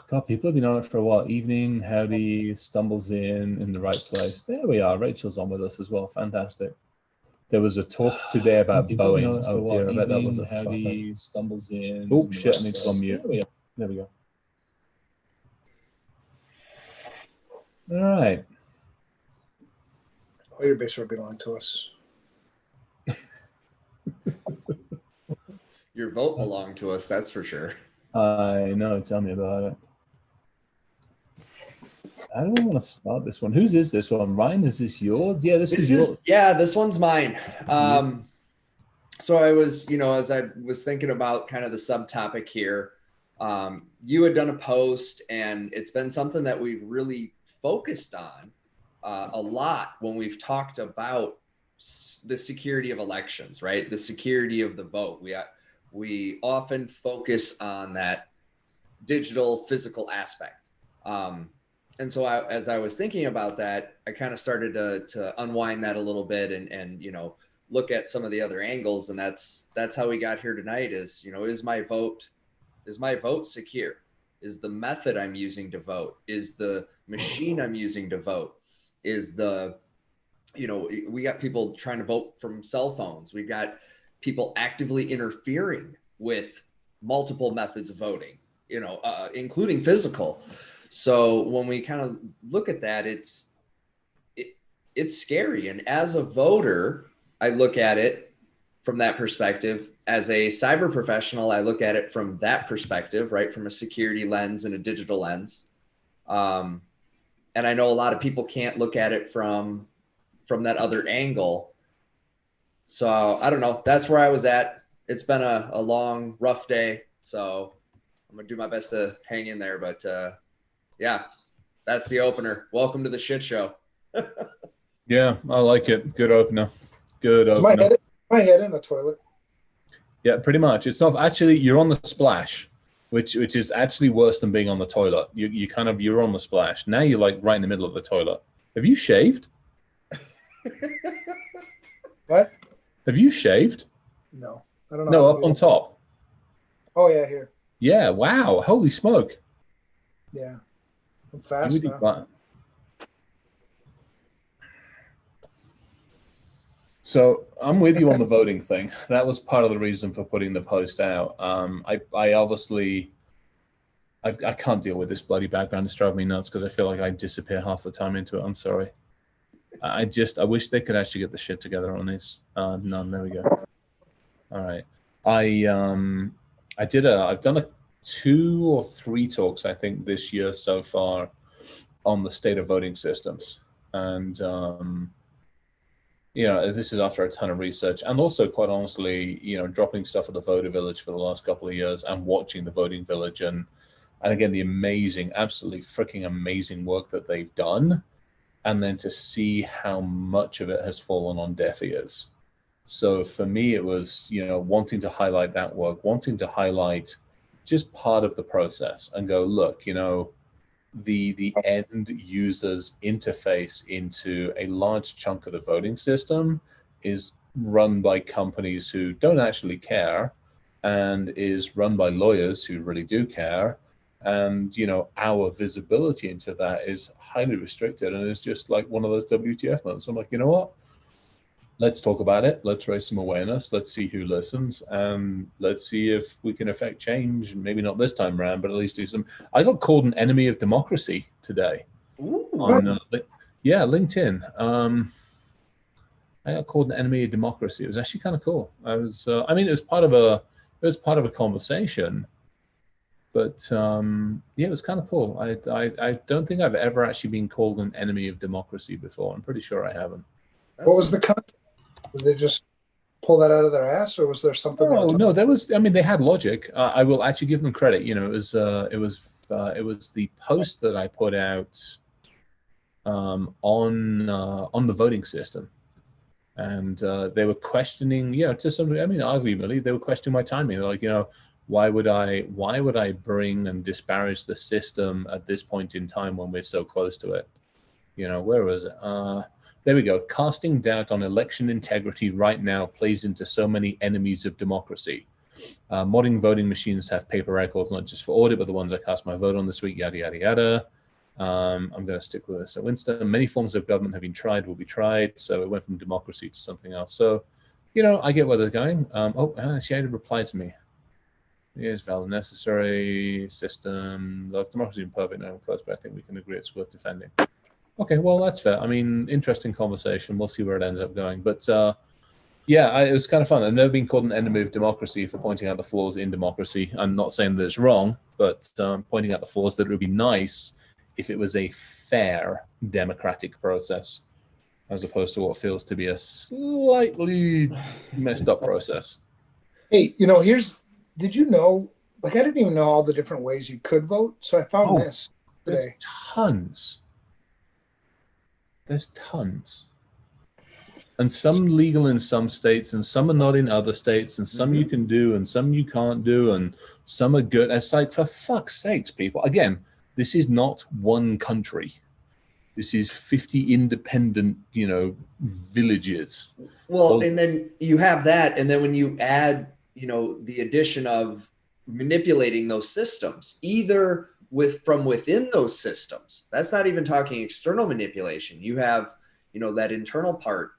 God, people have been on it for a while. Evening, howdy, stumbles in the right place. There we are. Rachel's on with us as well. Fantastic. There was a talk today about Boeing. Oh dear, I bet that was a howdy, stumbles in. Oh shit, I need to go on mute. There we go. All right. Oh, your base will belong to us. Your vote belonged to us, that's for sure. I know, tell me about it. I don't want to start this one. Whose is this one? Ryan, is this yours? Yeah, this is yours. Yeah, this one's mine. So I was, as I was thinking about kind of the subtopic here, you had done a post, and it's been something that we've really focused on a lot when we've talked about the security of elections, right? The security of the vote. We often focus on that digital physical aspect. And so as I was thinking about that, I kind of started to unwind that a little bit and look at some of the other angles. And that's how we got here tonight is my vote secure? Is the method I'm using to vote? Is the machine I'm using to vote? Is we got people trying to vote from cell phones. We've got people actively interfering with multiple methods of voting, including physical. So when we kind of look at that, it's scary. And as a voter, I look at it from that perspective. As a cyber professional, I look at it from that perspective, right? From a security lens and a digital lens. And I know a lot of people can't look at it from that other angle. So I don't know. That's where I was at. It's been a long, rough day. So I'm going to do my best to hang in there. But yeah, that's the opener. Welcome to the shit show. Yeah, I like it. Good opener. Good opener. My head in a toilet. Yeah, pretty much. It's not actually, you're on the splash, which is actually worse than being on the toilet. You're on the splash. Now you're like right in the middle of the toilet. Have you shaved? What? Have you shaved? No, I don't know. No, up on top. Oh yeah, here. Yeah. Wow. Holy smoke. Yeah, I'm fast now. Fun. So I'm with you on the voting thing. That was part of the reason for putting the post out. I obviously, I can't deal with this bloody background. It's driving me nuts because I feel like I disappear half the time into it. I'm sorry. I wish they could actually get the shit together on this. None. There we go. All right. I've done 2 or 3 talks, I think, this year so far on the state of voting systems. And, this is after a ton of research and also, quite honestly, dropping stuff at the Voter Village for the last couple of years and watching the Voting Village and again, the amazing, absolutely freaking amazing work that they've done. And then to see how much of it has fallen on deaf ears. So for me, it was, wanting to highlight that work, wanting to highlight just part of the process and go, look, the end user's interface into a large chunk of the voting system is run by companies who don't actually care and is run by lawyers who really do care. And, our visibility into that is highly restricted. And it's just like one of those WTF moments. I'm like, you know what? Let's talk about it. Let's raise some awareness. Let's see who listens. And let's see if we can affect change. Maybe not this time around, but at least do some. I got called an enemy of democracy today. Ooh. On LinkedIn. I got called an enemy of democracy. It was actually kind of cool. It was part of a conversation. But it was kind of cool. I don't think I've ever actually been called an enemy of democracy before. I'm pretty sure I haven't. What was the content? Did they just pull that out of their ass, or was there something? No, there was. I mean, they had logic. I will actually give them credit. It was the post that I put out on the voting system, and they were questioning. To some degree, I mean, arguably, they were questioning my timing. They're like, why would I bring and disparage the system at this point in time when we're so close to it? Where was it? There we go. Casting doubt on election integrity right now plays into so many enemies of democracy. Modern voting machines have paper records, not just for audit, but the ones I cast my vote on this week, yada, yada, yada. I'm going to stick with this. So Winston, many forms of government have been tried, will be tried. So it went from democracy to something else. So, I get where they're going. She had to reply to me. Yes, valid, necessary system. Democracy is perfect, no close, but I think we can agree it's worth defending. Okay, well, that's fair. I mean, interesting conversation. We'll see where it ends up going. But it was kind of fun. I've never been called an enemy of democracy for pointing out the flaws in democracy. I'm not saying that it's wrong, but pointing out the flaws, that it would be nice if it was a fair democratic process, as opposed to what feels to be a slightly messed up process. Hey, did you know, I didn't even know all the different ways you could vote. So I found this today. There's tons. And some legal in some states, and some are not in other states, and some you can do, and some you can't do, and some are good. It's like, for fuck's sakes, people. Again, this is not one country. This is 50 independent, villages. Well, and then you have that, and then when you add, the addition of manipulating those systems, either from within those systems, that's not even talking external manipulation. You have, that internal part.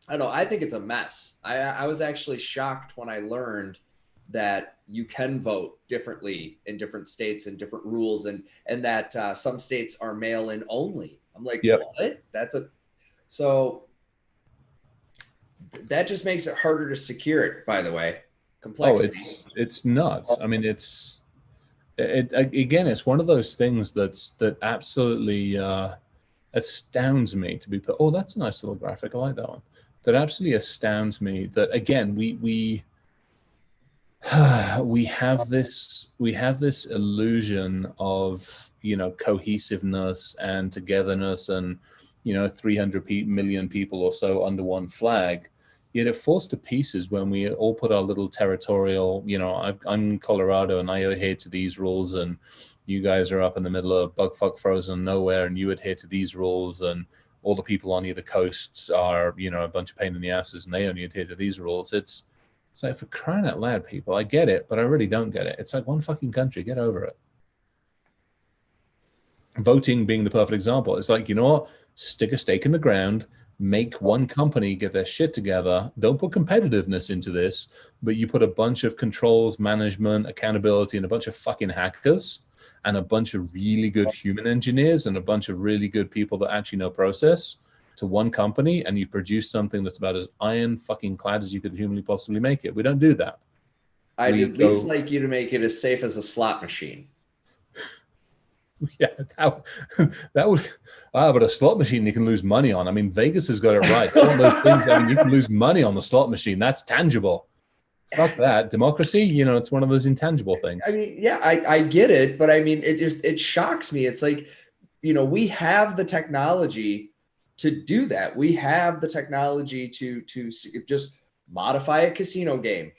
I don't know. I think it's a mess. I was actually shocked when I learned that you can vote differently in different states and different rules, and that some states are mail-in only. I'm like, what? So that just makes it harder to secure it, by the way. Complexity. Oh, it's nuts. I mean, again, it's one of those things that absolutely astounds me to be put. Oh, that's a nice little graphic. I like that one. That absolutely astounds me that, again, we have this illusion of cohesiveness and togetherness, and 300 million people or so under one flag. Yet it falls to pieces when we all put our little territorial, I'm in Colorado and I adhere to these rules, and you guys are up in the middle of bugfuck frozen nowhere and you adhere to these rules, and all the people on either coasts are, a bunch of pain in the asses and they only adhere to these rules. It's like, for crying out loud, people, I get it, but I really don't get it. It's like one fucking country, get over it. Voting being the perfect example. It's like, stick a stake in the ground, make one company get their shit together. Don't put competitiveness into this, but you put a bunch of controls, management, accountability, and a bunch of fucking hackers, and a bunch of really good human engineers, and a bunch of really good people that actually know process to one company, and you produce something that's about as iron fucking clad as you could humanly possibly make it. We don't do that. I'd at least like you to make it as safe as a slot machine. Yeah, that would. But a slot machine you can lose money on. I mean, Vegas has got it right. It's one of those things. I mean, you can lose money on the slot machine. That's tangible. Fuck that. Democracy, it's one of those intangible things. I mean, yeah, I get it, but I mean, it shocks me. It's like, we have the technology to do that. We have the technology to just modify a casino game.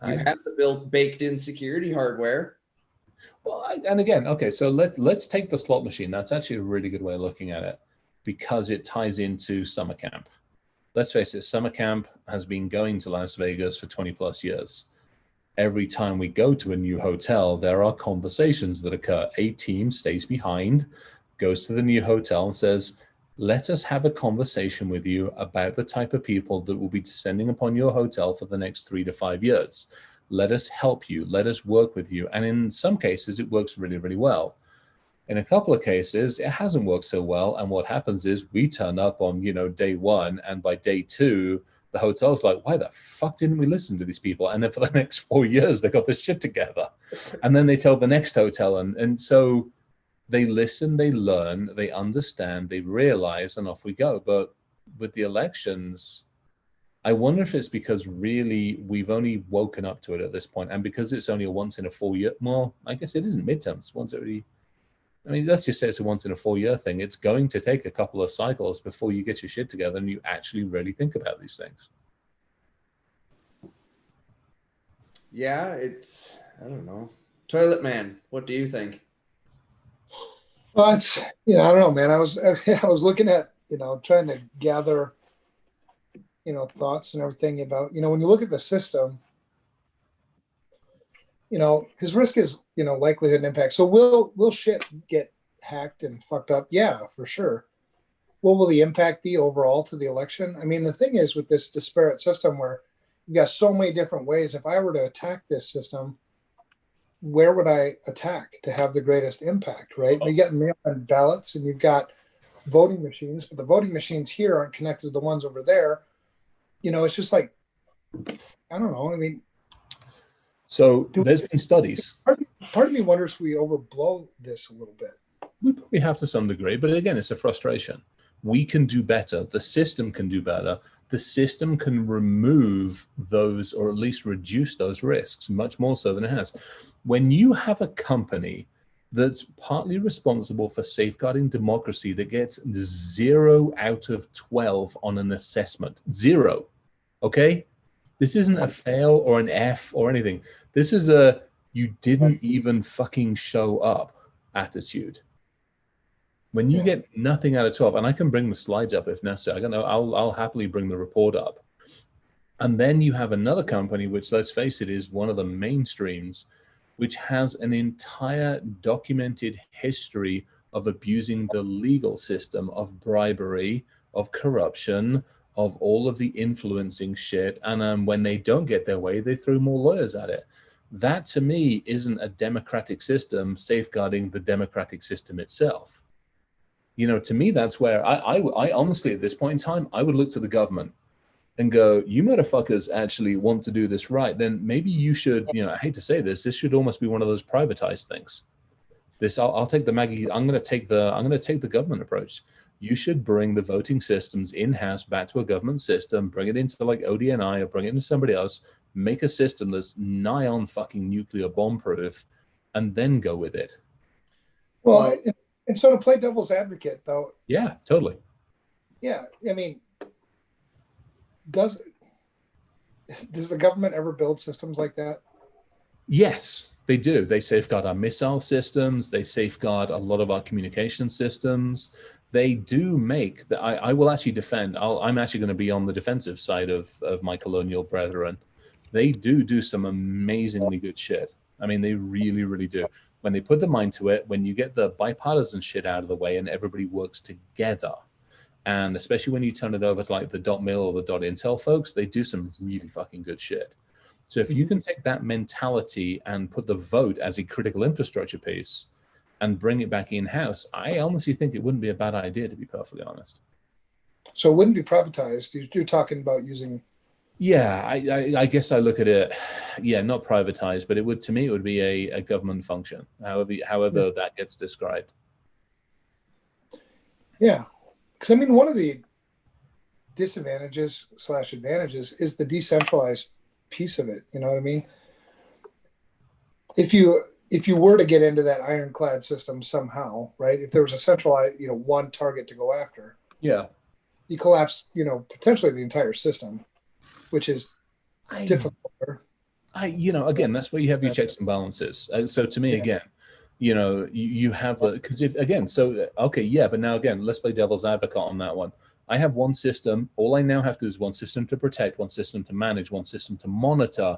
You have the baked in security hardware. Well, and again, okay, so let's take the slot machine. That's actually a really good way of looking at it, because it ties into summer camp. Let's face it, summer camp has been going to Las Vegas for 20 plus years. Every time we go to a new hotel, there are conversations that occur. A team stays behind, goes to the new hotel and says, let us have a conversation with you about the type of people that will be descending upon your hotel for the next 3 to 5 years. Let us help you. Let us work with you. And in some cases, it works really, really well. In a couple of cases, it hasn't worked so well. And what happens is we turn up on, day one. And by day 2, the hotel's like, why the fuck didn't we listen to these people? And then for the next 4 years, they got this shit together. And then they tell the next hotel. And so they listen, they learn, they understand, they realize, and off we go. But with the elections, I wonder if it's because really we've only woken up to it at this point, and because it's only a once in a 4 year. Well, I guess it isn't midterms. Once every. I mean, let's just say it's a once in a 4 year thing. It's going to take a couple of cycles before you get your shit together and you actually really think about these things. Yeah, I don't know. Toilet Man, what do you think? Well, it's, I don't know, man. I was looking at, trying to gather, thoughts and everything about, when you look at the system, because risk is, likelihood and impact. So will shit get hacked and fucked up? Yeah, for sure. What will the impact be overall to the election? I mean, the thing is with this disparate system where you've got so many different ways, if I were to attack this system, where would I attack to have the greatest impact, right? You got mail-in ballots and you've got voting machines, but the voting machines here aren't connected to the ones over there. It's just like, I don't know. I mean, so there's been studies. Part of me wonders if we overblow this a little bit. We probably have to some degree, but again, it's a frustration. We can do better. The system can do better. The system can remove those, or at least reduce those risks, much more so than it has. When you have a company that's partly responsible for safeguarding democracy that gets 0 out of 12 on an assessment, 0, okay? This isn't a fail or an F or anything. This is a you didn't even fucking show up attitude. When you get nothing out of 12, and I can bring the slides up if necessary. I don't know, I'll happily bring the report up. And then you have another company, which, let's face it, is one of the mainstreams, which has an entire documented history of abusing the legal system, of bribery, of corruption, of all of the influencing shit. And when they don't get their way, they throw more lawyers at it. That, to me, isn't a democratic system safeguarding the democratic system itself. To me, that's where I honestly, at this point in time, I would look to the government and go, you motherfuckers actually want to do this right, then maybe you should, I hate to say this should almost be one of those privatized things. I'll take the Maggie, I'm going to take the government approach. You should bring the voting systems in-house back to a government system, bring it into like ODNI or bring it into somebody else, make a system that's nigh on fucking nuclear bomb proof, and then go with it. Well, and so to play devil's advocate, though. Yeah, totally. Yeah, I mean, does the government ever build systems like that? Yes, they do. They safeguard our missile systems. They safeguard a lot of our communication systems. They do make that. I will actually defend. I'm actually going to be on the defensive side of my colonial brethren. They do some amazingly good shit. I mean, they really, really do. When they put the mind to it, when you get the bipartisan shit out of the way and everybody works together, and especially when you turn it over to like the .mil or the .intel folks, they do some really fucking good shit. So if you can take that mentality and put the vote as a critical infrastructure piece and bring it back in-house, I honestly think it wouldn't be a bad idea, to be perfectly honest. So it wouldn't be privatized. You're talking about using... Yeah, I guess I look at it, not privatized, but it would, to me, it would be a government function, however that gets described. Yeah, because I mean, one of the disadvantages/advantages is the decentralized piece of it. You know what I mean? If you were to get into that ironclad system somehow, right? If there was a centralized, one target to go after, you collapse, potentially the entire system, which is difficult. Again, that's where you have your checks and balances. So to me, again, you have because but now again, let's play devil's advocate on that one. I have one system. All I now have to do is one system to protect, one system to manage, one system to monitor,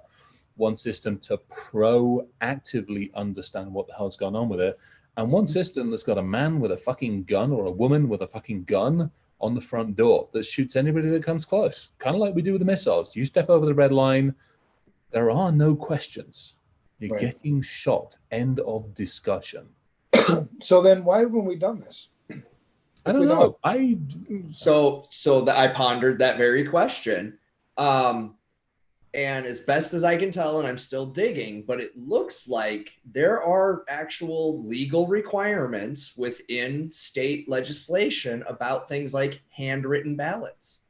one system to proactively understand what the hell's going on with it, and one system that's got a man with a fucking gun or a woman with a fucking gun on the front door that shoots anybody that comes close. Kind of like we do with the missiles. You step over the red line, there are no questions. You're getting shot. End of discussion. So then why haven't we done this? I don't know. So I pondered that very question. And as best as I can tell, and I'm still digging, but it looks like there are actual legal requirements within state legislation about things like handwritten ballots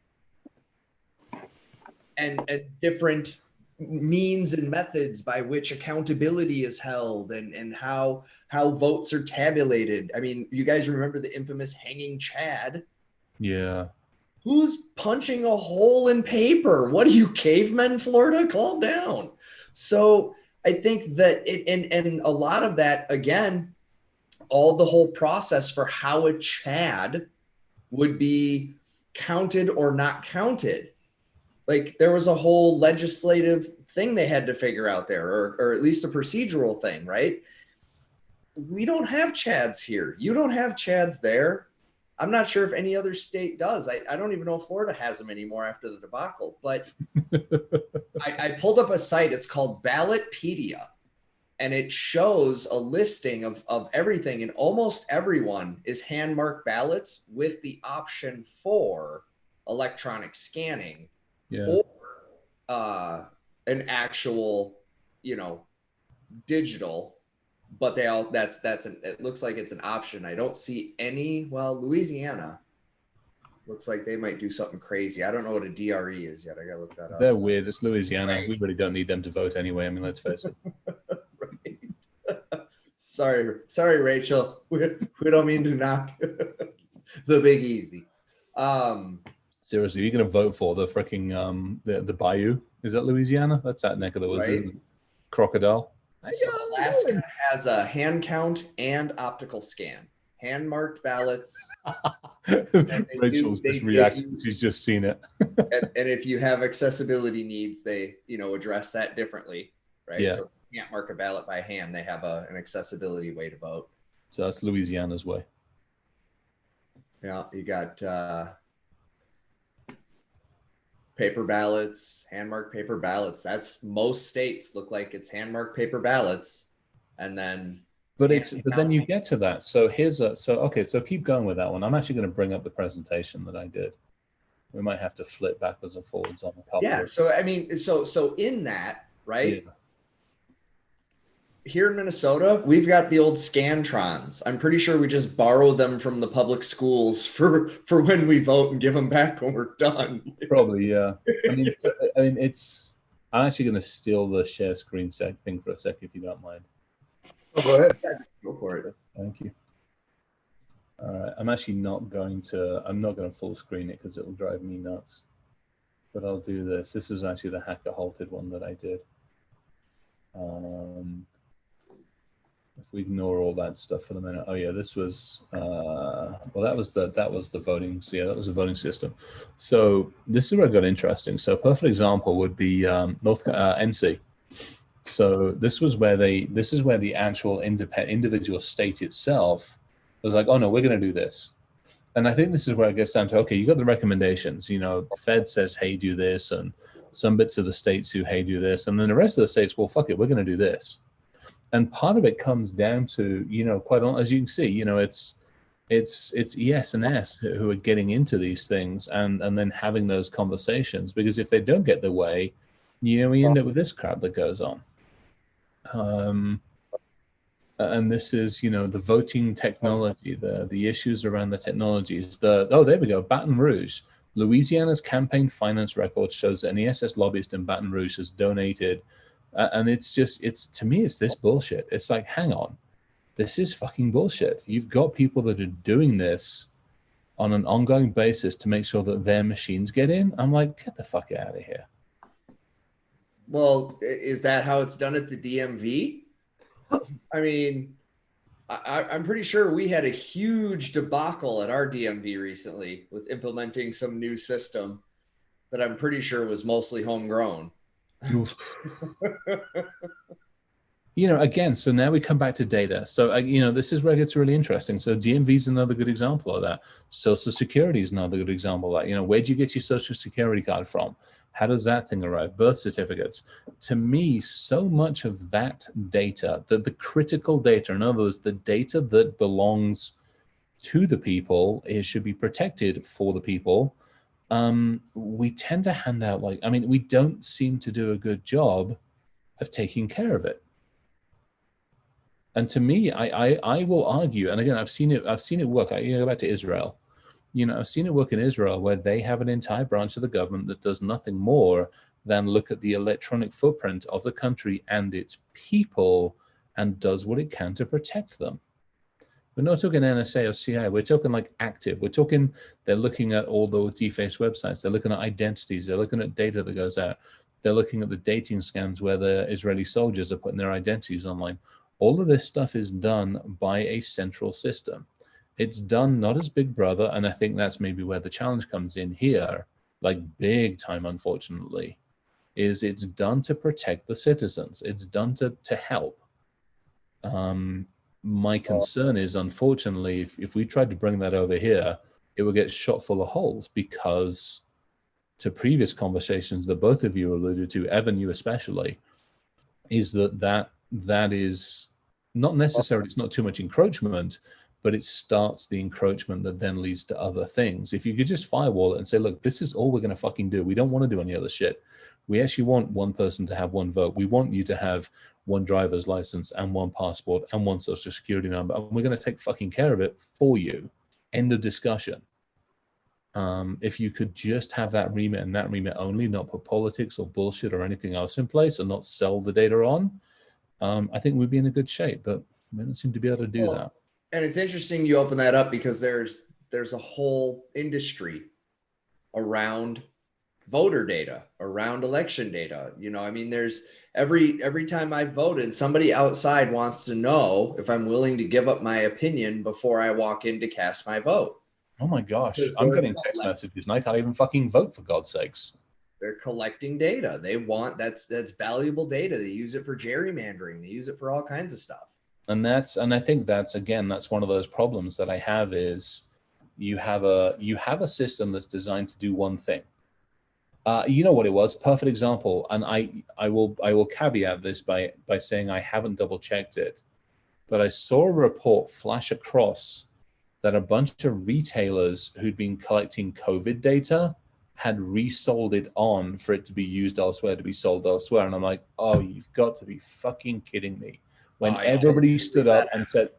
and different means and methods by which accountability is held and how votes are tabulated. I mean, you guys remember the infamous hanging Chad? Yeah. Who's punching a hole in paper? What are you, cavemen, Florida? Calm down. So I think that and a lot of that, again, all the whole process for how a Chad would be counted or not counted Like there was a whole legislative thing they had to figure out there, or at least a procedural thing, right? We don't have Chads here. You don't have Chads there. I'm not sure if any other state does. I don't even know if Florida has them anymore after the debacle, but I pulled up a site. It's called Ballotpedia, and it shows a listing of everything, and almost everyone is hand-marked ballots with the option for electronic scanning, Yeah. or an actual, digital. But they all it looks like it's an option. I don't see any. Well, Louisiana looks like they might do something crazy. I don't know what a DRE is yet. I gotta look that up. They're weird. It's Louisiana. Right. We really don't need them to vote anyway. I mean, let's face it. Right. Sorry, Rachel. We don't mean to knock the Big Easy. Seriously, you're gonna vote for the freaking the Bayou? Is that Louisiana? That's that neck of the woods, Right. isn't it? Crocodile. So Alaska has a hand count and optical scan, hand marked ballots. Rachel's just reacting. She's just seen it. and if you have accessibility needs, they address that differently, right? Yeah. So if you can't mark a ballot by hand, they have an accessibility way to vote. So that's Louisiana's way. Yeah, you got paper ballots, hand-marked paper ballots. That's most states look like it's hand-marked paper ballots, and then. But then you get to that. So so keep going with that one. I'm actually going to bring up the presentation that I did. We might have to flip backwards and forwards on a couple. Yeah. So I mean, so in that, right? Yeah. Here in Minnesota, we've got the old Scantrons. I'm pretty sure we just borrow them from the public schools for when we vote and give them back when we're done. Probably, yeah. I mean, I'm actually going to steal the share screen thing for a sec, if you don't mind. Oh, go ahead. Yeah, go for it. Thank you. All right. I'm actually not going to full screen it because it'll drive me nuts. But I'll do this. This is actually the hacker halted one that I did. If we ignore all that stuff for the minute. Oh yeah, this was that was the voting. So yeah, that was the voting system. So this is where it got interesting. So a perfect example would be NC. So this is where the actual individual state itself was like, oh no, we're going to do this. And I think this is where it gets down to, okay, you got the recommendations. Fed says, hey, do this, and some bits of the states who, hey, do this, and then the rest of the states, well, fuck it, we're going to do this. And part of it comes down to, quite as you can see, it's ES and S who are getting into these things and then having those conversations, because if they don't get their way, we end up with this crap that goes on. And this is, the voting technology, the issues around the technologies. There we go, Baton Rouge. Louisiana's campaign finance record shows that an ESS lobbyist in Baton Rouge has donated. And to me, it's this bullshit. It's like, hang on, this is fucking bullshit. You've got people that are doing this on an ongoing basis to make sure that their machines get in. I'm like, get the fuck out of here. Well, is that how it's done at the DMV? I mean, I'm pretty sure we had a huge debacle at our DMV recently with implementing some new system that I'm pretty sure was mostly homegrown. Again, so now we come back to data. So, this is where it gets really interesting. So DMV is another good example of that. Social Security is another good example of that. Where do you get your Social Security card from? How does that thing arrive? Birth certificates. To me, so much of that data, the critical data, in other words, the data that belongs to the people, should be protected for the people. We tend to hand out we don't seem to do a good job of taking care of it. And to me, I will argue, and again, I've seen it work. I go back to Israel. I've seen it work in Israel where they have an entire branch of the government that does nothing more than look at the electronic footprint of the country and its people and does what it can to protect them. We're not talking NSA or CIA. We're talking active. We're talking they're looking at all the defaced websites. They're looking at identities. They're looking at data that goes out. They're looking at the dating scams where the Israeli soldiers are putting their identities online. All of this stuff is done by a central system. It's done not as Big Brother, and I think that's maybe where the challenge comes in here. like big time, unfortunately, is it's done to protect the citizens. It's done to help. My concern is, unfortunately, if we tried to bring that over here, it would get shot full of holes, because to previous conversations that both of you alluded to, Evan, you especially, is that is not necessarily, it's not too much encroachment, but it starts the encroachment that then leads to other things. If you could just firewall it and say, look, this is all we're going to fucking do. We don't want to do any other shit. We actually want one person to have one vote. We want you to have one driver's license and one passport and one social security number. And we're going to take fucking care of it for you. End of discussion. If you could just have that remit and that remit only, not put politics or bullshit or anything else in place, and not sell the data on, I think we'd be in a good shape. But we don't seem to be able to do that. And it's interesting you open that up, because there's a whole industry around voter data, around election data. You know, I mean, there's every time I voted, somebody outside wants to know if I'm willing to give up my opinion before I walk in to cast my vote. Oh my gosh, I'm getting text messages and I can't even fucking vote, for God's sakes. They're collecting data. They want, that's valuable data. They use it for gerrymandering. They use it for all kinds of stuff. And I think that's one of those problems that I have, is you have a system that's designed to do one thing. You know what it was? Perfect example. And I will caveat this by saying I haven't double checked it, but I saw a report flash across that a bunch of retailers who'd been collecting COVID data had resold it on for it to be used elsewhere, to be sold elsewhere. And I'm like, oh, you've got to be fucking kidding me. When everybody stood up and said,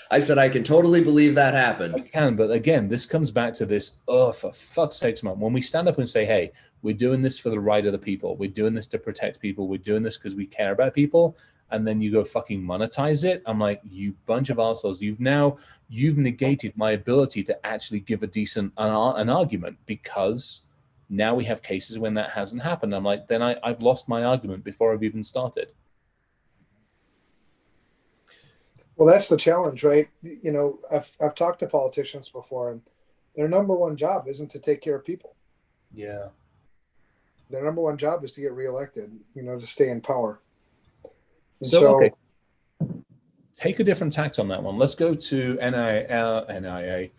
I said, I can totally believe that happened. I can, but again, this comes back to this, oh, for fuck's sakes, man. When we stand up and say, hey, we're doing this for the right of the people, we're doing this to protect people, we're doing this because we care about people, and then you go fucking monetize it, I'm like, you bunch of assholes, you've negated my ability to actually give a decent an argument, because now we have cases when that hasn't happened. I'm like, then I've lost my argument before I've even started. Well, that's the challenge, right? You know, I've talked to politicians before, and their number one job isn't to take care of people. Yeah. Their number one job is to get reelected, you know, to stay in power. So okay. Take a different tact on that one. Let's go to NIA,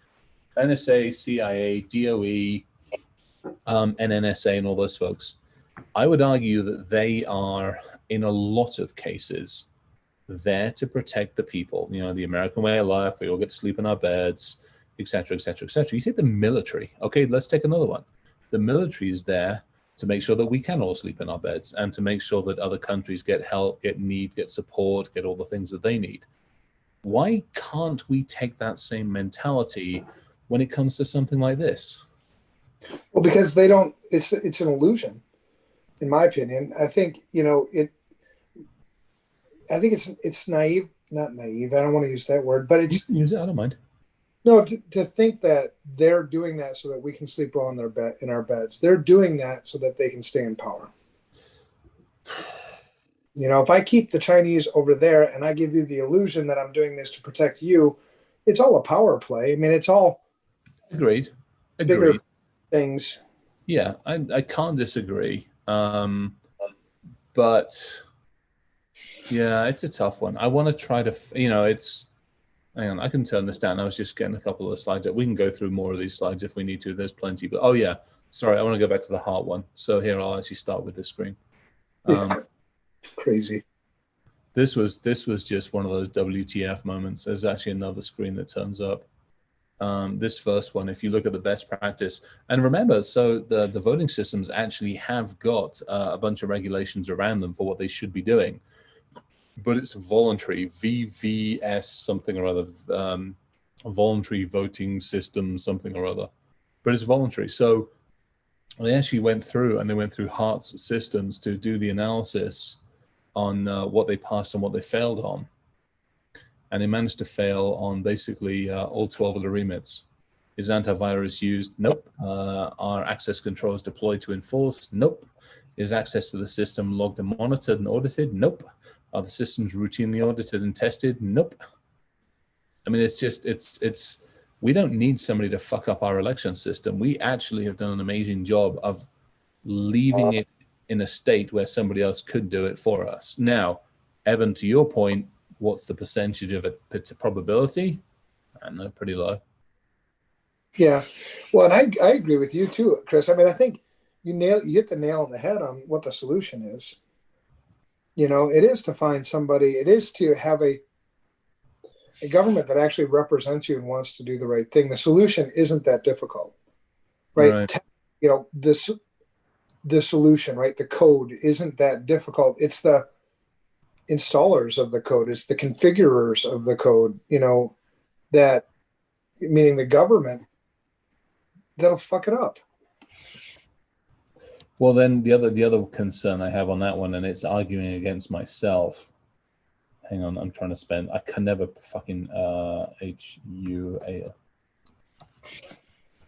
NSA, CIA, DOE, NNSA, and all those folks. I would argue that they are, in a lot of cases, there to protect the people. You know, the American way of life, we all get to sleep in our beds, et cetera, et cetera, et cetera. You take the military. Okay, let's take another one. The military is there to make sure that we can all sleep in our beds, and to make sure that other countries get help, get need, get support, get all the things that they need. Why can't we take that same mentality when it comes to something like this? Well, because they don't, it's an illusion, in my opinion. I think, you know, I think it's naive, not naive. I don't want to use that word, but it's. Use it, I don't mind. No, to think that they're doing that so that we can sleep well in our beds. They're doing that so that they can stay in power. You know, if I keep the Chinese over there and I give you the illusion that I'm doing this to protect you, it's all a power play. I mean, it's all agreed. Bigger things. Yeah, I can't disagree. But yeah, it's a tough one. I want to try to, you know, hang on, I can turn this down. I was just getting a couple of slides up. We can go through more of these slides if we need to. There's plenty. But oh yeah, sorry, I want to go back to the heart one. So here, I'll actually start with this screen. Crazy. This was just one of those WTF moments. There's actually another screen that turns up. This first one, if you look at the best practice, and remember, so the voting systems actually have got a bunch of regulations around them for what they should be doing. But it's voluntary, VVS something or other, voluntary voting system something or other. But it's voluntary. So they actually went through Hart's systems to do the analysis on what they passed and what they failed on. And they managed to fail on basically all 12 of the remits. Is antivirus used? Nope. Are access controls deployed to enforce? Nope. Is access to the system logged and monitored and audited? Nope. Are the systems routinely audited and tested? Nope. I mean, it's we don't need somebody to fuck up our election system. We actually have done an amazing job of leaving it in a state where somebody else could do it for us. Now, Evan, to your point, what's the percentage of it? It's a probability? I don't know, pretty low. Yeah. Well, and I agree with you too, Chris. I mean, I think you hit the nail on the head on what the solution is. You know, it is to find somebody, it is to have a government that actually represents you and wants to do the right thing. The solution isn't that difficult, right? You know, the solution, right? The code isn't that difficult. It's the installers of the code. It's the configurers of the code, you know, that, meaning the government, that'll fuck it up. Well, then the other concern I have on that one, and it's arguing against myself. Hang on, I'm trying to spend. I can never fucking HUA.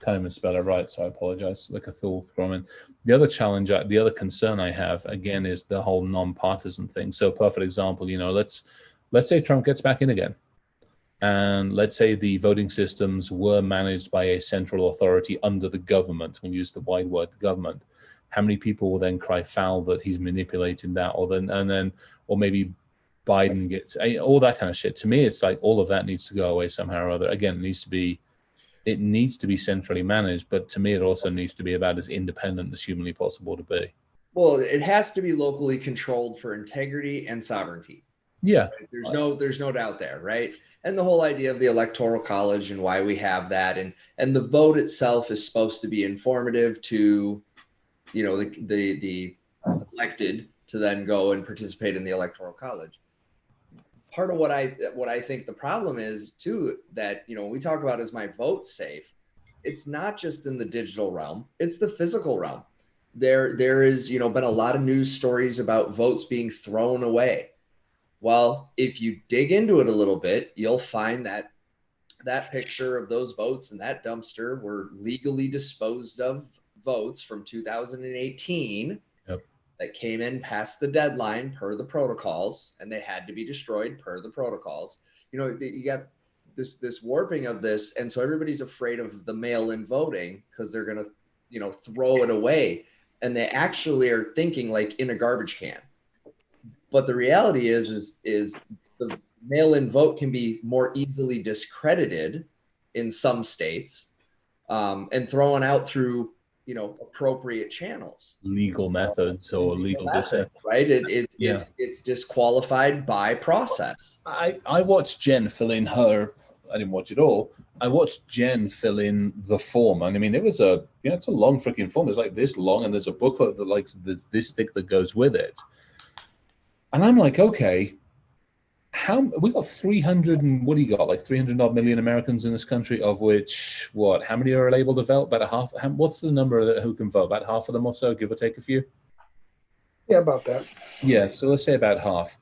Can't even spell it right, so I apologize. Like a fool, Roman. The other challenge, the other concern I have again is the whole non-partisan thing. So, perfect example. You know, let's say Trump gets back in again, and let's say the voting systems were managed by a central authority under the government. When you use the wide word government, how many people will then cry foul that he's manipulating that, or maybe Biden gets all that kind of shit? To me, it's like all of that needs to go away somehow or other. Again, it needs to be centrally managed, but to me, it also needs to be about as independent as humanly possible to be. Well, it has to be locally controlled for integrity and sovereignty. Yeah, right? There's no doubt there, right? And the whole idea of the Electoral College and why we have that, and the vote itself is supposed to be informative to, you know, the elected to then go and participate in the Electoral College. Part of what I think the problem is too, that, you know, when we talk about is my vote safe, it's not just in the digital realm, it's the physical realm. There is, you know, been a lot of news stories about votes being thrown away. Well, if you dig into it a little bit, you'll find that that picture of those votes in that dumpster were legally disposed of votes from 2018. Yep. That came in past the deadline per the protocols, and they had to be destroyed per the protocols. You know, you got this warping of this, and so everybody's afraid of the mail-in voting because they're gonna, you know, throw it away, and they actually are thinking like in a garbage can. But the reality is the mail-in vote can be more easily discredited in some states, and thrown out through, you know, appropriate channels, legal methods or legal methods, right? It's disqualified by process. I watched Jen fill in her. I didn't watch it all. I watched Jen fill in the form, and I mean, it's a long freaking form. It's like this long, and there's a booklet that like there's this thick that goes with it. And I'm like, okay, we got 300 and what do you got? Like 300 odd million Americans in this country, of which how many are able to vote? About a half. What's the number who can vote? About half of them or so, give or take a few. Yeah, about that. Yeah, so let's say about half.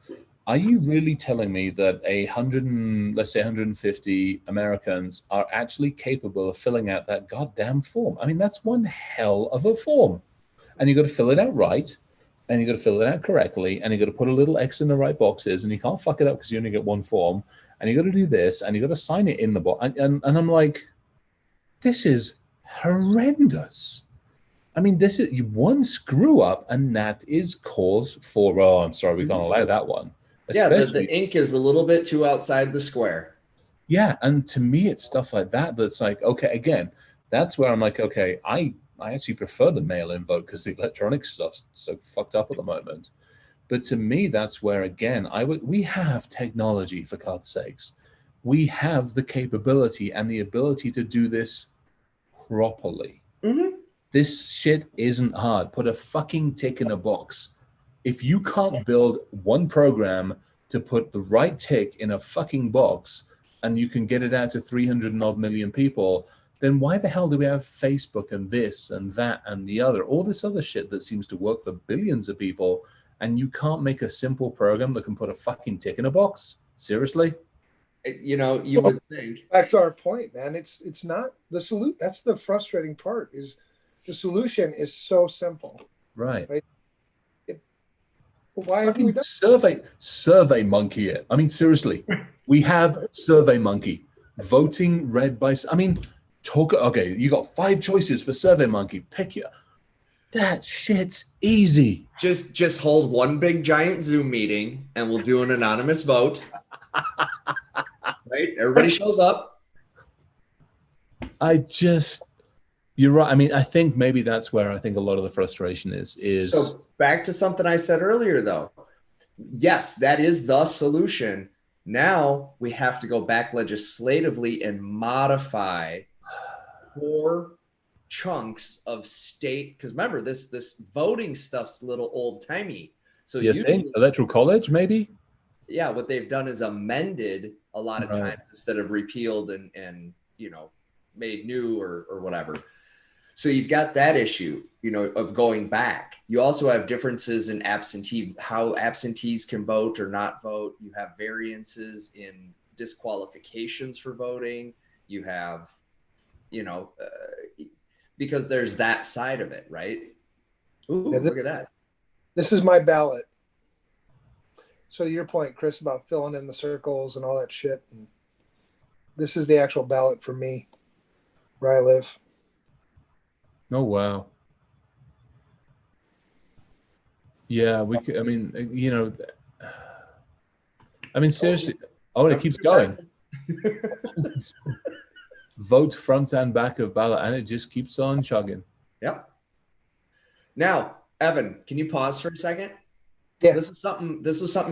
Are you really telling me that 150 Americans are actually capable of filling out that goddamn form? I mean, that's one hell of a form, and you got to fill it out right. And you got to fill it out correctly, and you got to put a little X in the right boxes, and you can't fuck it up because you only get one form, and you got to do this, and you got to sign it in the box. And I'm like, this is horrendous. I mean, this is one screw up, and that is cause for. Oh, I'm sorry, we can't allow that one. Yeah, the ink is a little bit too outside the square. Yeah, and to me, it's stuff like that that's like, okay, again, that's where I'm like, okay, I actually prefer the mail-in vote because the electronic stuff's so fucked up at the moment. But to me, that's where, again, we have technology, for God's sakes. We have the capability and the ability to do this properly. Mm-hmm. This shit isn't hard. Put a fucking tick in a box. If you can't build one program to put the right tick in a fucking box and you can get it out to 300 and odd million people, then why the hell do we have Facebook and this and that and the other, all this other shit that seems to work for billions of people, and you can't make a simple program that can put a fucking tick in a box? Seriously? You know, you would think. Back to our point, man, it's not the solution. That's the frustrating part, is the solution is so simple. Right? Why have we done Survey Monkey it? I mean, seriously, we have Survey Monkey. Voting read by, I mean, okay, you got 5 choices for SurveyMonkey. Pick your, that shit's easy. Just hold one big giant Zoom meeting and we'll do an anonymous vote. Right? Everybody shows up. You're right. I mean, I think maybe that's where I think a lot of the frustration is. So back to something I said earlier, though. Yes, that is the solution. Now we have to go back legislatively and modify core chunks of state. Because remember, this voting stuff's a little old timey. So you think electoral college, maybe? Yeah, what they've done is amended a lot of times instead of repealed and made new or whatever. So you've got that issue, of going back. You also have differences in how absentees can vote or not vote. You have variances in disqualifications for voting. You have, because there's that side of it, right? Ooh, yeah, look at that. This is my ballot. So your point, Chris, about filling in the circles and all that shit. This is the actual ballot for me, where I live. Oh, wow. Yeah, we could, I mean, seriously. Oh, and it keeps going. Vote front and back of ballot, and it just keeps on chugging. Yep. Now, Evan, can you pause for a second? Yeah. This is something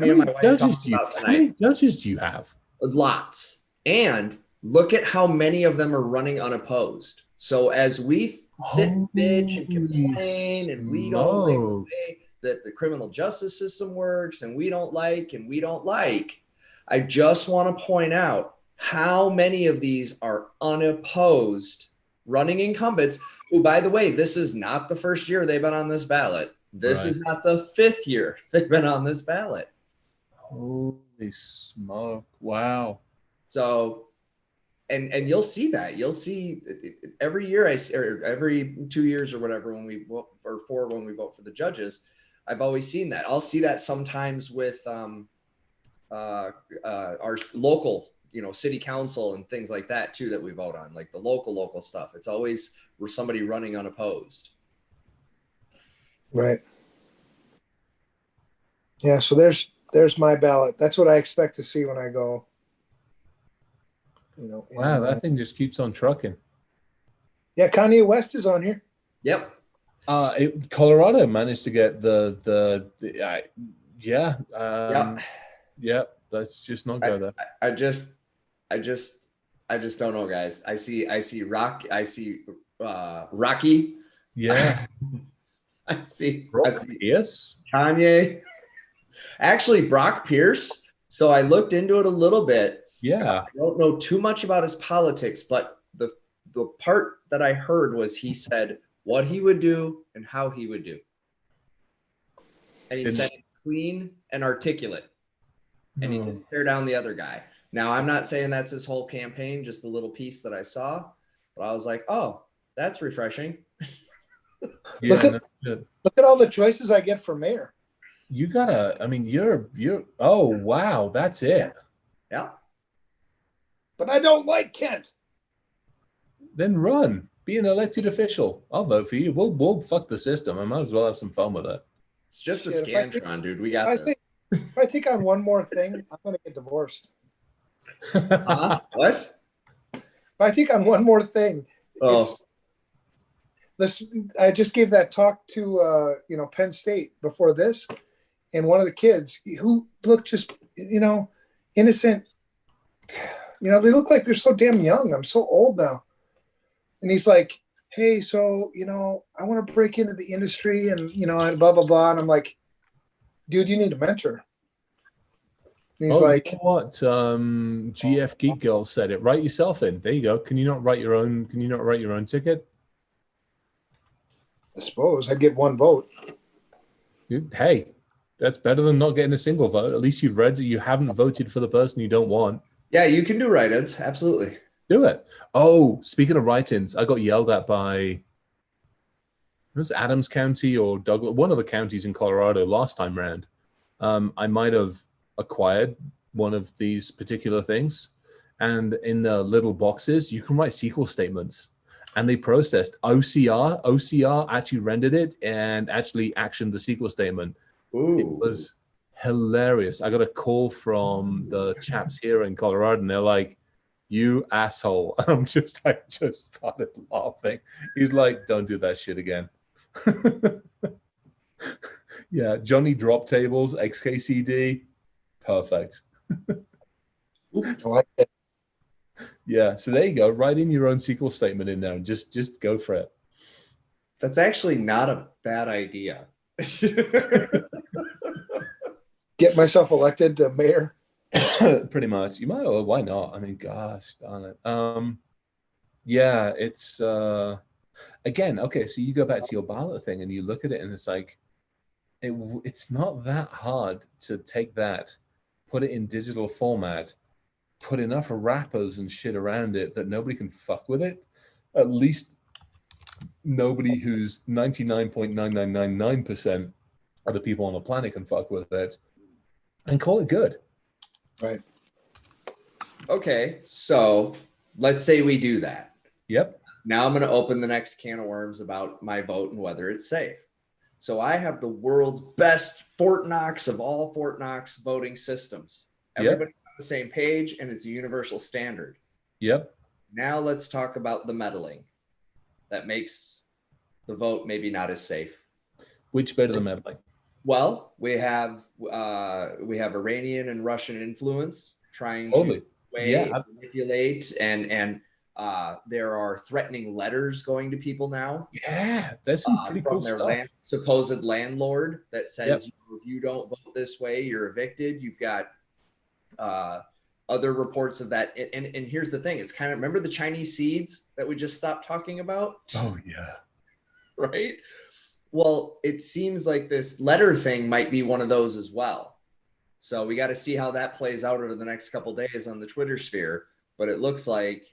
me and my wife talked about tonight. How many judges do you have? Lots. And look at how many of them are running unopposed. So as we sit and bitch and complain and we don't like the way that the criminal justice system works and we don't like, I just want to point out how many of these are unopposed running incumbents who, by the way, this is not the first year they've been on this ballot. This is not the 5th year they've been on this ballot. Holy smoke. Wow. So, and you'll see that. You'll see every year or every 2 years or whatever when we vote, or 4 when we vote for the judges, I've always seen that. I'll see that sometimes with our local, city council and things like that too, that we vote on, like the local stuff. It's always somebody running unopposed. Right. Yeah. So there's my ballot. That's what I expect to see when I go. Wow, that thing just keeps on trucking. Yeah, Kanye West is on here. Yep. Colorado managed to get let's just not go there. I just don't know, guys. I see Rocky. Yeah. I see Yes. Kanye. Actually, Brock Pierce. So I looked into it a little bit. Yeah. I don't know too much about his politics, but the part that I heard was he said what he would do and how he would do. And he said clean and articulate. And he didn't tear down the other guy. Now, I'm not saying that's his whole campaign, just a little piece that I saw. But I was like, oh, that's refreshing. Look at all the choices I get for mayor. You gotta, you're oh wow, that's it. Yeah. But I don't like Kent. Then run. Be an elected official. I'll vote for you. We'll fuck the system. I might as well have some fun with it. It's just a scantron, dude. We got this. If I take on one more thing, I'm gonna get divorced. What? If I take on one more thing, I just gave that talk to Penn State before this, and one of the kids who looked just innocent, they look like they're so damn young. I'm so old now. And he's like, hey, so I want to break into the industry and and blah blah blah. And I'm like, dude, you need a mentor. And he's like, you know what? GF Geek Girl said it. Write yourself in. There you go. Can you not write your own ticket? I suppose I'd get one vote. Hey, that's better than not getting a single vote. At least you've read that you haven't voted for the person you don't want. Yeah, you can do write-ins. Absolutely. Do it. Oh, speaking of write-ins, I got yelled at by, it was Adams County or Douglas, one of the counties in Colorado last time round. I might have acquired one of these particular things, And in the little boxes, you can write SQL statements. And they processed OCR actually rendered it and actually actioned the SQL statement. Ooh. It was hilarious. I got a call from the chaps here in Colorado, and they're like, "You asshole." I just started laughing. He's like, "Don't do that shit again." Yeah, Johnny drop tables, XKCD, perfect. I like it. Yeah, so there you go. Write in your own SQL statement in there and just go for it. That's actually not a bad idea. Get myself elected to mayor. Pretty much. You might, or why not? I mean, gosh darn it. Yeah, it's again, okay, so you go back to your ballot thing and you look at it and it's like it's not that hard to take that, put it in digital format, put enough wrappers and shit around it that nobody can fuck with it. At least nobody who's 99.9999% of the people on the planet can fuck with it, and call it good. Right. Okay, so let's say we do that. Yep. Now I'm going to open the next can of worms about my vote and whether it's safe. So I have the world's best Fort Knox of all Fort Knox voting systems. Everybody's on the same page and it's a universal standard. Yep. Now let's talk about the meddling that makes the vote maybe not as safe. Which bit of the meddling? Well, we have Iranian and Russian influence trying to manipulate, and there are threatening letters going to people now. Yeah, there's some pretty cool from their stuff. Supposed landlord that says, if you don't vote this way, you're evicted. You've got other reports of that. And here's the thing. It's kind of, remember the Chinese seeds that we just stopped talking about? Oh, yeah. Right? Well, it seems like this letter thing might be one of those as well. So we got to see how that plays out over the next couple of days on the Twitter sphere. But it looks like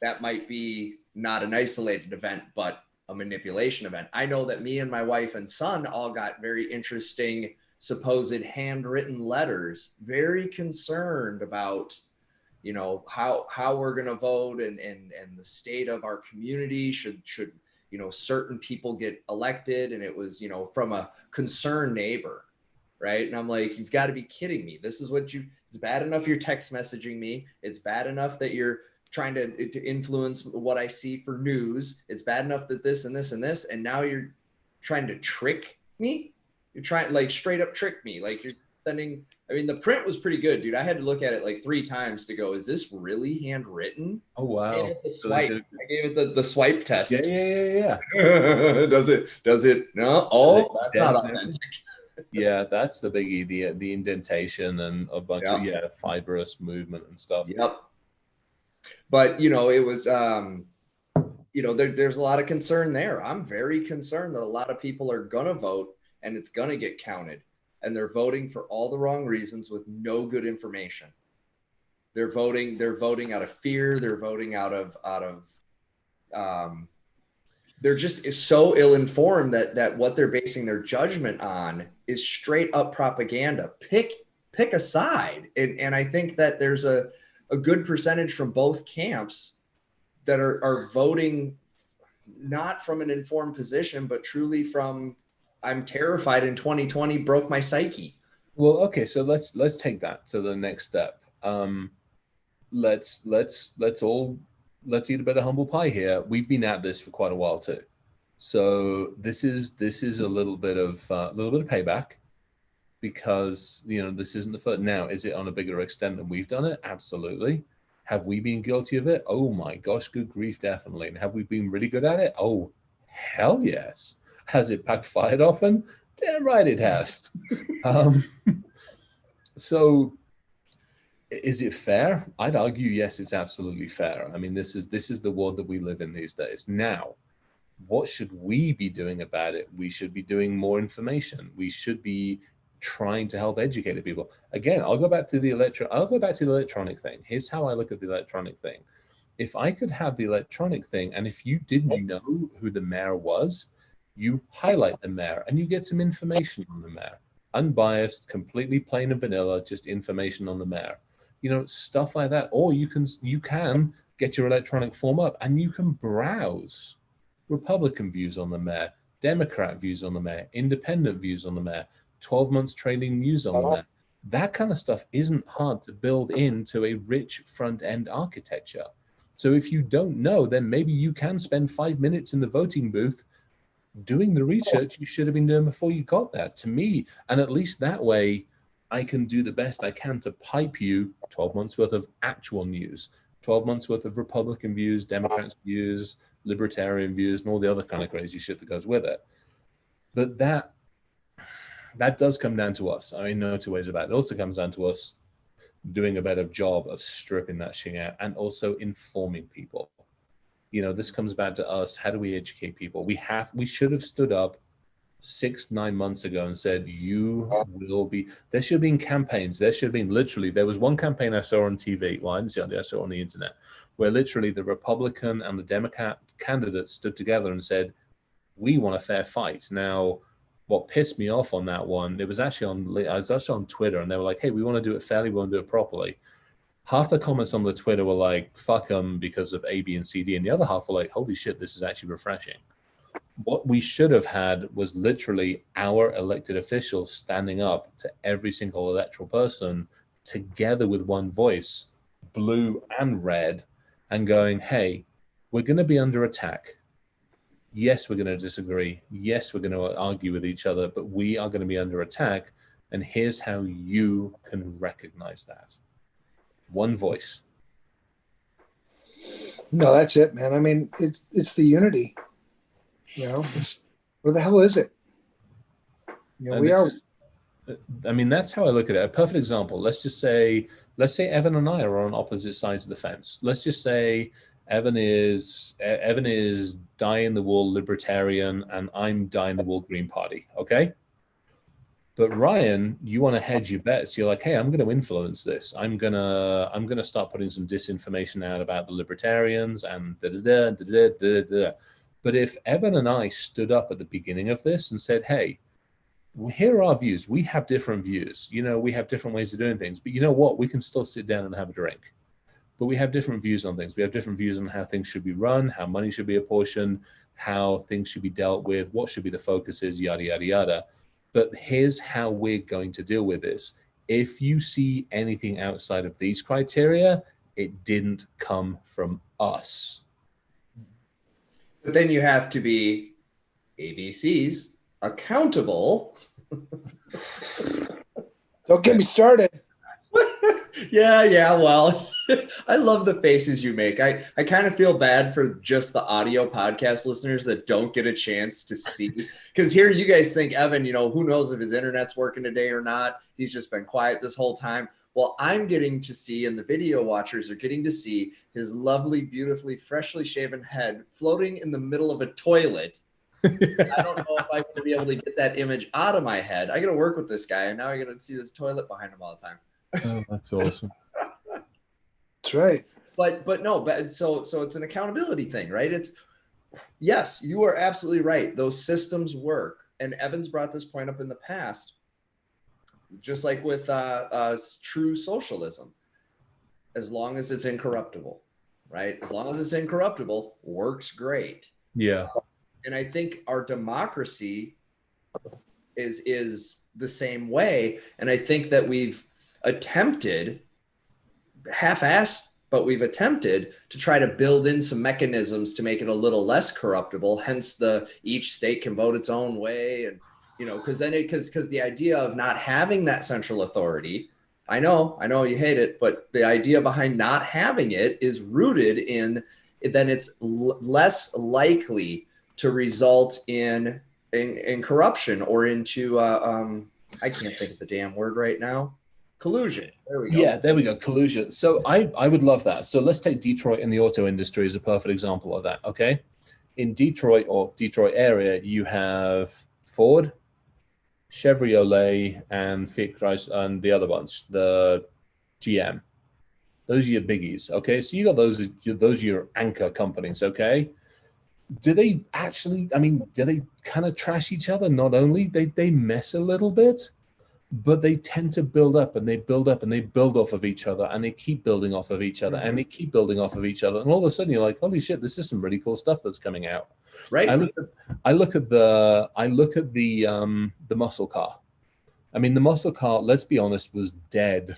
that might be not an isolated event, but a manipulation event. I know that me and my wife and son all got very interesting supposed handwritten letters, very concerned about, you know, how we're going to vote and the state of our community. Should you know, certain people get elected? And it was, you know, from a concerned neighbor, right? And I'm like, you've got to be kidding me. This is what it's bad enough you're text messaging me. It's bad enough that you're trying to influence what I see for news. It's bad enough that this and this and this, and now you're trying to trick me. You're trying, like, straight up trick me. Like, you're sending, I mean, the print was pretty good, dude. I had to look at it like 3 times to go, is this really handwritten? Oh, wow. I gave it the swipe. I gave it the swipe test. Yeah. Does it? No. Oh, that's not authentic. Yeah, that's the biggie, the indentation and a bunch of fibrous movement and stuff. Yep. But, you know, it was, you know, there's a lot of concern there. I'm very concerned that a lot of people are going to vote and it's going to get counted, and they're voting for all the wrong reasons with no good information. They're voting out of fear. They're voting out of they're just so ill-informed that what they're basing their judgment on is straight up propaganda. Pick a side. And I think that there's a good percentage from both camps that are voting not from an informed position, but truly from, I'm terrified in 2020 broke my psyche. Well, okay, so let's take that to the next step. Let's eat a bit of humble pie here. We've been at this for quite a while too, so this is a little bit of payback, because, you know, this isn't the first. Now, is it on a bigger extent than we've done it? Absolutely. Have we been guilty of it? Oh my gosh, good grief, definitely. And have we been really good at it? Oh, hell yes. Has it backfired often? Damn right it has. So is it fair? I'd argue yes, it's absolutely fair. I mean, this is the world that we live in these days. Now, what should we be doing about it? We should be doing more information. We should be trying to help educate the people. Again, I'll go back to the electronic thing. Here's how I look at the electronic thing. If I could have the electronic thing, and if you didn't know who the mayor was, you highlight the mayor and you get some information on the mayor. Unbiased, completely plain and vanilla, just information on the mayor. stuff like that. Or you can get your electronic form up and you can browse Republican views on the mayor, Democrat views on the mayor, independent views on the mayor, 12 months trailing news on the mayor. That kind of stuff isn't hard to build into a rich front end architecture. So if you don't know, then maybe you can spend 5 minutes in the voting booth doing the research you should have been doing before you got there, to me. And at least that way, I can do the best I can to pipe you 12 months worth of actual news, 12 months worth of Republican views, Democrats views, libertarian views, and all the other kind of crazy shit that goes with it. But that does come down to us. I mean, no two ways about it. It also comes down to us doing a better job of stripping that shit out and also informing people. This comes back to us. How do we educate people? We should have stood up 6-9 months ago and said, there should have been campaigns. There should have been there was one campaign I saw on TV. Well, I didn't see it, I saw it on the internet, where literally the Republican and the Democrat candidates stood together and said, we want a fair fight. Now, what pissed me off on that one, I was actually on Twitter, and they were like, hey, we want to do it fairly, we want to do it properly. Half the comments on the Twitter were like, fuck them because of A, B, and C, D. And the other half were like, holy shit, this is actually refreshing. What we should have had was literally our elected officials standing up to every single electoral person together with one voice, blue and red, and going, hey, we're going to be under attack. Yes, we're going to disagree. Yes, we're going to argue with each other, but we are going to be under attack. And here's how you can recognize that. One voice. No, that's it, man. I mean, it's the unity. Where the hell is it? That's how I look at it. A perfect example. Let's say Evan and I are on opposite sides of the fence. Let's just say Evan is dyed-in-the-wool libertarian and I'm dyed-in-the-wool Green Party. Okay. But Ryan, you want to hedge your bets. You're like, hey, I'm going to influence this. I'm gonna start putting some disinformation out about the libertarians and da-da-da. But if Evan and I stood up at the beginning of this and said, hey, here are our views. We have different views. We have different ways of doing things. But you know what? We can still sit down and have a drink. But we have different views on things. We have different views on how things should be run, how money should be apportioned, how things should be dealt with, what should be the focuses, yada, yada, yada. But here's how we're going to deal with this. If you see anything outside of these criteria, it didn't come from us. But then you have to be ABCs accountable. Don't get me started. Yeah. Well, I love the faces you make. I kind of feel bad for just the audio podcast listeners that don't get a chance to see. Because here you guys think, Evan, who knows if his internet's working today or not. He's just been quiet this whole time. Well, I'm getting to see, and the video watchers are getting to see, his lovely, beautifully, freshly shaven head floating in the middle of a toilet. I don't know if I'm going to be able to get that image out of my head. I got to work with this guy, and now I got to see this toilet behind him all the time. Oh, that's awesome. That's right. But so it's an accountability thing, right? Yes, you are absolutely right. Those systems work. And Evan's brought this point up in the past, just like with true socialism, as long as it's incorruptible, right? As long as it's incorruptible, works great. Yeah. And I think our democracy is the same way. And I think that we've attempted, half-assed, but we've attempted to try to build in some mechanisms to make it a little less corruptible. Hence each state can vote its own way. And, because the idea of not having that central authority, I know you hate it, but the idea behind not having it is rooted in, then it's less likely to result in corruption or into, I can't think of the damn word right now. Collusion. There we go. Yeah, there we go. Collusion. So I would love that. So let's take Detroit in the auto industry as a perfect example of that. Okay. In Detroit or Detroit area, you have Ford, Chevrolet, and Fiat Chrysler, and the other ones, the GM. Those are your biggies. Okay. So you got those are your anchor companies. Okay. Do they actually, do they kind of trash each other? Not only they mess a little bit, but they tend to build up and they build up and they build off of each other and they keep building off of each other and they keep building off of each other. And all of a sudden you're like, holy shit, this is some really cool stuff that's coming out. Right. I look at the muscle car. I mean, the muscle car, let's be honest, was dead,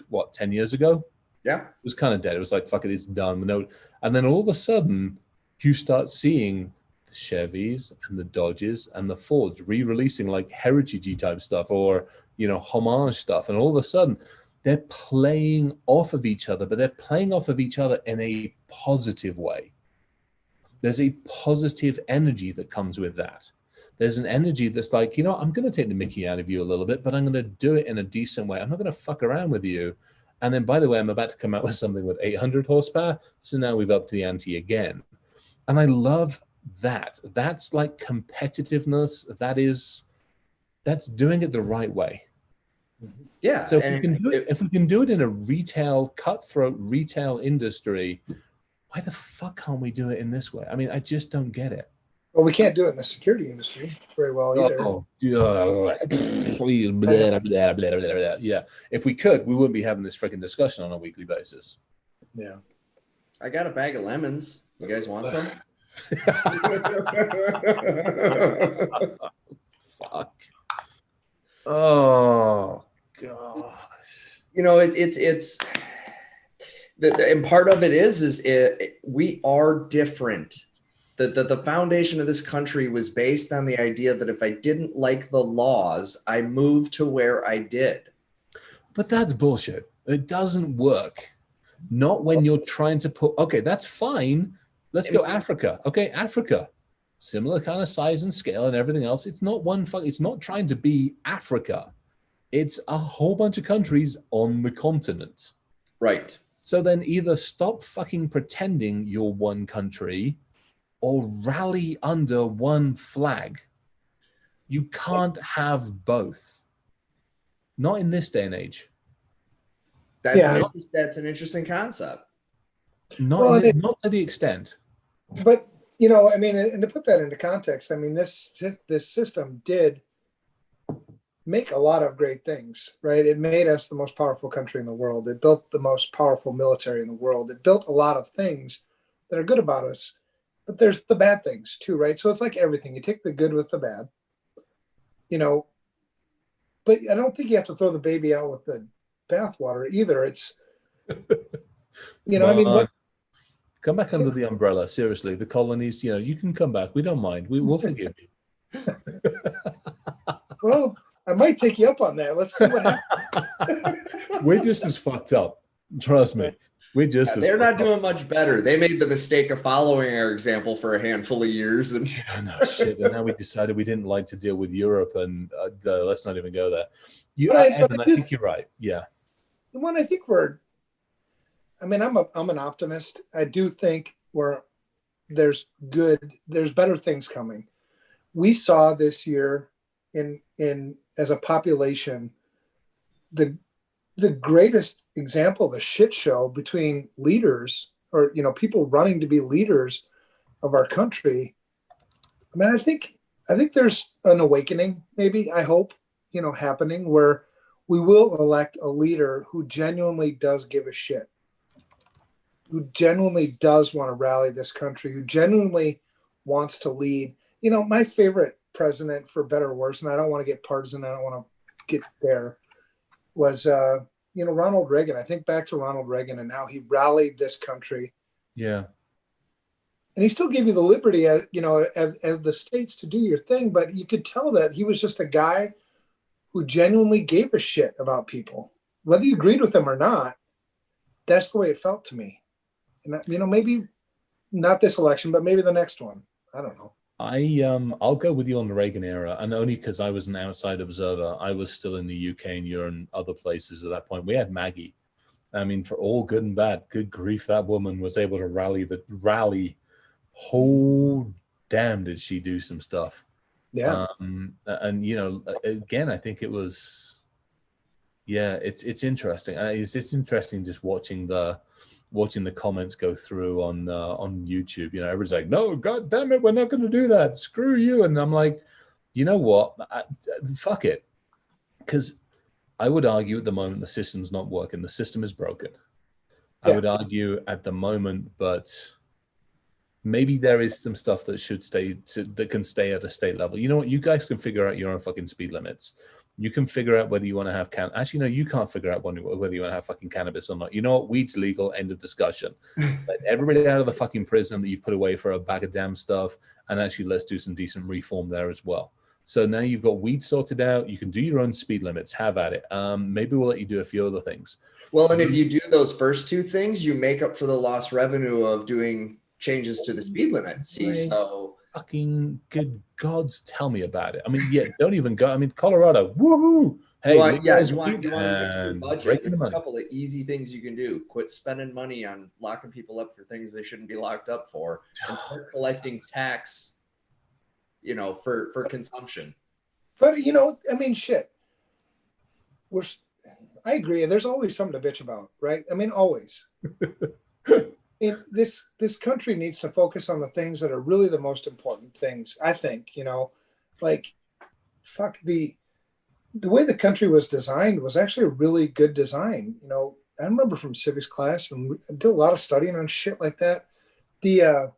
what, 10 years ago? Yeah. It was kind of dead. It was like, fuck it, it's done. No. And then all of a sudden, you start seeing the Chevys and the Dodges and the Fords re-releasing like heritage type stuff or, you know, homage stuff. And all of a sudden, they're playing off of each other, but they're playing off of each other in a positive way. There's a positive energy that comes with that. There's an energy that's like, you know, I'm going to take the mickey out of you a little bit, but I'm going to do it in a decent way. I'm not going to fuck around with you. And then, by the way, I'm about to come out with something with 800 horsepower. So now we've upped the ante again. And I love that. That's like competitiveness. That's doing it the right way. Yeah. So if we can do it in a retail, cutthroat retail industry, why the fuck can't we do it in this way? I mean, I just don't get it. Well, we can't do it in the security industry very well either. Please, yeah. If we could, we wouldn't be having this freaking discussion on a weekly basis. Yeah. I got a bag of lemons. You guys want some? Fuck. Oh gosh. You know, it's and part of it is we are different. The foundation of this country was based on the idea that if I didn't like the laws, I moved to where I did. But that's bullshit. It doesn't work. Not when you're trying to put, okay, that's fine. Let's go Africa. Okay, Africa. Similar kind of size and scale and everything else. It's not it's not trying to be Africa. It's a whole bunch of countries on the continent. Right. So then either stop fucking pretending you're one country or rally under one flag. You can't have both. Not in this day and age. That's an interesting concept. Not to the extent. But, you know, I mean, and to put that into context, I mean, this system did make a lot of great things, right? It made us the most powerful country in the world. It built the most powerful military in the world. It built a lot of things that are good about us. But there's the bad things too, right? So it's like everything. You take the good with the bad, you know, but I don't think you have to throw the baby out with the bathwater either. It's, you know, I mean, come back under the umbrella. Seriously, the colonies, you know, you can come back. We don't mind. We'll forgive you. Well, I might take you up on that. Let's see what happens. We're just as fucked up. Trust me. They're not doing much better. They made the mistake of following our example for a handful of years. And no shit. And now we decided we didn't like to deal with Europe, and let's not even go there. I think you're right. Yeah. When I think I'm an optimist. I do think there's better things coming. We saw this year in as a population, the greatest example of a shit show between leaders or, you know, people running to be leaders of our country. I mean, I think there's an awakening, maybe, I hope, you know, happening where we will elect a leader who genuinely does give a shit, who genuinely does want to rally this country, who genuinely wants to lead. You know, my favorite president, for better or worse, and I don't want to get partisan, I don't want to get there, was you know, Ronald Reagan. I think back to Ronald Reagan and how he rallied this country. Yeah. And he still gave you the liberty, you know, of the states to do your thing, but you could tell that he was just a guy who genuinely gave a shit about people. Whether you agreed with him or not, that's the way it felt to me. And, you know, maybe not this election, but maybe the next one. I don't know. I'll go with you on the Reagan era, and only because I was an outside observer. I was still in the UK and Europe and other places at that point. We had Maggie. I mean, for all good and bad, good grief, that woman was able to rally. Oh, damn, did she do some stuff? Yeah. And you know, again, I think it was, yeah, it's interesting. It's interesting just watching the comments go through on YouTube. You know, everybody's like, no, God damn it, we're not going to do that. Screw you. And I'm like, you know what? Fuck it. Because I would argue at the moment the system's not working. The system is broken. I Yeah. would argue at the moment, but maybe there is some stuff that should that can stay at a state level. You know what? You guys can figure out your own fucking speed limits. You can figure out whether you want to have actually, no, you can't figure out whether you want to have fucking cannabis or not. You know what? Weed's legal. End of discussion. Let everybody out of the fucking prison that you've put away for a bag of damn stuff, and actually let's do some decent reform there as well. So now you've got weed sorted out. You can do your own speed limits. Have at it. Maybe we'll let you do a few other things. Well, and if you do those first two things, you make up for the lost revenue of doing changes to the speed limit. See, so fucking good gods, tell me about it. I mean, yeah, don't even go. I mean, Colorado, woohoo! Hey, you want to fix your budget? There's the a couple of easy things you can do. Quit spending money on locking people up for things they shouldn't be locked up for, and start collecting tax, for consumption. But I mean, shit. I agree. There's always something to bitch about, right? I mean, always. This country needs to focus on the things that are really the most important things. I think, like, fuck, the way the country was designed was actually a really good design. I remember from civics class, and I did a lot of studying on shit like that. The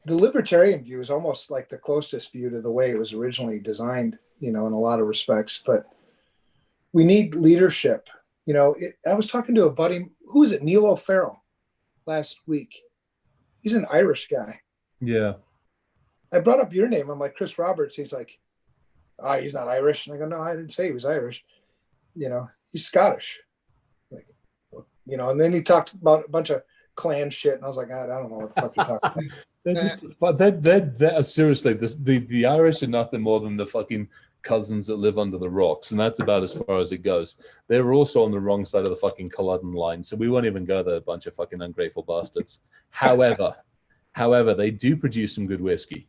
libertarian view is almost like the closest view to the way it was originally designed, in a lot of respects. But we need leadership. I was talking to a buddy, who is it, Neil O'Farrell, last week. He's an Irish guy. Yeah. I brought up your name. I'm like, Chris Roberts. He's like, he's not Irish. And I go, no, I didn't say he was Irish. He's Scottish. Like, and then he talked about a bunch of clan shit. And I was like, I don't know what the fuck you're talking about. They're seriously, the Irish are nothing more than the fucking cousins that live under the rocks, and that's about as far as it goes. They're also on the wrong side of the fucking Culloden line, so we won't even go there, a bunch of fucking ungrateful bastards. However, they do produce some good whiskey.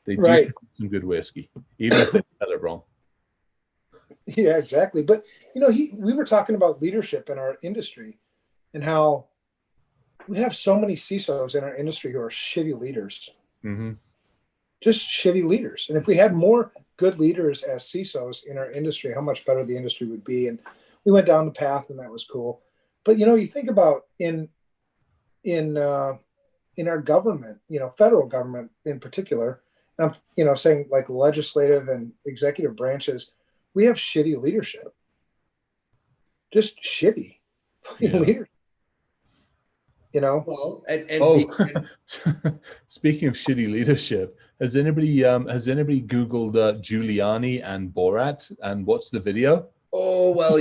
They do produce some good whiskey, even if they got it wrong. Yeah, exactly. But we were talking about leadership in our industry and how we have so many CISOs in our industry who are shitty leaders. Mm-hmm. Just shitty leaders. And if we had more good leaders as CISOs in our industry, how much better the industry would be. And we went down the path, and that was cool. But you think about in our government, federal government in particular, and I'm saying like legislative and executive branches, we have shitty leadership. Just shitty fucking leadership. Well, speaking of shitty leadership, has anybody Googled Giuliani and Borat and watched the video? Oh, well,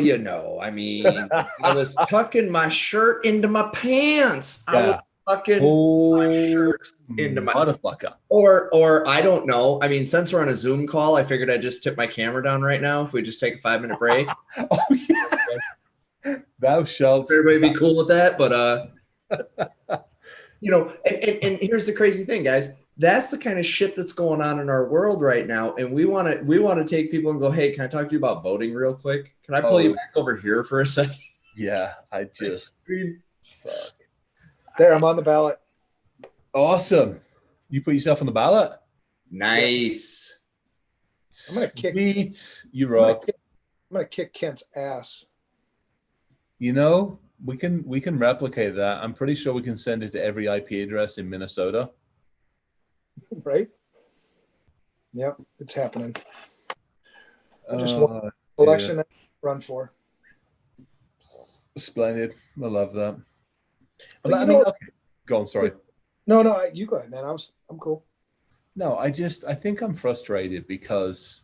I mean, I was tucking my shirt into my pants. Yeah. I was tucking my shirt into my motherfucker. Or I don't know. I mean, since we're on a Zoom call, I figured I'd just tip my camera down right now if we just take a 5-minute break. Oh yeah. Thou shalt. Everybody be cool with that, but and here's the crazy thing, guys. That's the kind of shit that's going on in our world right now. And we want to take people and go, hey, can I talk to you about voting real quick? Can I pull you back over here for a second? Yeah, I just fuck. There, I'm on the ballot. Awesome. You put yourself on the ballot? Nice. I'm gonna kick you rock. I'm gonna kick Kent's ass. We can replicate that. I'm pretty sure we can send it to every IP address in Minnesota. Right? Yep, it's happening. I just want election to run for. Splendid. I love that. But okay. Go on, sorry. No, you go ahead, man. I'm cool. No, I think I'm frustrated because,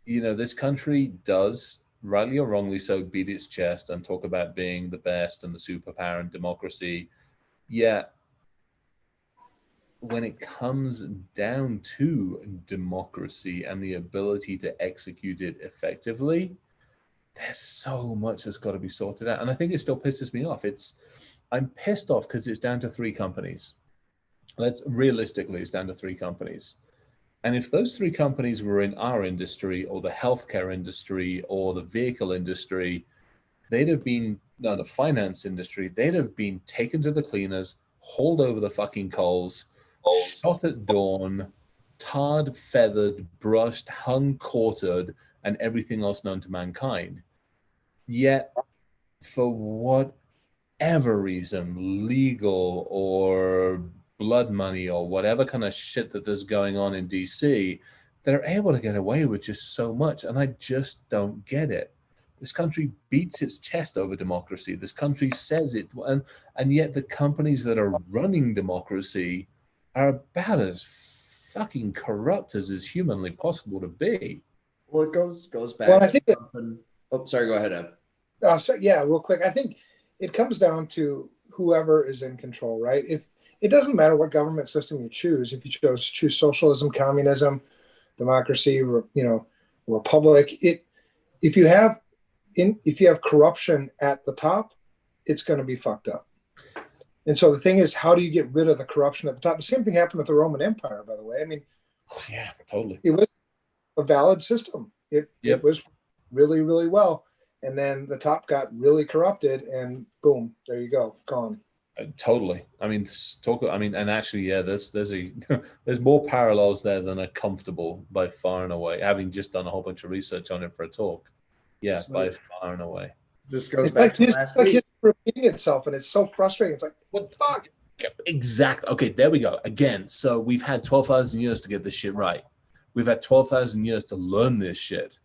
this country does, rightly or wrongly so, beat its chest and talk about being the best and the superpower and democracy. Yet, when it comes down to democracy and the ability to execute it effectively, there's so much that's got to be sorted out. And I think it still pisses me off. I'm pissed off because it's down to 3 companies. Realistically, it's down to 3 companies. And if those 3 companies were in our industry or the healthcare industry or the vehicle industry, the finance industry, they'd have been taken to the cleaners, hauled over the fucking coals, shot at dawn, tarred, feathered, brushed, hung, quartered, and everything else known to mankind. Yet, for whatever reason, legal or blood money or whatever kind of shit that there's going on in DC, they're able to get away with just so much. And I just don't get it. This country beats its chest over democracy. This country says it, and yet the companies that are running democracy are about as fucking corrupt as is humanly possible to be. Well, it goes back. Well, I think to something. Oh, sorry. Go ahead, Ev. So yeah, real quick. I think it comes down to whoever is in control, right? If it doesn't matter what government system you choose, if you choose socialism, communism, democracy, republic, if you have corruption at the top, it's going to be fucked up. And so the thing is, how do you get rid of the corruption at the top? The same thing happened with the Roman Empire, by the way. I mean, yeah, totally. It was a valid system. It was really, really well. And then the top got really corrupted, and boom, there you go, gone. Totally. I mean, and actually, yeah, there's there's more parallels there than are comfortable by far and away. Having just done a whole bunch of research on it for a talk, yeah, by far and away. This goes back to last week. It's repeating itself, and it's so frustrating. It's like, what fuck? Exactly. Okay, there we go. Again, so we've had 12,000 years to get this shit right. We've had 12,000 years to learn this shit.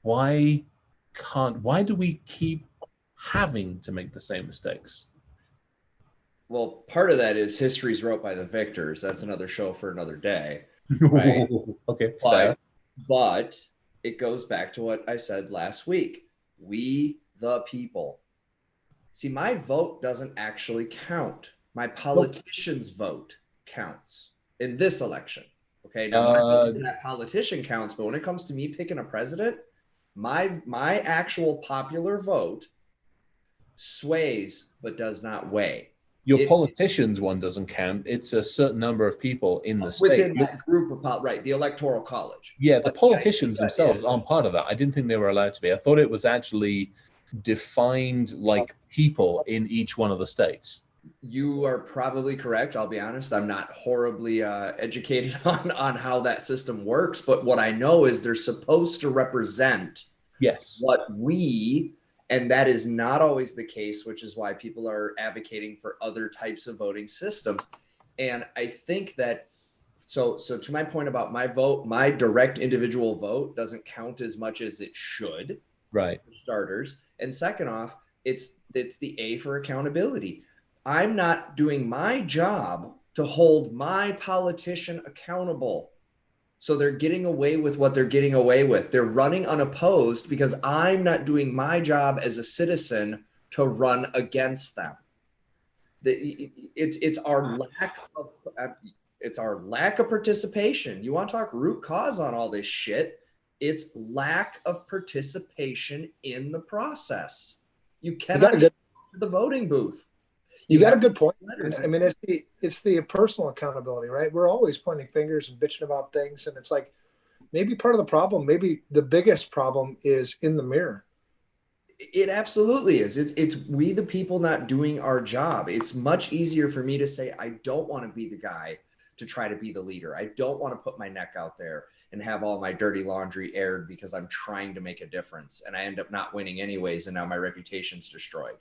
Why do we keep having to make the same mistakes? Well, part of that is history's wrote by the victors. That's another show for another day. Right? Okay. But it goes back to what I said last week. We, the people. See, my vote doesn't actually count. My politician's vote counts in this election. Okay, now my vote for that politician counts, but when it comes to me picking a president, my actual popular vote sways but does not weigh. Your politician's one doesn't count. It's a certain number of people in the within state. That group of the electoral college. Yeah, the politicians themselves aren't part of that. I didn't think they were allowed to be. I thought it was actually defined like people in each one of the states. You are probably correct. I'll be honest. I'm not horribly educated on how that system works, but what I know is they're supposed to represent what we, and that is not always the case, which is why people are advocating for other types of voting systems. And I think that, so to my point about my vote, my direct individual vote doesn't count as much as it should. Right. For starters. And second off, it's the A for accountability. I'm not doing my job to hold my politician accountable. So they're getting away with what they're getting away with. They're running unopposed because I'm not doing my job as a citizen to run against them. It's our lack of participation. You want to talk root cause on all this shit? It's lack of participation in the process. You cannot get to the voting booth. You got a good point. I mean, it's the personal accountability, right? We're always pointing fingers and bitching about things, and it's like maybe part of the problem, maybe the biggest problem, is in the mirror. It absolutely is. It's we the people not doing our job. It's much easier for me to say I don't want to be the guy to try to be the leader. I don't want to put my neck out there and have all my dirty laundry aired because I'm trying to make a difference, and I end up not winning anyways, and now my reputation's destroyed.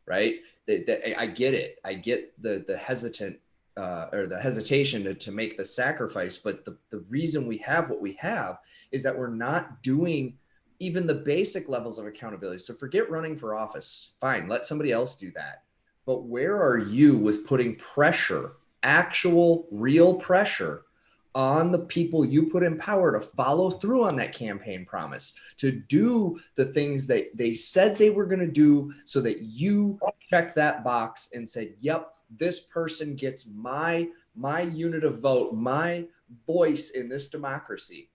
Right? I get it. I get the hesitant or the hesitation to make the sacrifice. But the reason we have what we have is that we're not doing even the basic levels of accountability. So forget running for office. Fine, let somebody else do that. But where are you with putting pressure, actual real pressure, on the people you put in power to follow through on that campaign promise, to do the things that they said they were going to do, so that you check that box and say, yep, this person gets my unit of vote, my voice in this democracy,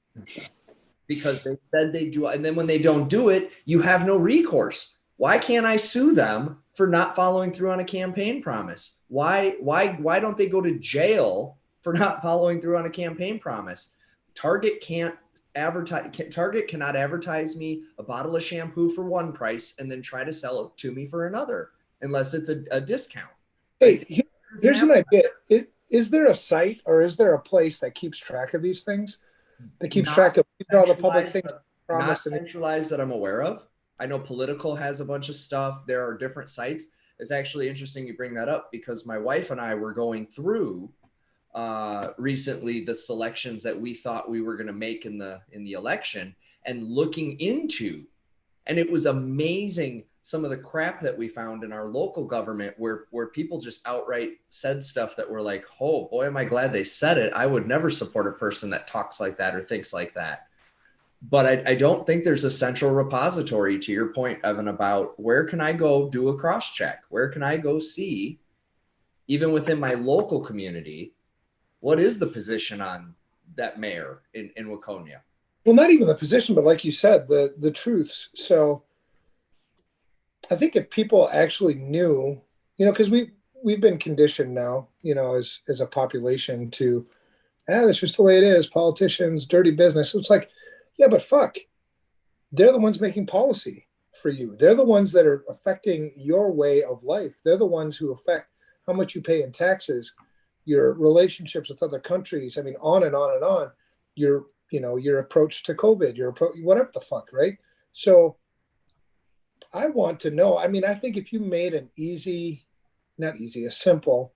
because they said they do. And then when they don't do it, you have no recourse. Why can't I sue them for not following through on a campaign promise? Why don't they go to jail for not following through on a campaign promise? Target cannot advertise me a bottle of shampoo for one price and then try to sell it to me for another, unless it's a discount. Hey, here's an idea. is there a site or is there a place that keeps track of these things? That keeps Not track of all the public centralized, things not promised. centralized that I'm aware of. I know Political has a bunch of stuff. There are different sites. It's actually interesting you bring that up because my wife and I were going through recently the selections that we thought we were going to make in the election and looking into, and it was amazing some of the crap that we found in our local government where people just outright said stuff that were like, oh boy, am I glad they said it. I would never support a person that talks like that or thinks like that. But I don't think there's a central repository, to your point, Evan, about where can I go do a cross check? Where can I go see, even within my local community, what is the position on that mayor in Waconia? Well, not even the position, but like you said, the truths. So I think if people actually knew, because we've been conditioned now, as a population to, that's just the way it is. Politicians, dirty business. It's like, yeah, but fuck, they're the ones making policy for you. They're the ones that are affecting your way of life. They're the ones who affect how much you pay in taxes, your relationships with other countries. I mean, on and on and on. Your approach to COVID, whatever the fuck, right? So I want to know. I mean, I think if you made a simple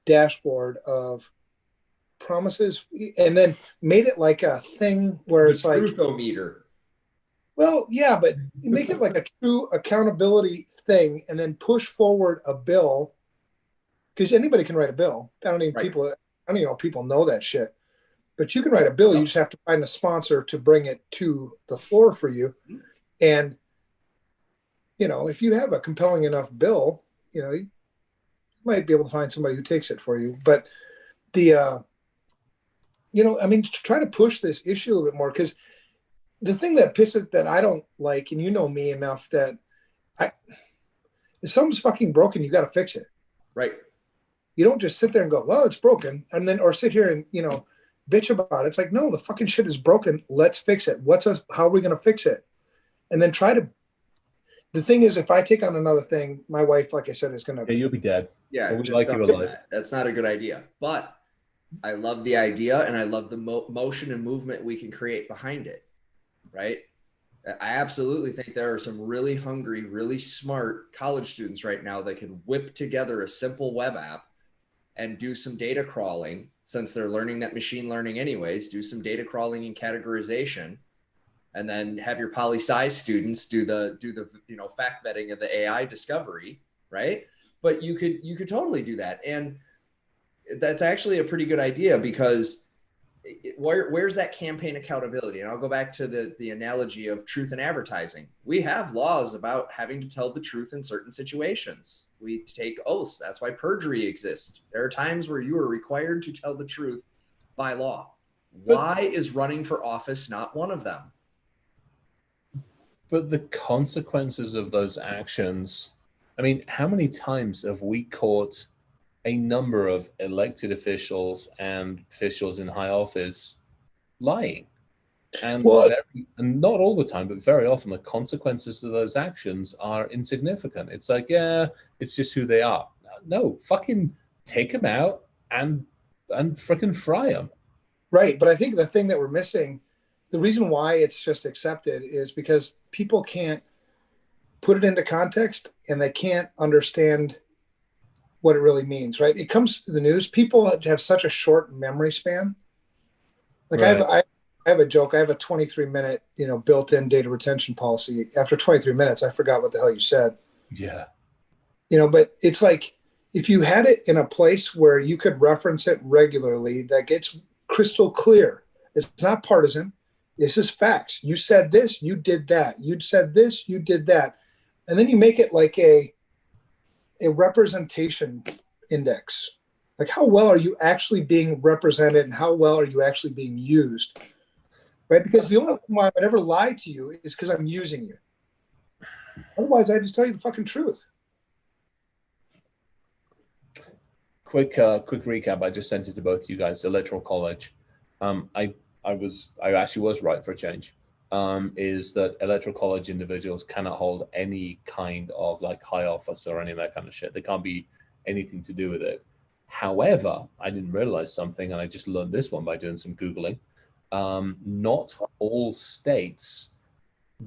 dashboard of promises and then made it like a thing where it's like truthometer. Well, yeah, but you make it like a true accountability thing and then push forward a bill because anybody can write a bill. I don't even know people know that shit. But you can write a bill. You just have to find a sponsor to bring it to the floor for you. And if you have a compelling enough bill, you might be able to find somebody who takes it for you. But to try to push this issue a little bit more, because the thing that I don't like, and me enough that if something's fucking broken, you got to fix it. Right. You don't just sit there and go, well, it's broken. And then, or sit here and, bitch about it. It's like, no, the fucking shit is broken. Let's fix it. How are we going to fix it? And then the thing is, if I take on another thing, my wife, like I said, is going to. Yeah, you'll be dead. Yeah, just don't do that. That's not a good idea. But I love the idea and I love the motion and movement we can create behind it. Right. I absolutely think there are some really hungry, really smart college students right now that can whip together a simple web app and do some data crawling, since they're learning that machine learning anyways, do some data crawling and categorization, and then have your poli-sci students do the fact vetting of the AI discovery, right? But you could totally do that. And that's actually a pretty good idea, because where's that campaign accountability? And I'll go back to the analogy of truth in advertising. We have laws about having to tell the truth in certain situations. We take oaths. That's why perjury exists. There are times where you are required to tell the truth by law. Why is running for office not one of them? But the consequences of those actions, I mean, how many times have we caught a number of elected officials and officials in high office lying? And not all the time, but very often the consequences of those actions are insignificant. It's like, yeah, it's just who they are. No, fucking take them out and freaking fry them. Right. But I think the thing that we're missing, the reason why it's just accepted is because people can't put it into context and they can't understand what it really means, right? It comes to the news. People have such a short memory span. Like right. I have a joke. I have a 23-minute, built-in data retention policy. After 23 minutes, I forgot what the hell you said. Yeah. But it's like, if you had it in a place where you could reference it regularly, that gets crystal clear. It's not partisan. This is facts. You said this, you did that. You said this, you did that. And then you make it like a representation index. Like, how well are you actually being represented and how well are you actually being used? Right? Because the only reason why I would ever lie to you is because I'm using you. Otherwise, I just tell you the fucking truth. Quick recap. I just sent it to both you guys. Electoral college. I actually was right for a change. Is that electoral college individuals cannot hold any kind of like high office or any of that kind of shit. They can't be anything to do with it. However, I didn't realize something, and I just learned this one by doing some Googling. Not all states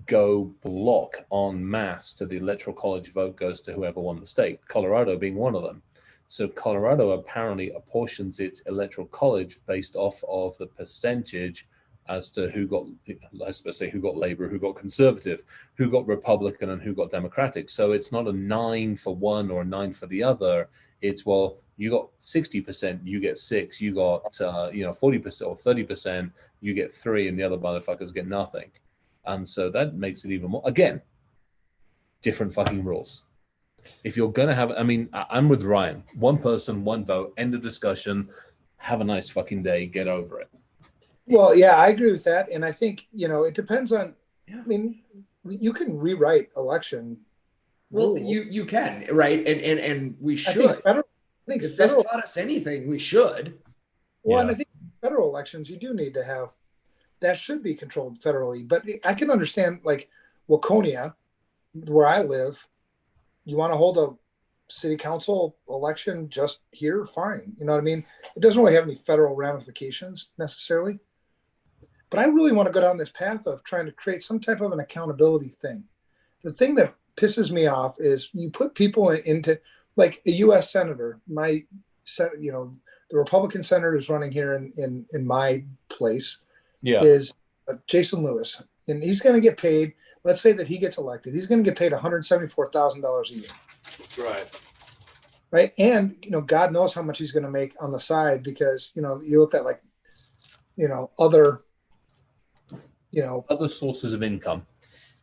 go block en masse to the electoral college vote goes to whoever won the state, Colorado being one of them. So Colorado apparently apportions its electoral college based off of the percentage as to who got, let's say, who got Labor, who got Conservative, who got Republican, and who got Democratic. So it's not a 9 for one or a 9 for the other. It's, well, you got 60%, you get 6. You got 40% or 30%, you get 3, and the other motherfuckers get nothing. And so that makes it even more, again, different fucking rules. If you're going to have, I mean, I'm with Ryan. One person, one vote, end of discussion. Have a nice fucking day. Get over it. Well, yeah, I agree with that. And I think, it depends on, I mean, you can rewrite election. Well, rules. you can, right? And we should. I think if this taught us anything, we should. Well, Yeah. and I think federal elections, you do need to have, that should be controlled federally. But I can understand, like, Waconia, where I live, you want to hold a city council election just here, fine. You know what I mean? It doesn't really have any federal ramifications necessarily. But I really want to go down this path of trying to create some type of an accountability thing. The thing that pisses me off is you put people into, like, a U.S. senator. The Republican senator is running here in my place. Yeah. Is Jason Lewis, and he's going to get paid. Let's say that he gets elected. He's going to get paid $174,000 a year. Right. Right. And, God knows how much he's going to make on the side because, you look at, like, other sources of income.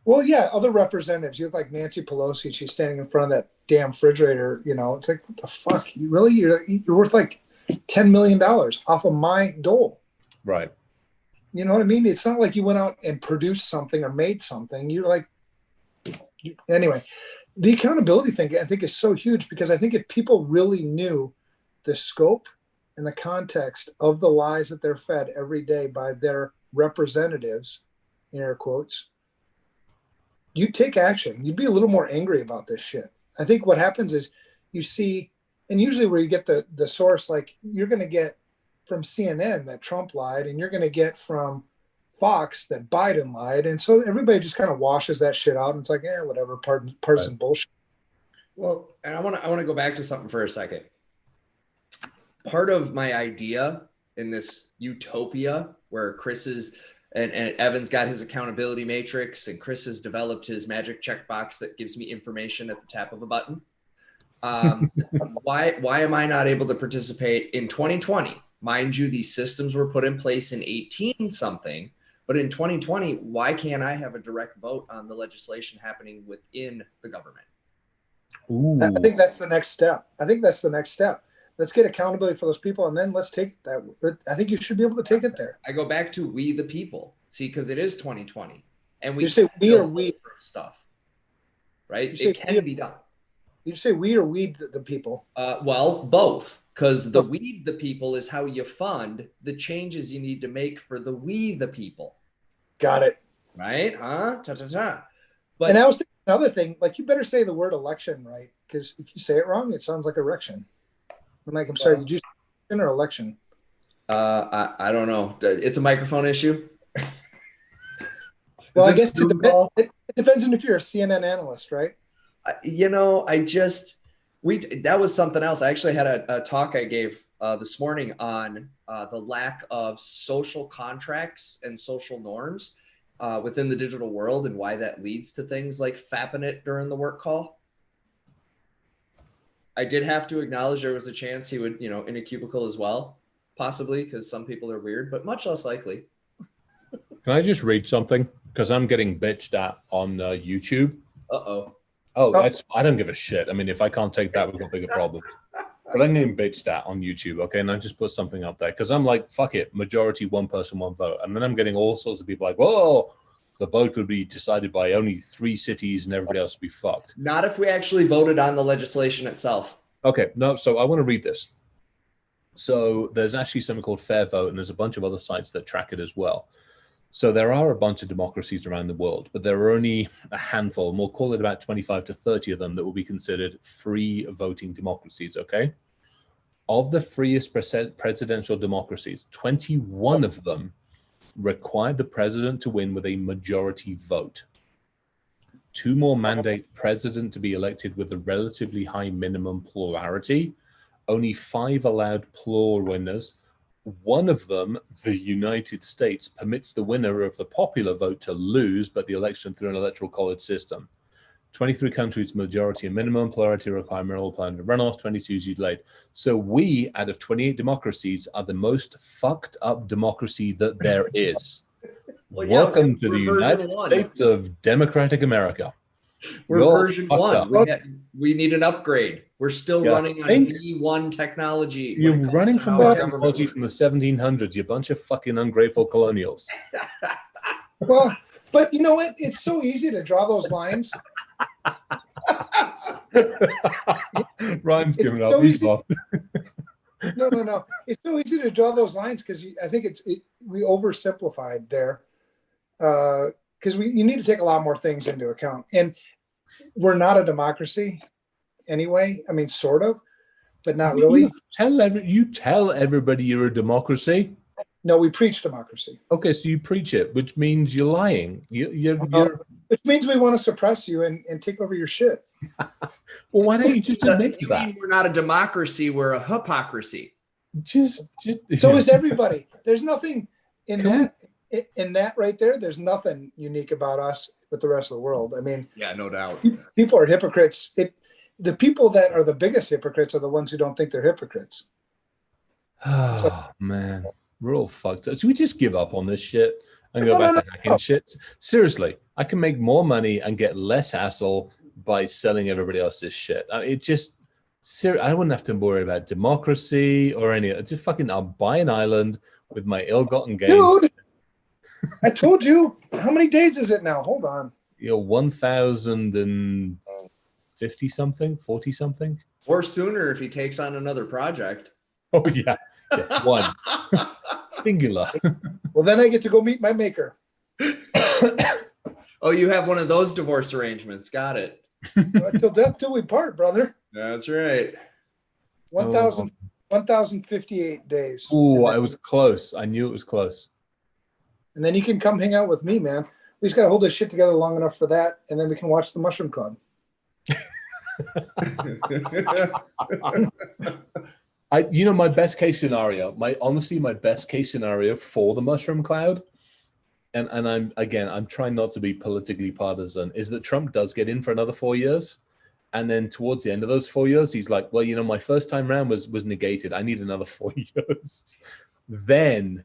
Well, yeah, other representatives. You look like Nancy Pelosi. She's standing in front of that damn refrigerator. It's like, what the fuck? You're worth like $10 million off of my dole. Right. You know what I mean? It's not like you went out and produced something or made something. You're like, anyway, the accountability thing I think is so huge because I think if people really knew the scope and the context of the lies that they're fed every day by their representatives, in air quotes, you'd take action. You'd be a little more angry about this shit. I think what happens is you see, and usually where you get the source, like you're going to get from CNN that Trump lied, and you're going to get from Fox that Biden lied. And so everybody just kind of washes that shit out. And it's like, whatever, partisan bullshit. Well, and I want to go back to something for a second. Part of my idea in this utopia where Chris is, and Evan's got his accountability matrix, and Chris has developed his magic checkbox that gives me information at the tap of a button. Why am I not able to participate in 2020? Mind you, these systems were put in place in 18 something, but in 2020, why can't I have a direct vote on the legislation happening within the government? Ooh. I think that's the next step. Let's get accountability for those people, and then let's take that. I think you should be able to take it there. I go back to we the people. See, because it is 2020, and we You say we or we stuff, right? You say It can be done. You say we or we the people? Well, both, because the we the people is how you fund the changes you need to make for the we the people. Got it. Right? Huh? But, and I was thinking another thing, like you better say the word election right, because if you say it wrong, it sounds like erection. I'm like, I'm sorry, did you say election or election? I don't know. It's a microphone issue. Well, I guess it depends on if you're a CNN analyst, right? That was something else. I actually had a talk I gave this morning on the lack of social contracts and social norms within the digital world and why that leads to things like fapping it during the work call. I did have to acknowledge there was a chance he would, in a cubicle as well, possibly, because some people are weird, but much less likely. Can I just read something? Because I'm getting bitched at on YouTube. Uh-oh. Oh, I don't give a shit. I mean, if I can't take that, we've got a bigger problem. But I'm getting bitched at on YouTube, okay? And I just put something up there because I'm like, fuck it, majority, one person, one vote. And then I'm getting all sorts of people like, whoa, the vote would be decided by only 3 cities and everybody else would be fucked. Not if we actually voted on the legislation itself. Okay, no, so I want to read this. So there's actually something called Fair Vote, and there's a bunch of other sites that track it as well. So there are a bunch of democracies around the world, but there are only a handful, and we'll call it about 25 to 30 of them that will be considered free voting democracies, okay? of the freest presidential democracies, 21 of them required the president to win with a majority vote. 2 more mandate president to be elected with a relatively high minimum plurality. Only 5 allowed plural winners. One of them, the United States, permits the winner of the popular vote to lose, but the election through an electoral college system. 23 countries, majority and minimum, plurality requirement, all planned runoff, 22 is delayed. So we, out of 28 democracies, are the most fucked up democracy that there is. Well, Welcome to the United States of Democratic America. We're version 1. We need an upgrade. We're still running on V1 technology. You're running from the technology from the 1700s, you bunch of fucking ungrateful colonials. Well, but you know what? It's so easy to draw those lines. Ryan's giving up. He's off. No. It's so easy to draw those lines because I think we oversimplified there. Because you need to take a lot more things into account, and we're not a democracy anyway. I mean, sort of, but not really. You tell everybody you're a democracy. No, we preach democracy. Okay, so you preach it, which means you're lying. Which means we want to suppress you and take over your shit. Well, why don't you just admit you that? Mean we're not a democracy, we're a hypocrisy. Just So is everybody. There's nothing in that right there. There's nothing unique about us with the rest of the world. I mean, yeah, no doubt. People are hypocrites. The people that are the biggest hypocrites are the ones who don't think they're hypocrites. Oh, man. We're all fucked up. Should we just give up on this shit and go back to hacking shit? Seriously, I can make more money and get less hassle by selling everybody else's shit. I wouldn't have to worry about democracy or any of it. Just fucking, I'll buy an island with my ill-gotten gains. Dude, I told you. How many days is it now? Hold on. 1,050 something, 40 something. Or sooner if he takes on another project. Oh, yeah. One. Singular. Well, then I get to go meet my maker. Oh, you have one of those divorce arrangements. Got it. Until death till we part, brother. That's right. 1,058 days. Ooh, I was close. I knew it was close. And then you can come hang out with me, man. We just got to hold this shit together long enough for that, and then we can watch the Mushroom Club. My best case scenario, my best case scenario for the Mushroom Cloud, and I'm trying not to be politically partisan, is that Trump does get in for another 4 years, and then towards the end of those 4 years, he's like, well, my first time round was negated. I need another 4 years. Then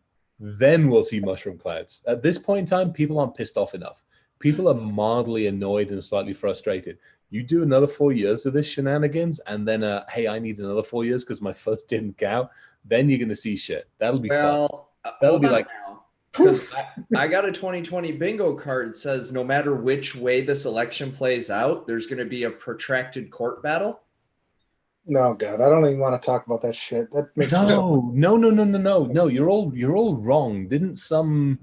we'll see mushroom clouds. At this point in time, people aren't pissed off enough. People are mildly annoyed and slightly frustrated. You do another 4 years of this shenanigans, and then, hey, I need another 4 years because my first didn't count. Then you're going to see shit. That'll be fun. That'll be like, poof. I got a 2020 bingo card that says no matter which way this election plays out, there's going to be a protracted court battle. No, God, I don't even want to talk about that shit. That makes no. You're all wrong. Didn't some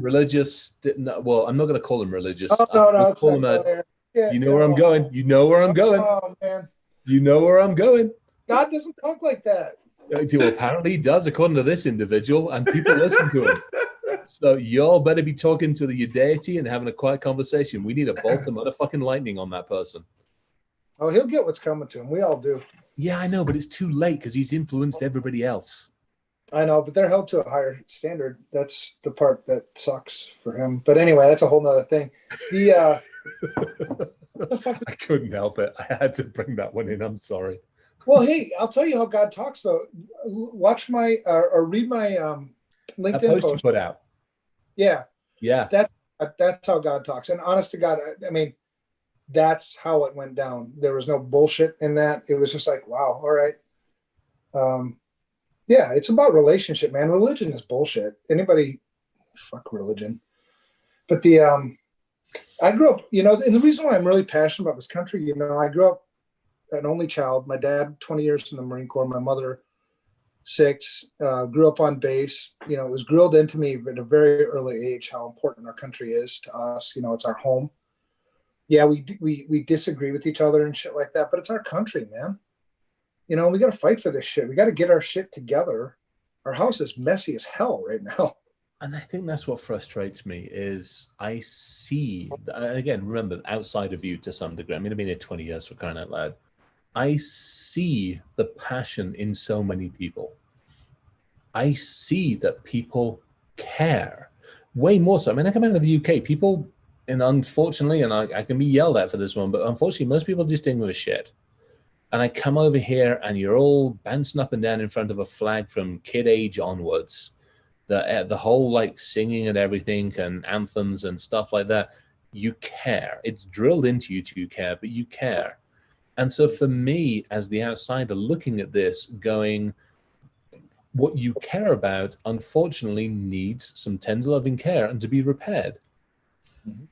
religious? Well, I'm not going to call them religious. No. You know where I'm going. You know where I'm going. Oh man. You know where I'm going. God doesn't talk like that. Well, apparently he does, according to this individual, and people listen to him. So y'all better be talking to your deity and having a quiet conversation. We need a bolt of motherfucking lightning on that person. Oh, he'll get what's coming to him. We all do. Yeah, I know, but it's too late because he's influenced everybody else. I know, but they're held to a higher standard. That's the part that sucks for him. But anyway, that's a whole nother thing. I couldn't help it. I had to bring that one in. I'm sorry. Well, hey, I'll tell you how God talks, though. Watch my or read my LinkedIn post you put out. Yeah. That's how God talks. And honest to God, I mean, that's how it went down. There was no bullshit in that. It was just like, wow, all right. Yeah, it's about relationship, man. Religion is bullshit. Fuck religion. But I grew up, and the reason why I'm really passionate about this country, I grew up an only child. My dad, 20 years in the Marine Corps. My mother, 6. Grew up on base. It was drilled into me at a very early age how important our country is to us. It's our home. Yeah, we disagree with each other and shit like that, but it's our country, man. You know, we got to fight for this shit. We got to get our shit together. Our house is messy as hell right now. And I think that's what frustrates me is I see, and again, remember, outside of you to some degree, I mean, I've been here 20 years for crying out loud. I see the passion in so many people. I see that people care way more so. I mean, I come out of the UK, people, and unfortunately, and I can be yelled at for this one, but unfortunately, most people just didn't give a shit. And I come over here and you're all bouncing up and down in front of a flag from kid age onwards. The whole like singing and everything and anthems and stuff like that. You care. It's drilled into you to care, but you care. And so for me, as the outsider looking at this, going, what you care about, unfortunately, needs some tender loving care and to be repaired. Mm-hmm.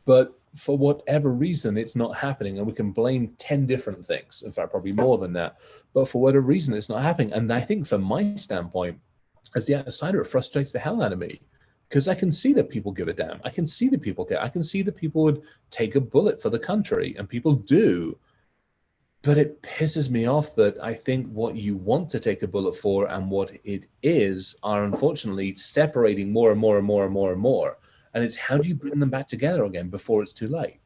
But for whatever reason, it's not happening. And we can blame 10 different things. In fact, probably more than that. But for whatever reason, it's not happening. And I think from my standpoint, as the outsider, it frustrates the hell out of me. Because I can see that people give a damn. I can see that people care. I can see that people would take a bullet for the country. And people do. But it pisses me off that I think what you want to take a bullet for and what it is are unfortunately separating more and more and more and more and more. And it's how do you bring them back together again before it's too late?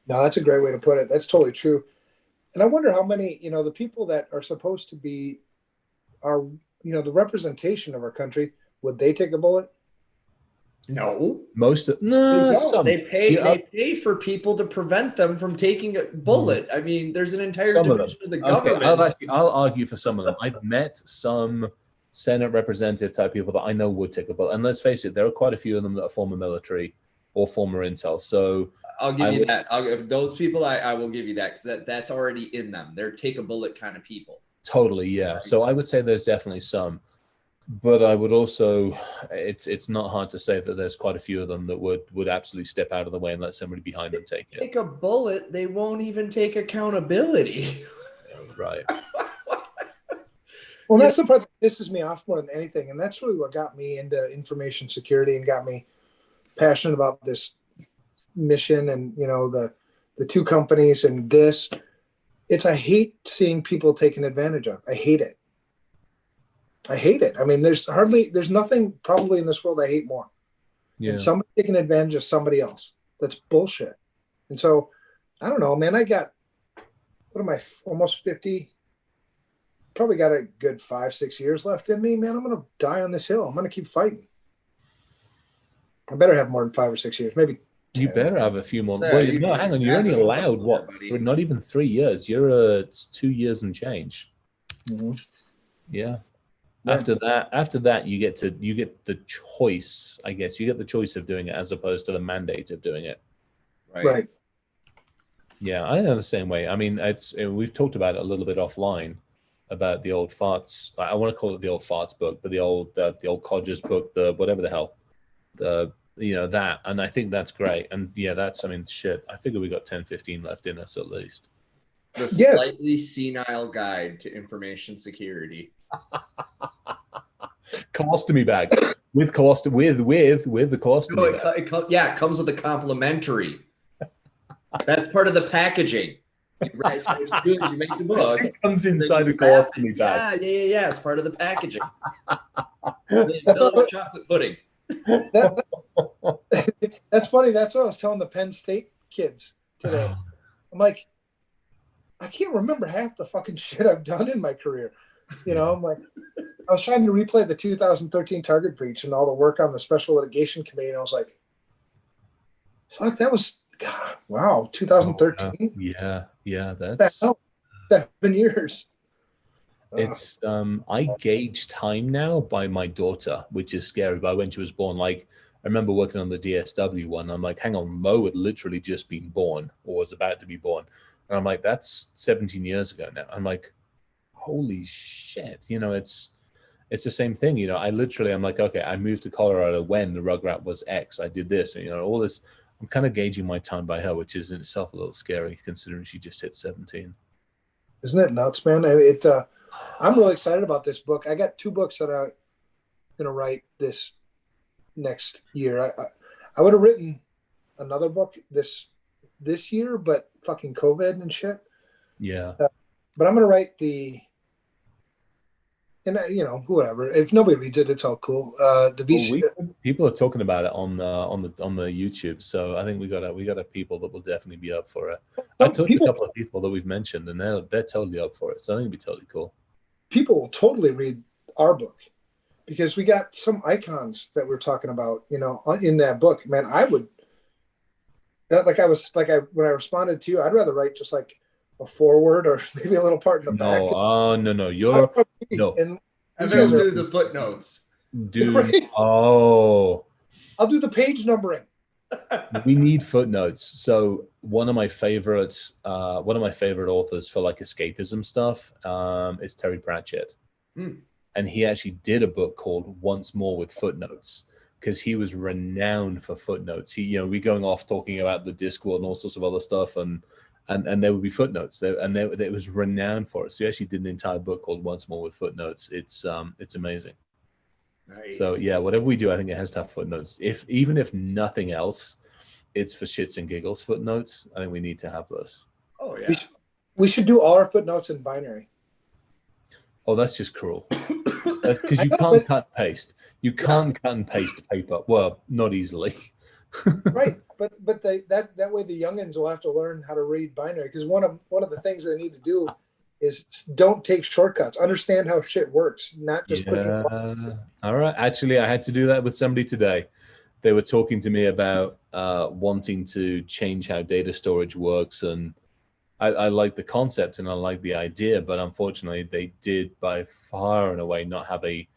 No, that's a great way to put it. That's totally true. And I wonder how many, the people that are supposed to be our, the representation of our country, would they take a bullet? No, no. Some. They pay for people to prevent them from taking a bullet. I mean, there's an entire division of the government. I'll argue for some of them. I've met some Senate representative type people that I know would take a bullet. And let's face it, there are quite a few of them that are former military or former intel. So I'll give you that. Those people, I will give you that because that's already in them. They're take a bullet kind of people. Totally, yeah. So I would say there's definitely some. But I would also, it's not hard to say that there's quite a few of them that would absolutely step out of the way and let somebody behind them take it. Take a bullet, they won't even take accountability. Right. Well, that's the part that pisses me off more than anything. And that's really what got me into information security and got me passionate about this mission and, the two companies and this. I hate seeing people taken advantage of. I hate it. I mean, there's nothing probably in this world I hate more. Yeah. And somebody taking advantage of somebody else. That's bullshit. And so, I don't know, man, what am I, almost 50? Probably got a good 5-6 years left in me, man. I'm going to die on this hill. I'm going to keep fighting. I better have more than 5 or 6 years, maybe 10. You better have a few more. Well, no, hang on. You're only allowed, not even 3 years. It's 2 years and change. Mm-hmm. Yeah. After that, you get the choice. I guess you get the choice of doing it as opposed to the mandate of doing it. Right. Yeah, I know the same way. I mean, we've talked about it a little bit offline about the old farts. I want to call it the old farts book, but the old Codgers book, the whatever the hell, that. And I think that's great. And yeah, shit. I figure we got 10, 15 left in us at least. The slightly senile guide to information security. Colostomy bag with the colostomy bag. It comes with a complimentary. That's part of the packaging. Right, so what you do is you make the book. It comes inside a colostomy bag. Yeah. It's part of the packaging. Chocolate pudding. That's funny. That's what I was telling the Penn State kids today. I'm like, I can't remember half the fucking shit I've done in my career. I'm like, I was trying to replay the 2013 target breach and all the work on the special litigation committee. And I was like, fuck, that was, God, wow, 2013. Yeah. That's 7 years. It's, I gauge time now by my daughter, which is scary, by when she was born. Like, I remember working on the DSW one. I'm like, hang on, Mo had literally just been born or was about to be born. And I'm like, that's 17 years ago now. I'm like, holy shit. It's the same thing. I'm like, okay, I moved to Colorado when the Rugrat was X. I did this, all this. I'm kind of gauging my time by her, which is in itself a little scary considering she just hit 17. Isn't it nuts, man? I'm really excited about this book. I got 2 books that I'm going to write this next year. I would have written another book this year, but fucking COVID and shit. Yeah. But I'm going to write the And whatever. If nobody reads it, it's all cool. The VC. People are talking about it on the YouTube, so I think we got a people that will definitely be up for it. I talked to a couple of people that we've mentioned, and they're totally up for it. So I think it'd be totally cool. People will totally read our book because we got some icons that we're talking about, in that book. Man, I would. That when I responded to you, I'd rather write just like a foreword or maybe a little part in the back. No. You're no. And then do the footnotes. Dude. Right? Oh. I'll do the page numbering. We need footnotes. So one of my favorite authors for like escapism stuff is Terry Pratchett. And he actually did a book called Once More with Footnotes, because he was renowned for footnotes. We going off talking about the Discworld and all sorts of other stuff, and there would be footnotes there, and it was renowned for it. So he actually did an entire book called Once More with Footnotes. It's amazing. Nice. So yeah, whatever we do, I think it has to have footnotes. Even if nothing else, it's for shits and giggles footnotes. I think we need to have those. Oh yeah. We should do all our footnotes in binary. Oh, that's just cruel. Because you can't cut and paste. You can't cut and paste paper. Well, not easily. Right, but that way the youngins will have to learn how to read binary, because one of the things they need to do is don't take shortcuts. Understand how shit works, not just clicking. All right. Actually, I had to do that with somebody today. They were talking to me about wanting to change how data storage works, and I like the concept and I like the idea, but unfortunately, they did by far and away not have a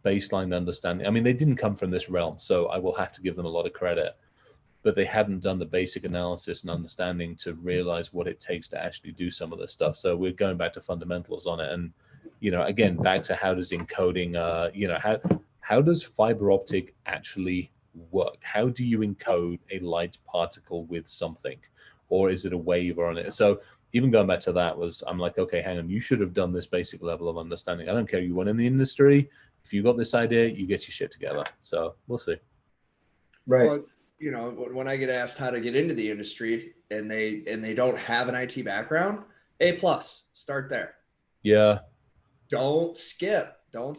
baseline understanding. I mean, they didn't come from this realm, so I will have to give them a lot of credit, but they hadn't done the basic analysis and understanding to realize what it takes to actually do some of this stuff. So we're going back to fundamentals on it. And, again, back to how does encoding, how does fiber optic actually work? How do you encode a light particle with something? Or is it a wave or on it? So even going back to that I'm like, okay, hang on, you should have done this basic level of understanding. I don't care you went in the industry. If you got this idea, you get your shit together. So we'll see. Right. Well, when I get asked how to get into the industry and they don't have an IT background, A+, start there. Yeah. Don't skip. If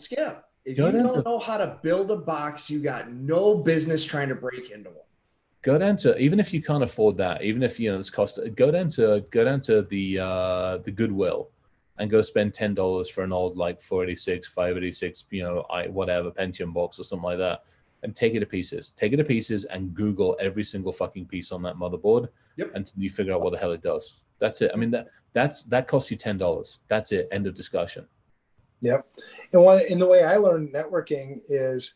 you don't know how to build a box, you got no business trying to break into one. Go down to, even if you can't afford that, even if this cost, go down to the Goodwill and go spend $10 for an old like 486, 586, whatever Pentium box or something like that, and take it to pieces. Take it to pieces and Google every single fucking piece on that motherboard until you figure out what the hell it does. That's it. I mean, that costs you $10. That's it. End of discussion. Yep. And the way I learned networking is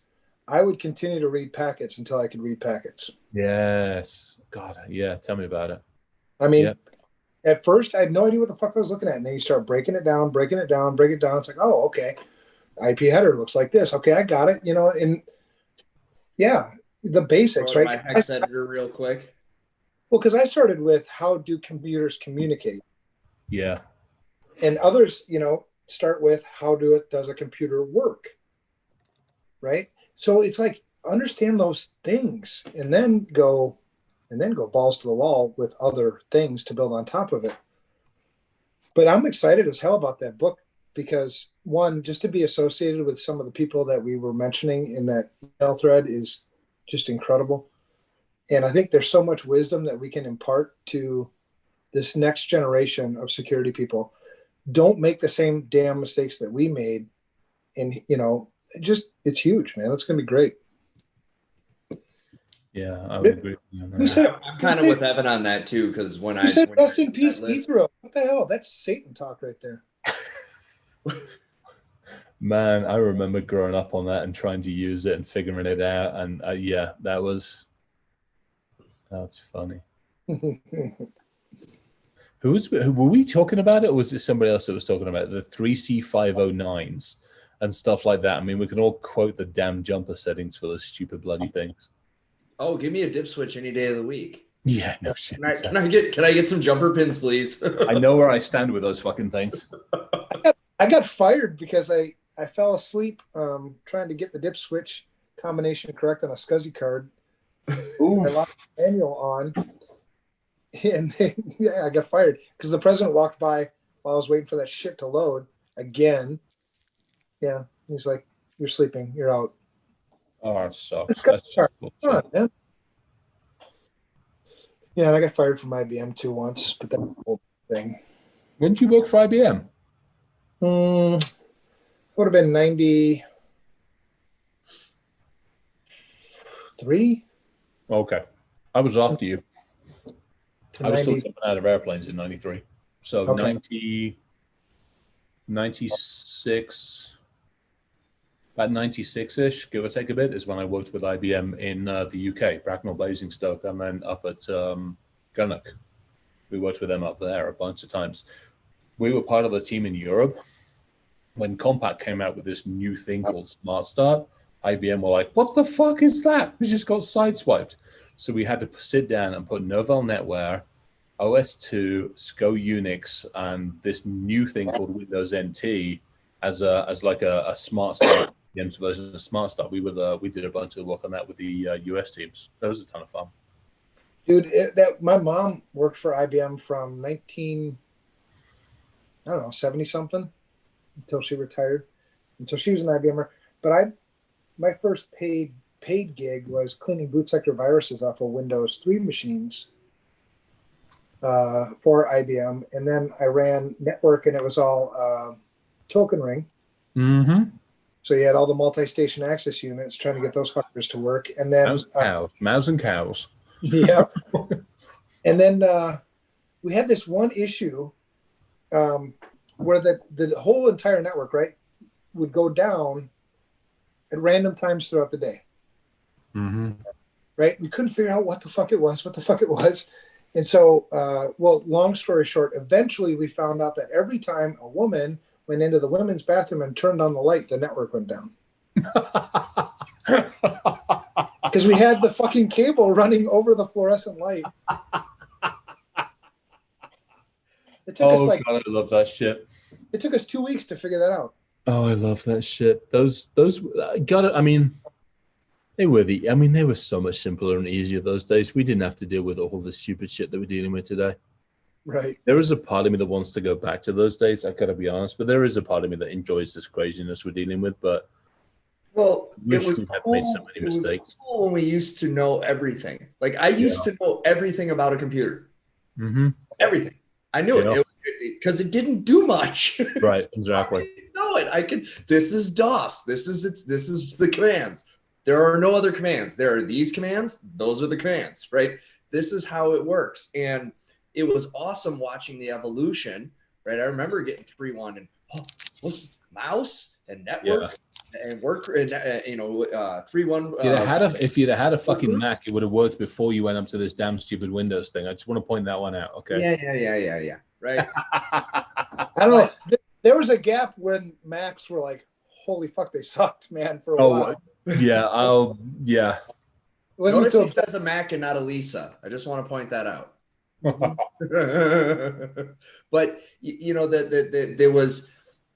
I would continue to read packets until I could read packets. Yes. God, yeah. Tell me about it. I mean, At first, I had no idea what the fuck I was looking at. And then you start breaking it down. It's like, oh, okay. IP header looks like this. Okay, I got it. And yeah, the basics, right? My hex editor real quick. Well, because I started with how do computers communicate? Yeah. And others, start with how does a computer work? Right? So it's like understand those things and then go balls to the wall with other things to build on top of it. But I'm excited as hell about that book because one, just to be associated with some of the people that we were mentioning in that email thread is just incredible. And I think there's so much wisdom that we can impart to this next generation of security people. Don't make the same damn mistakes that we made. And, it's huge, man. It's going to be great. Yeah, I would agree. I'm kind of with Evan on that too, because when I said rest in peace, Ethro. What the hell? That's Satan talk right there. Man, I remember growing up on that and trying to use it and figuring it out, and that's funny. Were we talking about it, or was it somebody else that was talking about it? The 3C509s and stuff like that? I mean, we can all quote the damn jumper settings for those stupid bloody things. Oh, give me a dip switch any day of the week. Yeah, no shit. Can I get some jumper pins, please? I know where I stand with those fucking things. I got fired because I fell asleep trying to get the dip switch combination correct on a SCSI card. Ooh. I lost the manual on. And then, I got fired because the president walked by while I was waiting for that shit to load again. Yeah. He's like, you're sleeping. You're out. Oh, that sucks. It's got That's just bullshit. Come on, man. Yeah, and I got fired from IBM too once, but that's the whole thing. When did you work for IBM? Would have been 93 Okay. I was after you. to I was still 90. jumping out of airplanes in 93. So Okay. 96, about 96-ish, give or take a bit, is when I worked with IBM in the UK, Bracknell, Basingstoke, and then up at Gunnock. We worked with them up there a bunch of times. We were part of the team in Europe. When Compaq came out with this new thing called Smart Start, IBM were like, what the fuck is that? We just got sideswiped. So we had to sit down and put Novell NetWare, OS2, SCO Unix, and this new thing called Windows NT as like a Smart Start, the version of Smart Start. We did a bunch of work on that with the US teams. That was a ton of fun. Dude, my mom worked for IBM from 70 something until she retired, until she was an IBMer. But my first paid gig was cleaning boot sector viruses off of Windows 3 machines for IBM, and then I ran network, and it was all token ring. Mm-hmm. So you had all the multi-station access units trying to get those fuckers to work, and then mouse and cows. Yeah, and then we had this one issue where the whole entire network, right, would go down at random times throughout the day. Mm-hmm. Right? We couldn't figure out what the fuck it was. And so, long story short, eventually we found out that every time a woman went into the women's bathroom and turned on the light, the network went down. Because we had the fucking cable running over the fluorescent light. It took us God, I love that shit. It took us 2 weeks to figure that out. Oh, I love that shit. Those got it. I mean, they were so much simpler and easier those days. We didn't have to deal with all the stupid shit that we're dealing with today. Right. There is a part of me that wants to go back to those days. I've got to be honest, but there is a part of me that enjoys this craziness we're dealing with. But it was cool. Made so many mistakes. Was cool when we used to know everything. Like I used to know everything about a computer. Mm-hmm. Everything. I knew it because it didn't do much. Right. Exactly. I didn't know it. This is DOS. This is the commands. There are no other commands. There are these commands. Those are the commands, right? This is how it works. And it was awesome watching the evolution, right? I remember getting 3.1 and mouse and network and work, and 3.1. If you'd have had a fucking Mac, it would have worked before you went up to this damn stupid Windows thing. I just want to point that one out. Okay. Yeah. Right. I don't know. There was a gap when Macs were like, holy fuck, they sucked, man, for a while. Yeah. Notice he says a Mac and not a Lisa. I just want to point that out. But there was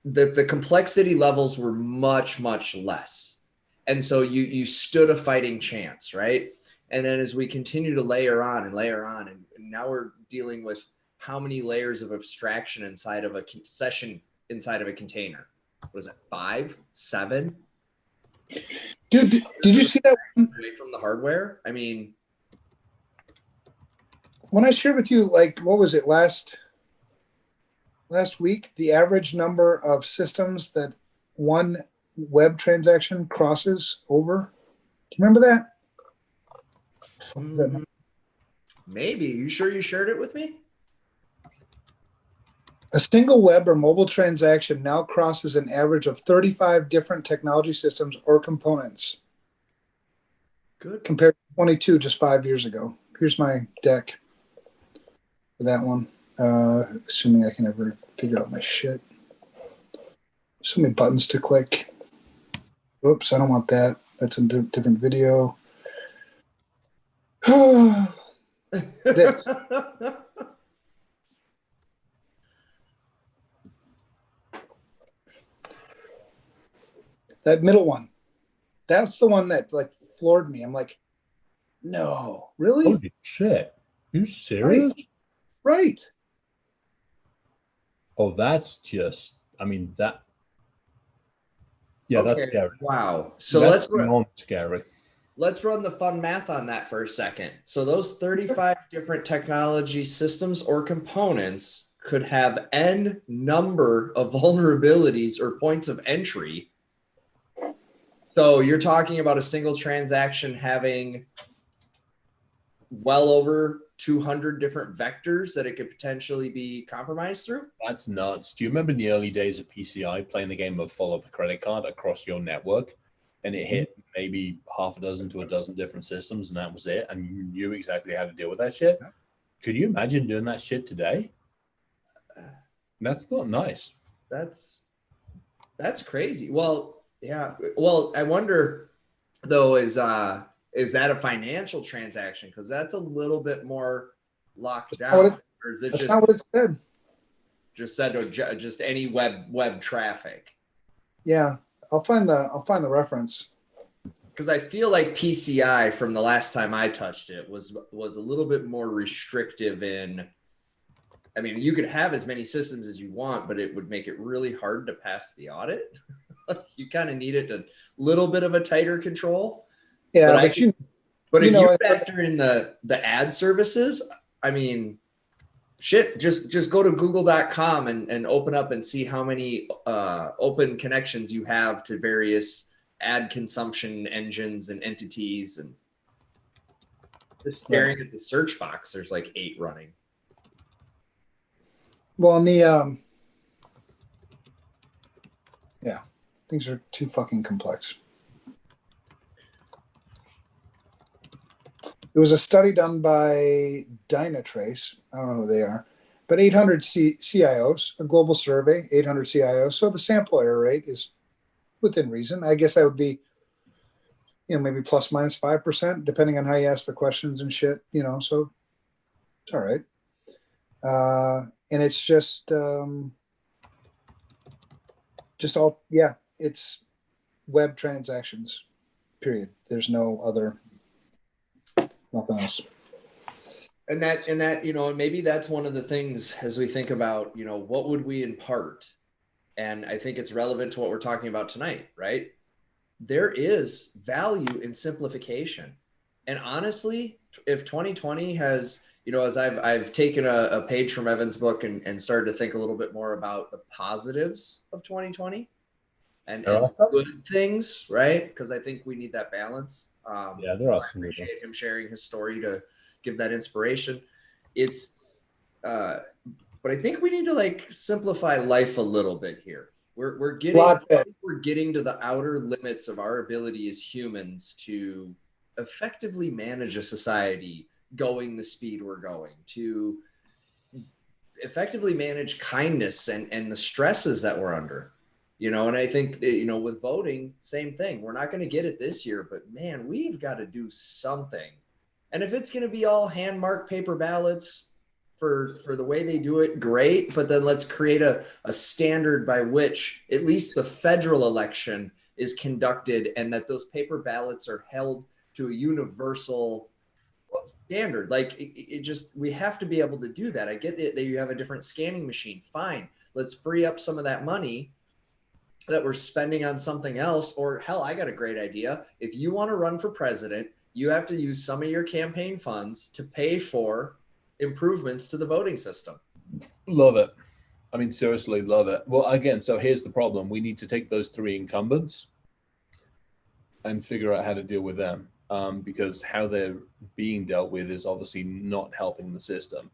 the complexity levels were much less, and so you stood a fighting chance, right? And then as we continue to layer on, and now we're dealing with how many layers of abstraction inside of a session inside of a container. What is it, 5, 7? Dude, did you see that away from the hardware? I mean, when I shared with you, like, what was it, last week, the average number of systems that one web transaction crosses over? Do you remember that? Maybe. You sure you shared it with me? A single web or mobile transaction now crosses an average of 35 different technology systems or components. Good. Compared to 22 just 5 years ago. Here's my deck for that one. Assuming I can ever figure out my shit. So many buttons to click. Oops, I don't want that. That's a different video. This. That middle one. That's the one that like floored me. I'm like, no, really? Holy shit. You serious? Right. Oh, that's just, I mean, Yeah, Okay. that's scary. Wow. So That's beyond scary. let's run the fun math on that for a second. So those 35 different technology systems or components could have n number of vulnerabilities or points of entry. So you're talking about a single transaction having well over 200 different vectors that it could potentially be compromised through. That's nuts. Do you remember in the early days of PCI playing the game of follow the credit card across your network, and it hit maybe half a dozen to a dozen different systems, and that was it, and you knew exactly how to deal with that shit? Could you imagine doing that shit today? That's not nice. That's crazy. Well, yeah. Well, I wonder though, is that a financial transaction? Because that's a little bit more locked down. Or is it That's just not what it said. Just said to just any web traffic? Yeah, I'll find the reference. Because I feel like PCI from the last time I touched it was a little bit more restrictive in. I mean, you could have as many systems as you want, but it would make it really hard to pass the audit. You kind of needed a little bit of a tighter control. Yeah, but if you factor in the ad services, I mean, shit, just go to google.com and open up and see how many open connections you have to various ad consumption engines and entities. And just staring at the search box, there's like 8 running. Well, in the yeah, things are too fucking complex. It was a study done by Dynatrace. I don't know who they are, but 800 CIOs, a global survey, 800 CIOs. So the sample error rate is within reason. I guess that would be, maybe plus minus 5%, depending on how you ask the questions and shit. So it's all right. And it's just all, it's web transactions, period. There's no other, nothing else. And that, maybe that's one of the things as we think about, what would we impart? And I think it's relevant to what we're talking about tonight, right? There is value in simplification. And honestly, if 2020 has, as I've taken a page from Evan's book and started to think a little bit more about the positives of 2020 and good things, right? Because I think we need that balance. Yeah, there are some. I appreciate him sharing his story to give that inspiration. It's, but I think we need to simplify life a little bit here. We're getting to the outer limits of our ability as humans to effectively manage a society going the speed we're going, to effectively manage kindness and the stresses that we're under. And I think, with voting, same thing. We're not going to get it this year, but man, we've got to do something. And if it's going to be all hand marked paper ballots for the way they do it, great. But then let's create a standard by which at least the federal election is conducted and that those paper ballots are held to a universal standard. We have to be able to do that. I get it that you have a different scanning machine. Fine. Let's free up some of that money that we're spending on something else. Or hell, I got a great idea. If you want to run for president, you have to use some of your campaign funds to pay for improvements to the voting system. Love it. I mean, seriously, love it. Well, again, so here's the problem. We need to take those 3 incumbents and figure out how to deal with them, because how they're being dealt with is obviously not helping the system.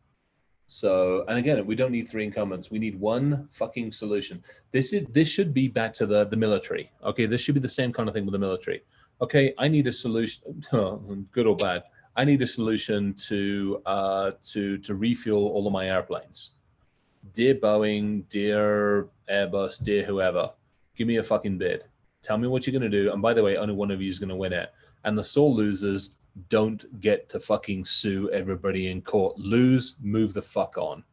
So, and again, we don't need 3 incumbents. We need one fucking solution. This should be back to the military. Okay, this should be the same kind of thing with the military. Okay, I need a solution, good or bad. I need a solution to refuel all of my airplanes. Dear Boeing, dear Airbus, dear whoever, give me a fucking bid. Tell me what you're going to do. And by the way, only one of you is going to win it. And the sole losers don't get to fucking sue everybody in court. Lose, move the fuck on.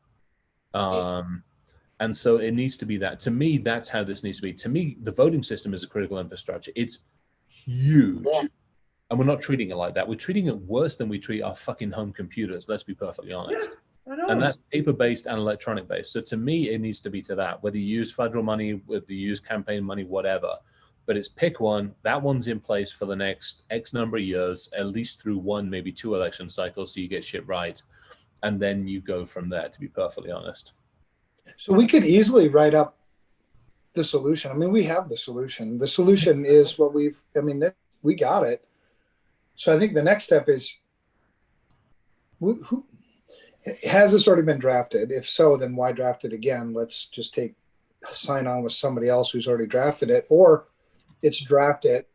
And so it needs to be that. To me, that's how this needs to be. To me, the voting system is a critical infrastructure. It's huge. And we're not treating it like that. We're treating it worse than we treat our fucking home computers. Let's be perfectly honest. And that's paper-based and electronic-based. So to me, it needs to be to that. Whether you use federal money, whether you use campaign money, whatever. but it's pick one. That one's in place for the next X number of years, at least through one, maybe two election cycles, so you get shit right. And then you go from there, to be perfectly honest. So we could easily write up the solution. I mean, we have the solution. The solution is what we got it. So I think the next step is, who has this already been drafted? If so, then why draft it again? Let's just sign on with somebody else who's already drafted it, or it's drafted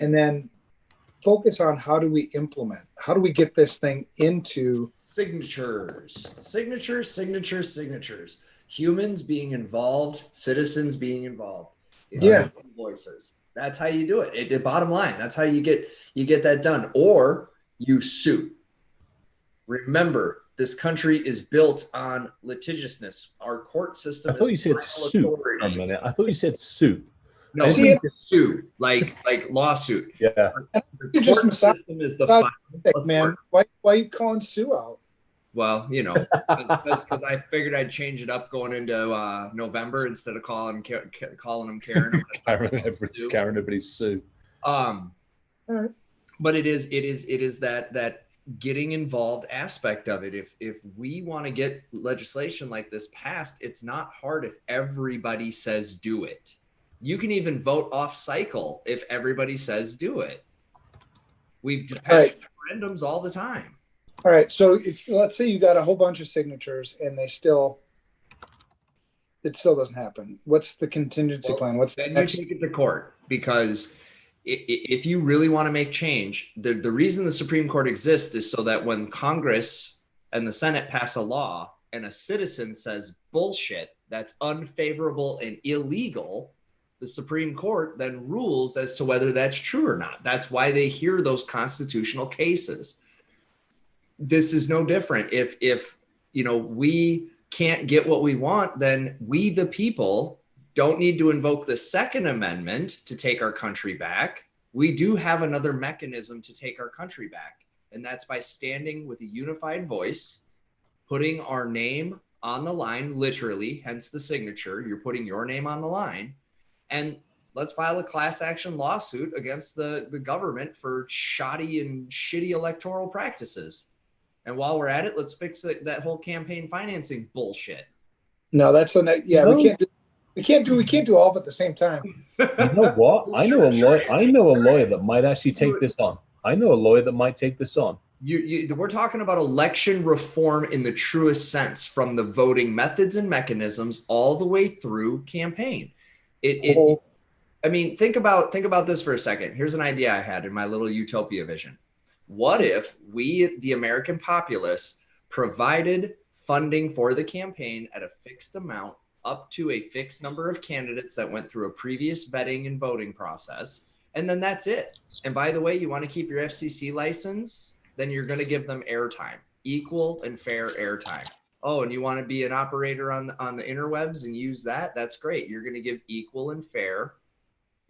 and then focus on how do we implement? How do we get this thing into signatures? Humans being involved, citizens being involved. Yeah. Voices. That's how you do it. The bottom line. That's how you get that done. Or you sue. Remember, this country is built on litigiousness. Our court system. I thought you said suit for a minute. I thought you said suit. No, sue, like lawsuit. Yeah. You just system is the final man. Why are you calling Sue out? Well, because I figured I'd change it up going into November instead of calling him Karen. Karen, everybody's Sue. All right. But it is that getting involved aspect of it. If we want to get legislation like this passed, it's not hard if everybody says do it. You can even vote off cycle if everybody says do it. We've passed referendums all the time. All right. So if let's say you got a whole bunch of signatures and it still doesn't happen. What's the contingency plan? Then you take it to court, because if you really want to make change, the reason the Supreme Court exists is so that when Congress and the Senate pass a law and a citizen says bullshit, that's unfavorable and illegal, the Supreme Court then rules as to whether that's true or not. That's why they hear those constitutional cases. This is no different. If we can't get what we want, then we, the people, don't need to invoke the Second Amendment to take our country back. We do have another mechanism to take our country back, and that's by standing with a unified voice, putting our name on the line, literally, hence the signature. You're putting your name on the line. And let's file a class action lawsuit against the government for shoddy and shitty electoral practices. And while we're at it, let's fix that whole campaign financing bullshit. No, that's we can't do all of it at the same time. You know what? I know a lawyer that might actually take this on. We're talking about election reform in the truest sense, from the voting methods and mechanisms all the way through campaign. I mean, think about this for a second. Here's an idea I had in my little utopia vision. What if we, the American populace, provided funding for the campaign at a fixed amount up to a fixed number of candidates that went through a previous vetting and voting process, and then that's it. And by the way, you want to keep your FCC license, then you're going to give them airtime, equal and fair airtime. Oh, and you want to be an operator on the interwebs and use that? That's great. You're going to give equal and fair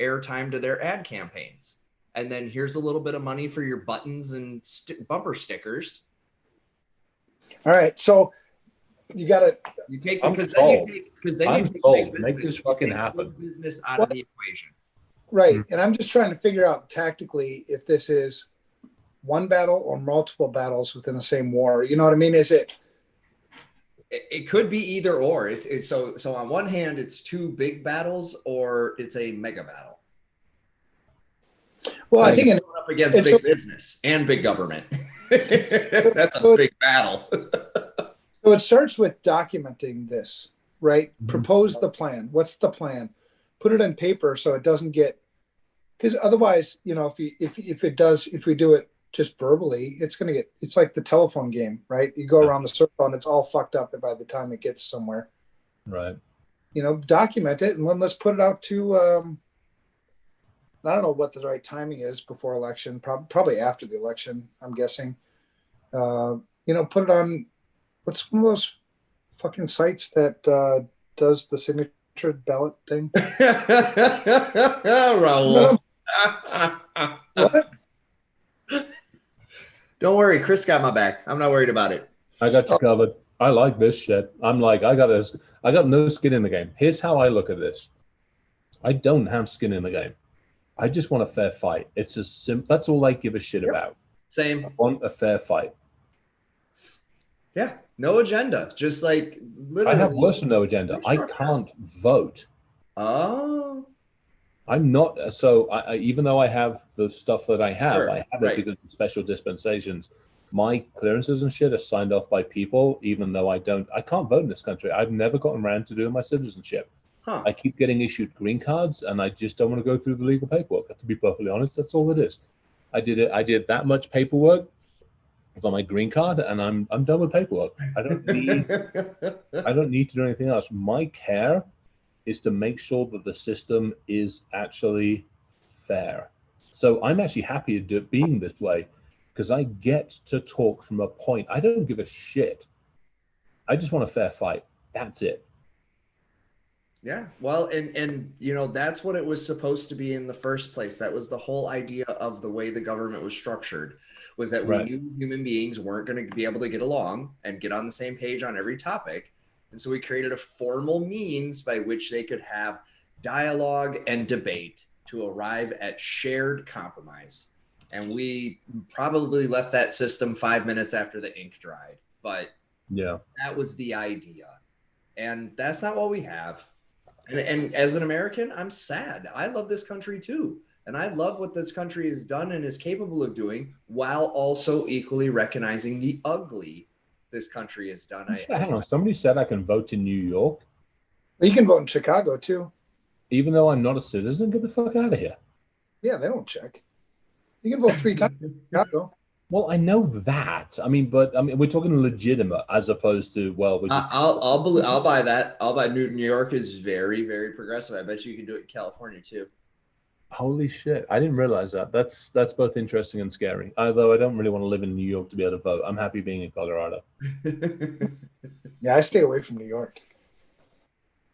airtime to their ad campaigns. And then here's a little bit of money for your buttons and bumper stickers. All right. So you got to make this fucking happen. Business out of the equation. Right. And I'm just trying to figure out tactically if this is one battle or multiple battles within the same war. You know what I mean? It could be either or. It's so on one hand, it's two big battles, or it's a mega battle. Well, I think it's up against big business and big government. That's a big battle. So it starts with documenting this, right? Mm-hmm. Propose the plan. What's the plan? Put it on paper so it doesn't get, because otherwise, if we do it just verbally, it's like the telephone game, right? You go around the circle and it's all fucked up by the time it gets somewhere. Right. Document it and then let's put it out to, I don't know what the right timing is before election, probably after the election, I'm guessing. Put it on, what's one of those fucking sites that does the signature ballot thing? Raul. What? Don't worry, Chris got my back. I'm not worried about it. I got you covered. I like this shit. I'm like, I got no skin in the game. Here's how I look at this. I don't have skin in the game. I just want a fair fight. It's as simple. That's all I give a shit about. Same. I want a fair fight. Yeah, no agenda. Just like I have literally. worse than no agenda. I can't vote. Oh. I'm not. So even though I have the stuff that I have, Sure, I have right. it because of special dispensations. My clearances and shit are signed off by people, even though I can't vote in this country. I've never gotten around to doing my citizenship. Huh. I keep getting issued green cards, and I just don't want to go through the legal paperwork. To be perfectly honest, that's all it is. I did that much paperwork for my green card, and I'm done with paperwork. I don't need to do anything else. My care is to make sure that the system is actually fair. So I'm actually happy being this way because I get to talk from a point. I don't give a shit. I just want a fair fight. That's it. Yeah, well, and you know, that's what it was supposed to be in the first place. That was the whole idea of the way the government was structured, was that we Right. knew human beings weren't going to be able to get along and get on the same page on every topic. And so we created a formal means by which they could have dialogue and debate to arrive at shared compromise. And we probably left that system 5 minutes after the ink dried, but Yeah. that was the idea. And that's not what we have. And as an American, I'm sad. I love this country too. And I love what this country has done and is capable of doing, while also equally recognizing the ugly this country has done. Hang on. Somebody said I can vote in New York. You can vote in Chicago too. Even though I'm not a citizen, get the fuck out of here. Yeah, they don't check. You can vote 3 times in Chicago. Well, I know that. I mean, we're talking legitimate as opposed to, well, we're just. I'll buy that. I'll buy New York is very, very progressive. I bet you can do it in California too. Holy shit! I didn't realize that. That's both interesting and scary. Although I don't really want to live in New York to be able to vote. I'm happy being in Colorado. Yeah, I stay away from New York.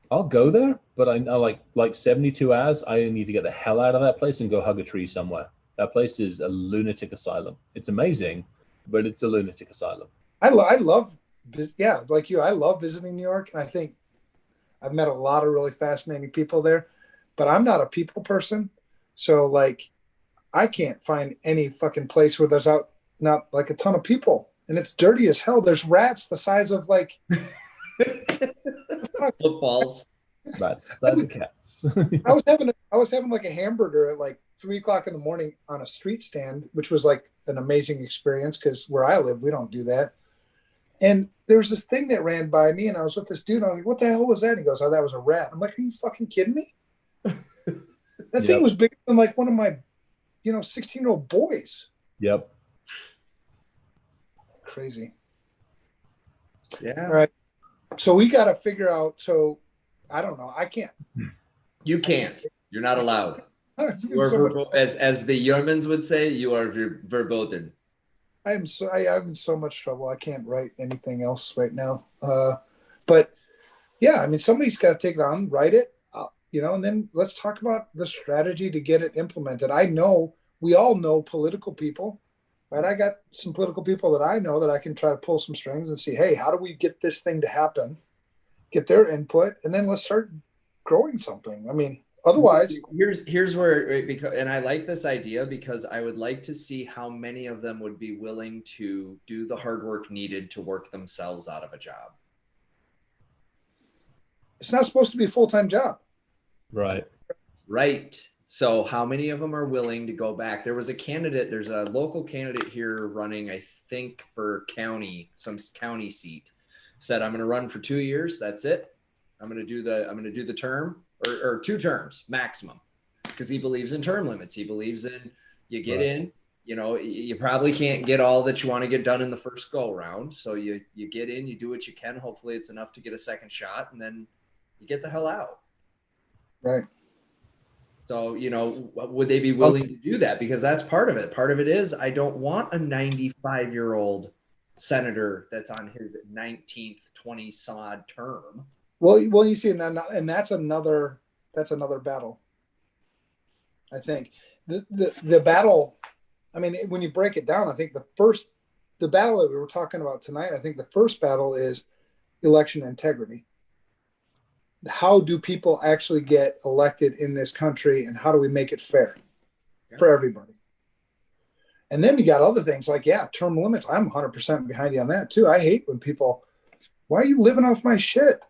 I'll go there, but I know like 72 hours. I need to get the hell out of that place and go hug a tree somewhere. That place is a lunatic asylum. It's amazing, but it's a lunatic asylum. I love, yeah, like you, I love visiting New York. And I think I've met a lot of really fascinating people there, but I'm not a people person. So like, I can't find any fucking place where there's not like a ton of people, and it's dirty as hell. There's rats the size of like footballs. Right, size of cats. I was having like a hamburger at like 3:00 in the morning on a street stand, which was like an amazing experience because where I live, we don't do that. And there was this thing that ran by me, and I was with this dude. And I was like, "What the hell was that?" And he goes, "Oh, that was a rat." I'm like, "Are you fucking kidding me?" That thing was bigger than like one of my, 16-year-old boys. Yep. Crazy. Yeah. All right. So we got to figure out. So I don't know. I can't. You can't. You're not allowed. You are So as the Germans would say, you are verboten. I'm in so much trouble. I can't write anything else right now. But yeah, I mean, somebody's got to take it on, write it, and then let's talk about the strategy to get it implemented. I know we all know political people, right? I got some political people that I know that I can try to pull some strings and see, hey, how do we get this thing to happen? Get their input, and then let's start growing something. I mean, otherwise, here's where and I like this idea because I would like to see how many of them would be willing to do the hard work needed to work themselves out of a job. It's not supposed to be a full-time job. Right. So how many of them are willing to go back? There's a local candidate here running, I think, for some county seat. Said, I'm going to run for 2 years. That's it. I'm going to do the term or 2 terms maximum, because he believes in term limits. He believes in you get in, you probably can't get all that you want to get done in the first go round. So you get in, you do what you can. Hopefully it's enough to get a second shot, and then you get the hell out. Right. So, would they be willing to do that? Because that's part of it. Part of it is I don't want a 95-year-old senator that's on his 19th 20-some-odd term. Well, you see, and that's another battle. I think the battle. I mean, when you break it down, I think the battle that we were talking about tonight. I think the first battle is election integrity. how do people actually get elected in this country, and how do we make it fair for everybody? And then you got other things like, term limits. I'm 100% behind you on that too. I hate when people, why are you living off my shit?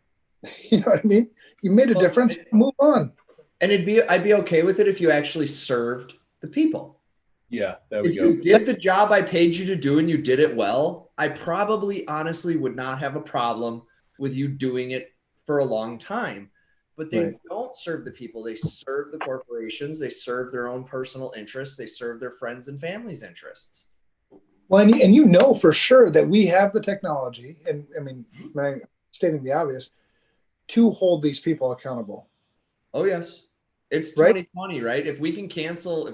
You know what I mean? You made a difference. Move on. And I'd be okay with it if you actually served the people. Yeah, there we if go. you did the job I paid you to do and you did it well, I probably honestly would not have a problem with you doing it for a long time. But they don't serve the people. They serve the corporations. They serve their own personal interests. They serve their friends and family's interests. Well, and you know for sure that we have the technology, and I mean, stating the obvious, to hold these people accountable. Oh yes. It's 2020, right? If we can cancel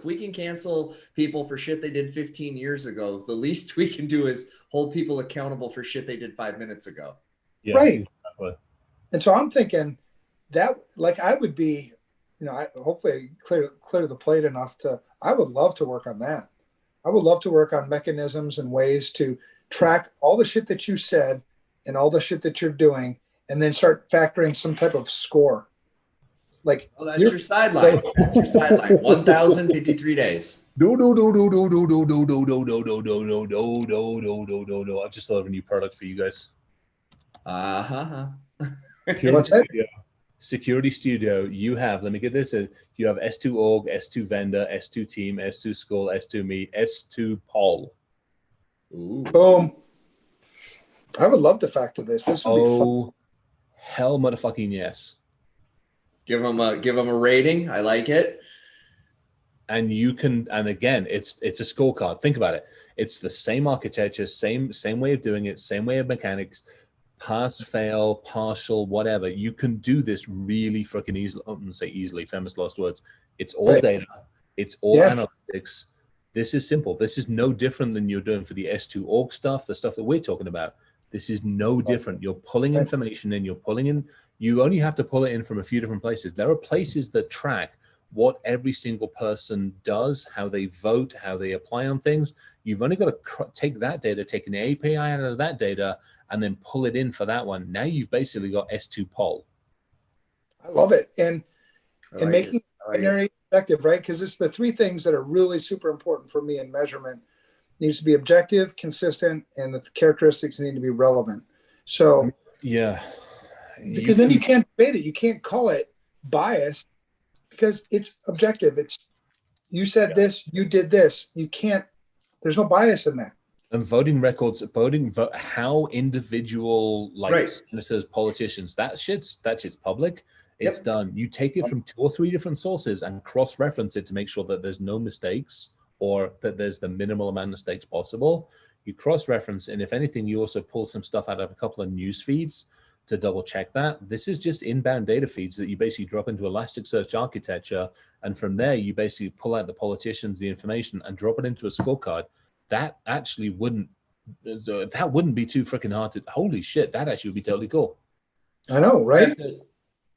people for shit they did 15 years ago, the least we can do is hold people accountable for shit they did 5 minutes ago. Yeah, right. Exactly. And so I'm thinking that, like, I would be, hopefully clear the plate enough I would love to work on that. I would love to work on mechanisms and ways to track all the shit that you said and all the shit that you're doing, and then start factoring some type of score. Like, that's your sideline. That's your sideline. 1,053 days. No. I've just thought of a new product for you guys. What's that? Security Studio. You have, let me get this. You have S2 org, S2 vendor, S2 team, S2 school, S2 me, S2 poll. Ooh. Boom. I would love to factor this. This would be fun. Hell motherfucking yes. Give them a rating. I like it. And you can, and again, it's a scorecard. Think about it. It's the same architecture, same way of doing it, same way of mechanics, pass, fail, partial, whatever. You can do this really freaking easily. I wouldn't say easily, famous last words. It's all data. It's all analytics. This is simple. This is no different than you're doing for the S2 org stuff, the stuff that we're talking about. This is no different. You're pulling information in, you only have to pull it in from a few different places. There are places that track what every single person does, how they vote, how they apply on things. You've only got to take that data, take an API out of that data, and then pull it in for that one. Now you've basically got S2 poll. I love it. And making it binary objective, right? Because it's the three things that are really super important for me in measurement. It needs to be objective, consistent, and the characteristics need to be relevant. So yeah. Because then you can't debate it. You can't call it biased because it's objective. It's you said this, you did this. You can't. There's no bias in that. And voting records, how individual senators, politicians, that shit's public. It's done. You take it from 2 or 3 different sources and cross-reference it to make sure that there's no mistakes or that there's the minimal amount of mistakes possible. You cross-reference, and if anything, you also pull some stuff out of a couple of news feeds to double check that. This is just inbound data feeds that you basically drop into Elasticsearch architecture. And from there, you basically pull out the politicians, the information, and drop it into a scorecard. That actually wouldn't be too freaking hard to, holy shit, that actually would be totally cool. I know, right?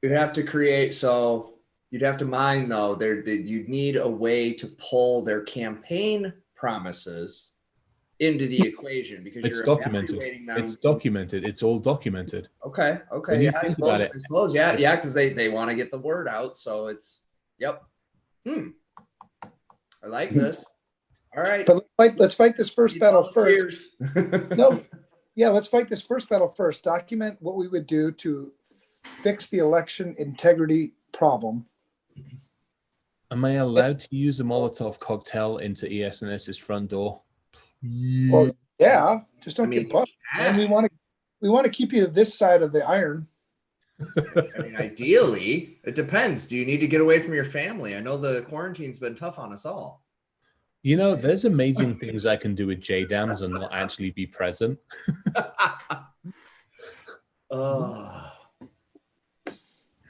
You'd have to create, so you'd have to mine though, you'd need a way to pull their campaign promises into the equation because it's documented. It's documented. It's all documented. Okay. Yeah, I suppose. Yeah, because they want to get the word out. So it's I like this. All right. But let's fight this first battle first. Let's fight this first battle first. Document what we would do to fix the election integrity problem. Am I allowed to use a Molotov cocktail into ES&S's front door? Well, yeah, just don't get busted. And we want to keep you this side of the iron. I mean, ideally, it depends. Do you need to get away from your family? I know the quarantine's been tough on us all. There's amazing things I can do with JDAMs and not actually be present.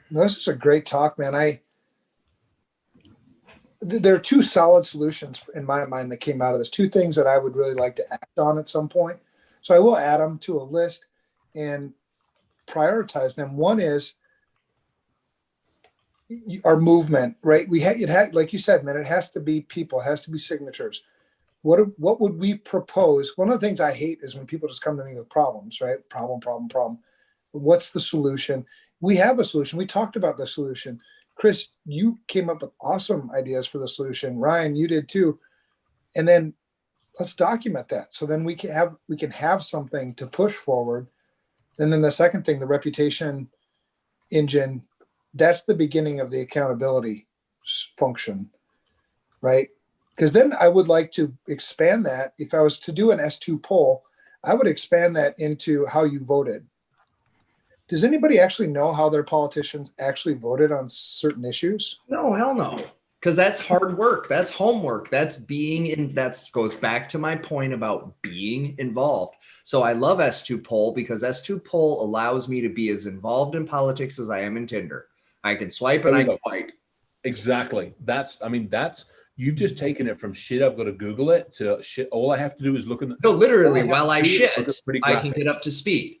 This is a great talk, man. There are 2 solid solutions in my mind that came out of this. 2 things that I would really like to act on at some point. So I will add them to a list and prioritize them. One is our movement, right? Like you said, man, it has to be people, it has to be signatures. What would we propose? One of the things I hate is when people just come to me with problems, right? Problem. What's the solution? we have a solution. We talked about the solution. Chris, you came up with awesome ideas for the solution. Ryan, you did too. And then let's document that. So then we can have something to push forward. And then the second thing, the reputation engine, that's the beginning of the accountability function, right? Because then I would like to expand that. If I was to do an S2 poll, I would expand that into how you voted. Does anybody actually know how their politicians actually voted on certain issues? No, hell no. Because that's hard work. That's homework. That's being in. That goes back to my point about being involved. So I love S2 poll because S2 poll allows me to be as involved in politics as I am in Tinder. I can swipe and I can swipe. Exactly. That's you've just taken it from shit, I've got to Google it, to shit, all I have to do is look at. No, literally, while I shit, I can get up to speed.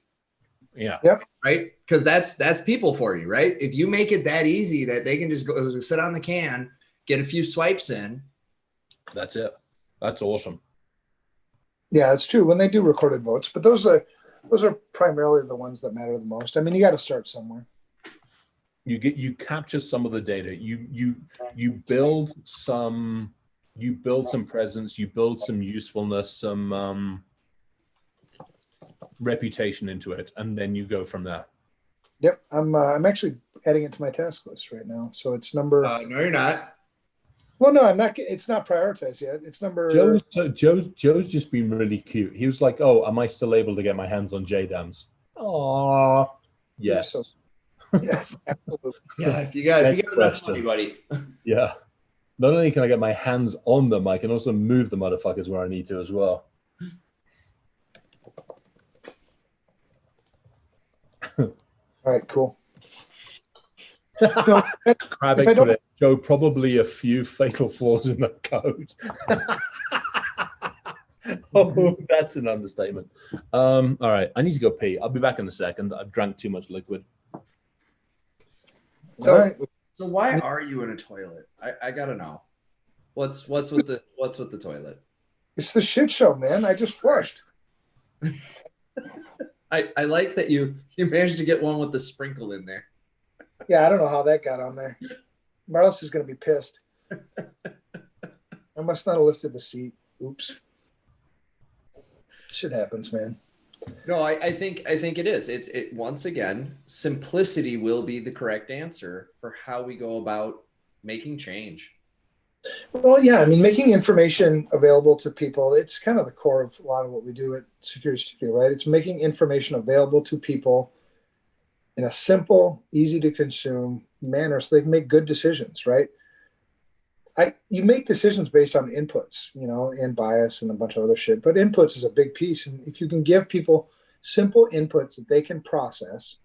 Yeah. Yep. Right. Because that's people for you, right? If you make it that easy that they can just go sit on the can, get a few swipes in. That's it. That's awesome. Yeah, it's true when they do recorded votes, but those are primarily the ones that matter the most. I mean, you got to start somewhere. You capture some of the data. You build some presence. You build some usefulness, some reputation into it, and then you go from there. Yep, I'm actually adding it to my task list right now. So it's number. No, you're not. Well, no, I'm not. It's not prioritized yet. It's number. Joe's just been really cute. He was like, "Oh, am I still able to get my hands on JDAMs?" Oh, yes. So, yes, absolutely. Yeah, if you got enough money, buddy. Yeah. Not only can I get my hands on them, I can also move the motherfuckers where I need to as well. All right, cool. So, Kravik put it, Joe, probably a few fatal flaws in the code. Oh, that's an understatement. All right, I need to go pee. I'll be back in a second. I've drank too much liquid. So why are you in a toilet? I gotta know. What's with the toilet? It's the shit show, man. I just flushed. I like that you managed to get one with the sprinkle in there. Yeah, I don't know how that got on there. Marlis is gonna be pissed. I must not have lifted the seat. Oops. Shit happens, man. No, I think it is. It's once again, simplicity will be the correct answer for how we go about making change. Well, yeah, I mean, making information available to people, it's kind of the core of a lot of what we do at Security Studio, right? It's making information available to people in a simple, easy to consume manner so they can make good decisions, right? You make decisions based on inputs, and bias and a bunch of other shit, but inputs is a big piece. And if you can give people simple inputs that they can process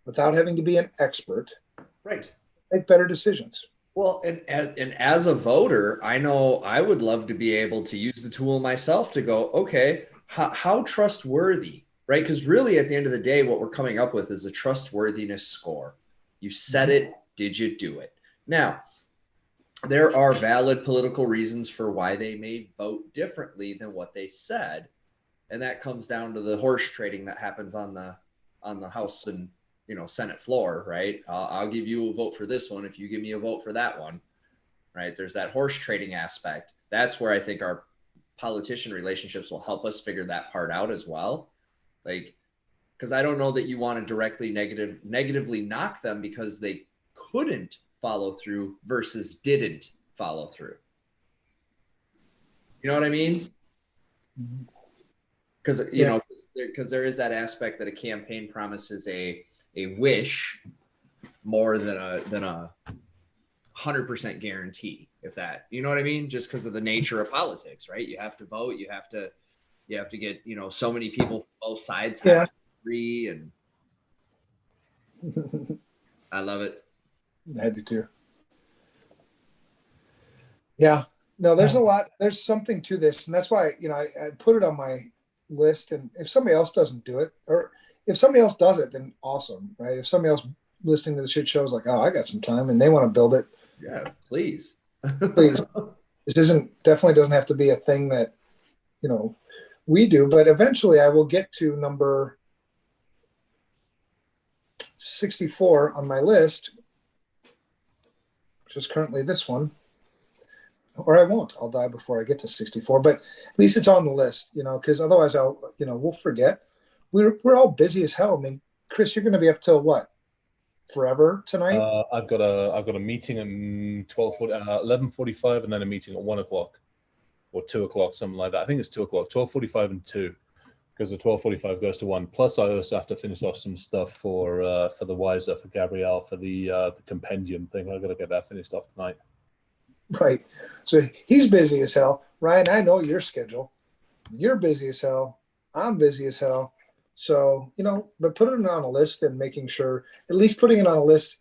without having to be an expert, right, make better decisions. Well, and as a voter, I know I would love to be able to use the tool myself to go, okay, how trustworthy, right? Because really at the end of the day, what we're coming up with is a trustworthiness score. You said it, did you do it? Now, there are valid political reasons for why they may vote differently than what they said. And that comes down to the horse trading that happens on the House and Senate floor, right? I'll give you a vote for this one if you give me a vote for that one, right? There's that horse trading aspect. That's where I think our politician relationships will help us figure that part out as well. Like, because I don't know that you want to directly negatively knock them because they couldn't follow through versus didn't follow through. You know what I mean? Because because there is that aspect that a campaign promise is a wish more than a 100% guarantee, if that, you know what I mean? Just because of the nature of politics, right? You have to vote, you have to get, so many people from both sides have to agree, and I love it. I do too. Yeah, no, there's a lot, there's something to this. And that's why, I put it on my list. And if somebody else doesn't do it, or if somebody else does it, then awesome, right? If somebody else listening to the shit show is like, oh, I got some time and they want to build it. Yeah, please. Please. This definitely doesn't have to be a thing that, we do, but eventually I will get to number 64 on my list, which is currently this one, or I won't. I'll die before I get to 64, but at least it's on the list, because otherwise we'll forget. We're all busy as hell. I mean, Chris, you're going to be up till what? Forever tonight? I've got a meeting at 11:45, and then a meeting at 1 o'clock or 2 o'clock, something like that. I think it's 2 o'clock, 12:45 and 2, because the 12:45 goes to 1. Plus, I also have to finish off some stuff for the Wiser, for Gabrielle, for the compendium thing. I've got to get that finished off tonight. Right. So he's busy as hell. Ryan, I know your schedule. You're busy as hell. I'm busy as hell. So, but putting it on a list and making sure, at least putting it on a list.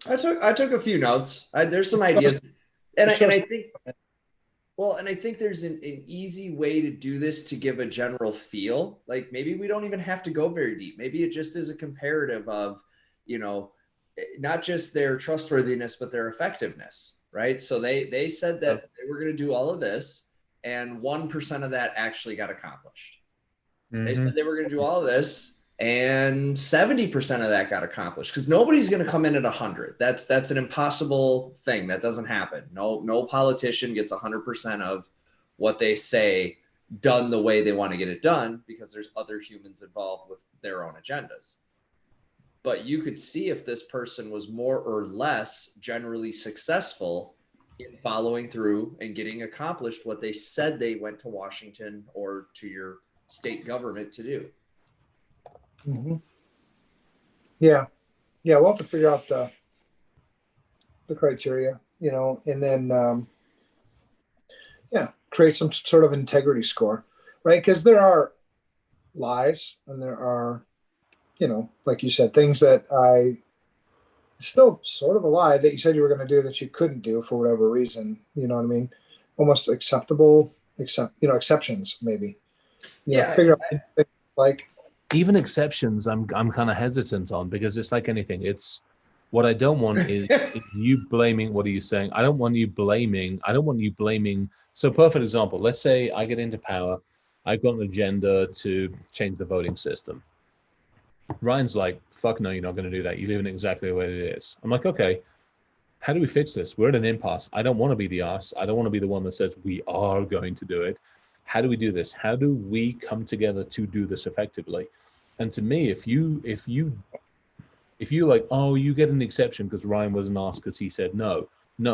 I took a few notes. There's some ideas. And I think there's an easy way to do this to give a general feel. Like maybe we don't even have to go very deep. Maybe it just is a comparative of, not just their trustworthiness, but their effectiveness, right? So they said that they were going to do all of this, and 1% of that actually got accomplished. Mm-hmm. They said they were going to do all of this, and 70% of that got accomplished, because nobody's going to come in at 100. That's an impossible thing. That doesn't happen. No politician gets 100% of what they say done the way they want to get it done, because there's other humans involved with their own agendas. But you could see if this person was more or less generally successful in following through and getting accomplished what they said they went to Washington or to your state government to do. Mm-hmm. Yeah. We'll have to figure out the criteria, and then, create some sort of integrity score, right? Because there are lies and there are, like you said, things that still sort of a lie that you said you were going to do that you couldn't do for whatever reason. You know what I mean? Almost acceptable, exceptions maybe. Figure out like even exceptions. I'm kind of hesitant on, because it's like anything. It's what I don't want is you blaming. What are you saying? I don't want you blaming. So perfect example. Let's say I get into power. I've got an agenda to change the voting system. Ryan's like, fuck no, you're not going to do that. You leave it exactly the way it is. I'm like, okay, how do we fix this? We're at an impasse. I don't want to be the ass. I don't want to be the one that says we are going to do it. How do we do this? How do we come together to do this effectively? And to me, if you like, oh, you get an exception because Ryan wasn't asked because he said no,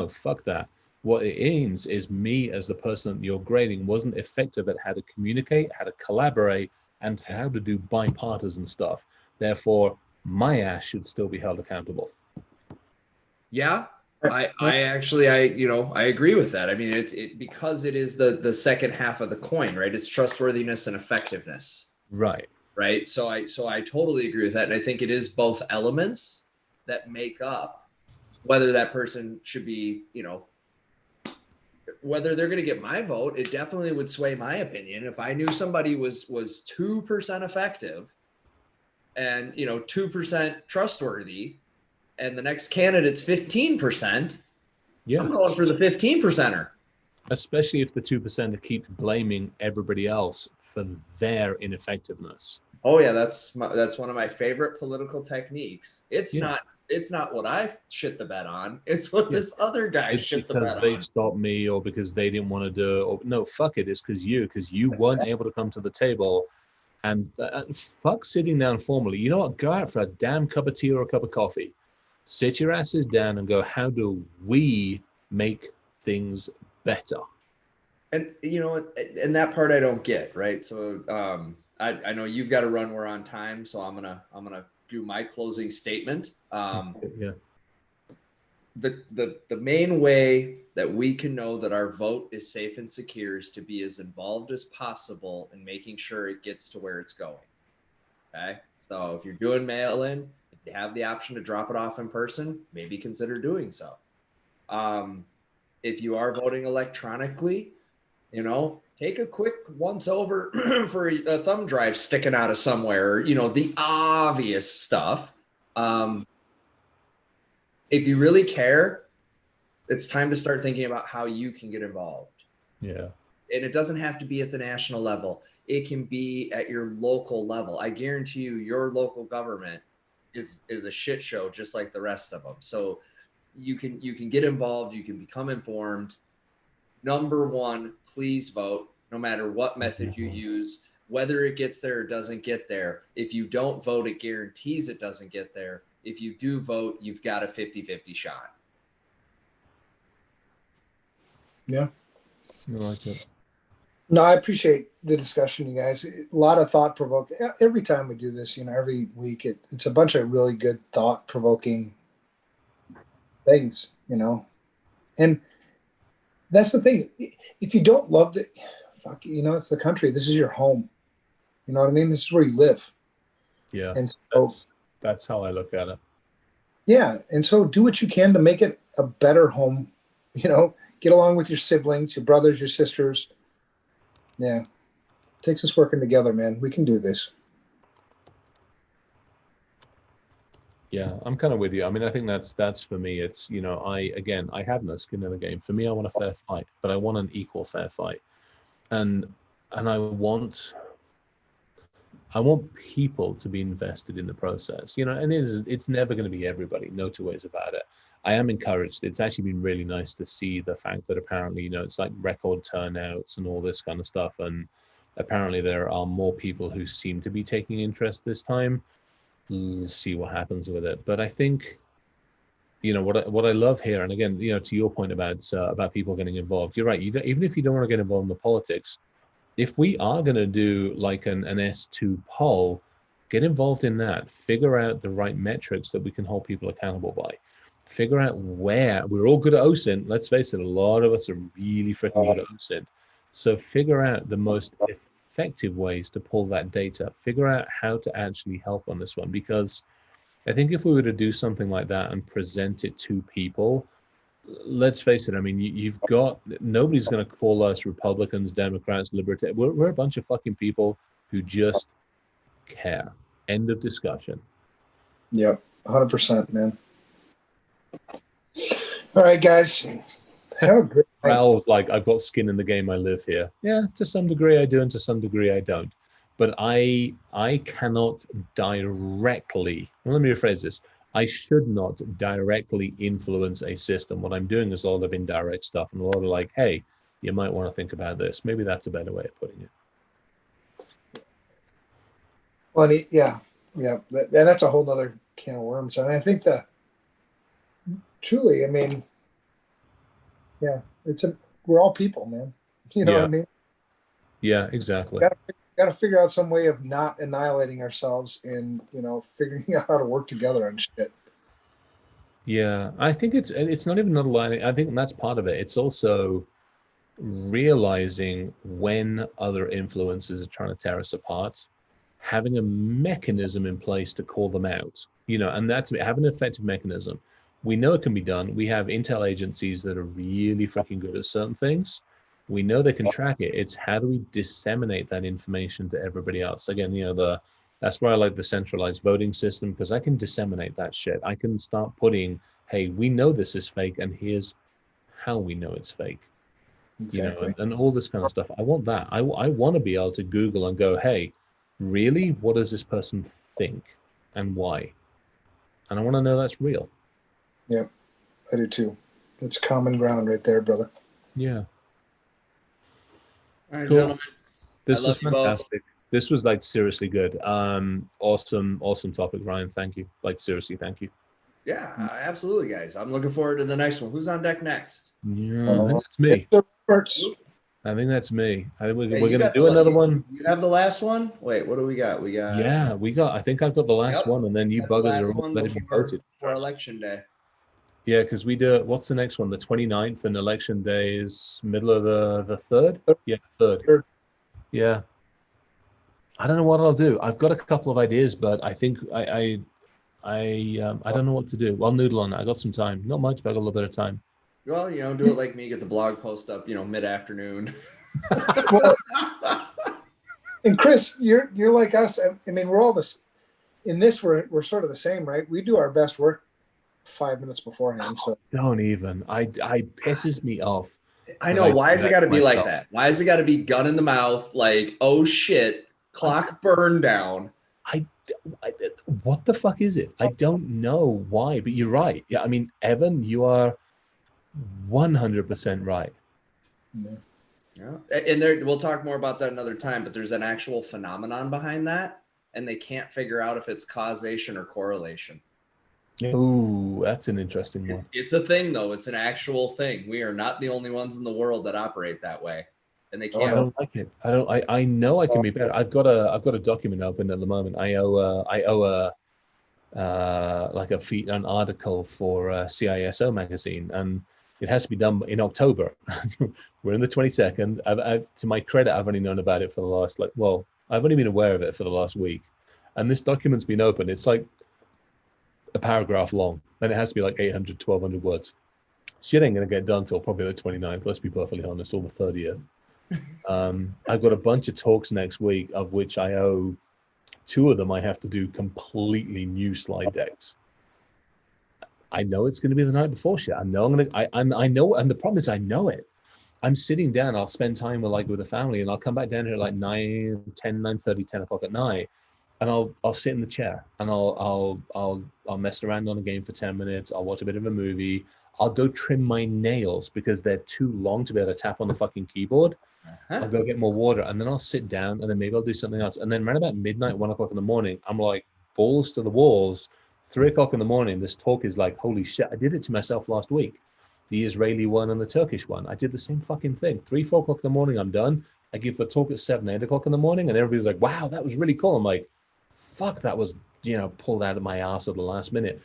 fuck that. What it means is me as the person that you're grading wasn't effective at how to communicate, how to collaborate, and how to do bipartisan stuff. Therefore, my ass should still be held accountable. Yeah, I agree with that. I mean, it because it is the second half of the coin, right? It's trustworthiness and effectiveness. Right. So I totally agree with that. And I think it is both elements that make up whether that person should be, whether they're going to get my vote. It definitely would sway my opinion. If I knew somebody was 2% effective and, 2% trustworthy, and the next candidate's 15%, I'm going for the 15%er. Especially if the 2% keep blaming everybody else for their ineffectiveness. Oh yeah, that's one of my favorite political techniques. It's not what I shit the bed on. It's what this other guy shit the bed on. Because they stopped me, or because they didn't want to do it. Or, no, fuck it. It's because you weren't able to come to the table. And fuck sitting down formally. You know what? Go out for a damn cup of tea or a cup of coffee. Sit your asses down and go, how do we make things better? And and that part I don't get, right? So I know you've got to run. We're on time, so I'm gonna do my closing statement. The main way that we can know that our vote is safe and secure is to be as involved as possible in making sure it gets to where it's going. Okay, so if you're doing mail-in, if you have the option to drop it off in person, maybe consider doing so. If you are voting electronically, take a quick once over for a thumb drive sticking out of somewhere, the obvious stuff. If you really care, it's time to start thinking about how you can get involved. Yeah. And it doesn't have to be at the national level. It can be at your local level. I guarantee you, your local government is a shit show just like the rest of them. So you can get involved, you can become informed. Number one, please vote, no matter what method you use, whether it gets there or doesn't get there. If you don't vote, it guarantees it doesn't get there. If you do vote, you've got a 50-50 shot. Yeah. I like it. No, I appreciate the discussion, you guys. A lot of thought provoking. Every time we do this, every week, it's a bunch of really good thought provoking things, And that's the thing. If you don't love it, fuck, it's the country. This is your home. You know what I mean? This is where you live. Yeah. And so that's how I look at it. Yeah. And so do what you can to make it a better home. Get along with your siblings, your brothers, your sisters. Yeah. It takes us working together, man. We can do this. Yeah, I'm kind of with you. I mean, I think that's for me. It's, I have no skin in the game. For me, I want a fair fight, but I want an equal fair fight. And I want people to be invested in the process, and it's never going to be everybody. No two ways about it. I am encouraged. It's actually been really nice to see the fact that apparently, it's like record turnouts and all this kind of stuff. And apparently there are more people who seem to be taking interest this time. Let's see what happens with it. But I think, what I love here, and again, to your point about people getting involved, you're right. Even if you don't want to get involved in the politics, if we are going to do like an S2 poll, get involved in that. Figure out the right metrics that we can hold people accountable by. Figure out where we're all good at OSINT. Let's face it, a lot of us are really freaking good at OSINT. So figure out the most effective ways to pull that data. Figure out how to actually help on this one, because I think if we were to do something like that and present it to people, let's face it, I mean, you've got, nobody's going to call us Republicans, Democrats, Libertarians. We're a bunch of fucking people who just care. End of discussion. Yep, 100%, man. All right, guys. Have a great night. Raoul's like, I've got skin in the game. I live here. Yeah, to some degree I do, and to some degree I don't. But I cannot directly, well, let me rephrase this. I should not directly influence a system. What I'm doing is a lot of indirect stuff and a lot of like, hey, you might want to think about this. Maybe that's a better way of putting it. Well, yeah. That's a whole nother can of worms. And I think truly, I mean, yeah, we're all people, man. You know what I mean? Yeah, exactly. Got to figure out some way of not annihilating ourselves and, figuring out how to work together on shit. Yeah, I think it's not even not aligning. I think that's part of it. It's also realizing when other influences are trying to tear us apart, having a mechanism in place to call them out, and that's having an effective mechanism. We know it can be done. We have intel agencies that are really freaking good at certain things. We know they can track it. It's how do we disseminate that information to everybody else? Again, that's why I like the centralized voting system, because I can disseminate that shit. I can start putting, hey, we know this is fake, and here's how we know it's fake. Exactly. And all this kind of stuff. I want that. I want to be able to Google and go, hey, really? What does this person think and why? And I want to know that's real. Yeah, I do too. That's common ground right there, brother. Yeah. All right, cool. gentlemen. This was fantastic. This was like seriously good. Awesome topic, Ryan. Thank you. Like seriously, thank you. Yeah, absolutely, guys. I'm looking forward to the next one. Who's on deck next? Yeah, I think that's me. I think that's me. I think we're gonna do another one. You have the last one? Wait, what do we got? I think I've got the last one, and then you buggers are all going to be voted for election day. Yeah, because we do. What's the next one? The 29th, and election day is middle of the 3rd. Yeah, 3rd. Yeah. I don't know what I'll do. I've got a couple of ideas, but I think I don't know what to do. I'll noodle on it. I got some time. Not much, but I got a little bit of time. Well, do it like me. Get the blog post up, mid-afternoon. And Chris, you're like us. I mean, we're all this. In this, we're sort of the same, right? We do our best work 5 minutes beforehand. So don't even. I pisses me off. I know. Why has it got to be like that? Why has it got to be gun in the mouth? Like, oh shit, clock burned down. I, what the fuck is it? I don't know why, but you're right. Yeah, I mean, Evan, you are 100% right. Yeah, and there, we'll talk more about that another time, but there's an actual phenomenon behind that, and they can't figure out if it's causation or correlation. Ooh, that's an interesting one. It's a thing, though. It's an actual thing. We are not the only ones in the world that operate that way, and they can't. I don't like it. I know I can be better. I've got a document open at the moment. I owe like an article for CISO magazine, and it has to be done in October. We're in the 22nd. To my credit, I've only known about it for the last I've only been aware of it for the last week, and this document's been open. It's like a paragraph long, and it has to be like 800, 1,200 words. Shit ain't gonna get done till probably the 29th. Let's be perfectly honest, or the 30th. I've got a bunch of talks next week, of which I owe 2 of them. I have to do completely new slide decks. I know it's going to be the night before shit. I know I know, and the problem is I know it. I'm sitting down. I'll spend time with the family, and I'll come back down here at like 9, 10, 9:30, 10 o'clock at night, and I'll sit in the chair and I'll mess around on a game for 10 minutes. I'll watch a bit of a movie. I'll go trim my nails because they're too long to be able to tap on the fucking keyboard. I'll go get more water, and then I'll sit down, and then maybe I'll do something else. And then right about midnight, 1 o'clock in the morning, I'm like balls to the walls. 3 o'clock in the morning, this talk is like, holy shit, I did it to myself last week. The Israeli one and the Turkish one. I did the same fucking thing. 3, 4 o'clock in the morning, I'm done. I give the talk at 7, 8 o'clock in the morning, and everybody's like, wow, that was really cool. I'm like, fuck, that was, pulled out of my ass at the last minute.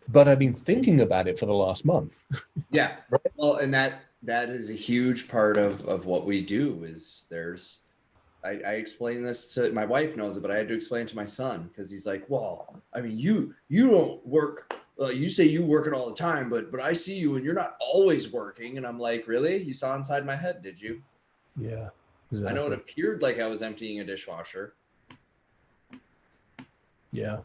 But I've been thinking about it for the last month. Yeah. Well, and that is a huge part of what we do is I explain this to my wife knows it, but I had to explain it to my son because he's like, well, I mean, you don't work. You say you working all the time, but I see you and you're not always working. And I'm like, really? You saw inside my head, did you? Yeah. Exactly. I know it appeared like I was emptying a dishwasher. Yeah.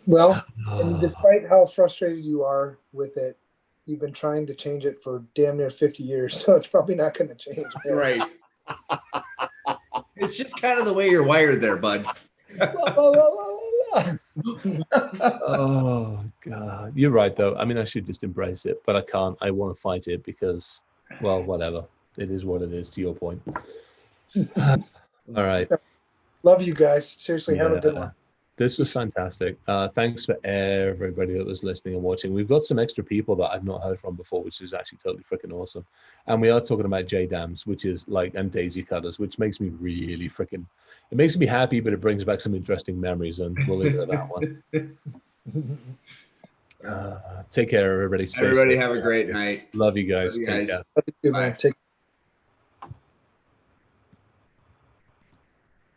Well, and despite how frustrated you are with it, you've been trying to change it for damn near 50 years. So it's probably not going to change. Right. It's just kind of the way you're wired there, bud. Oh God, you're right though. I mean, I should just embrace it, but I can't. I want to fight it because, well, whatever. It is what it is. To your point. All right. Love you guys. Seriously, have a good one. This was fantastic. Thanks for everybody that was listening and watching. We've got some extra people that I've not heard from before, which is actually totally freaking awesome. And we are talking about JDAMs, which is and daisy cutters, which makes me really freaking, it makes me happy, but it brings back some interesting memories, and we'll leave it at that one. Take care, everybody. Everybody have a great night. Love you guys. Love you guys. Take care. Bye.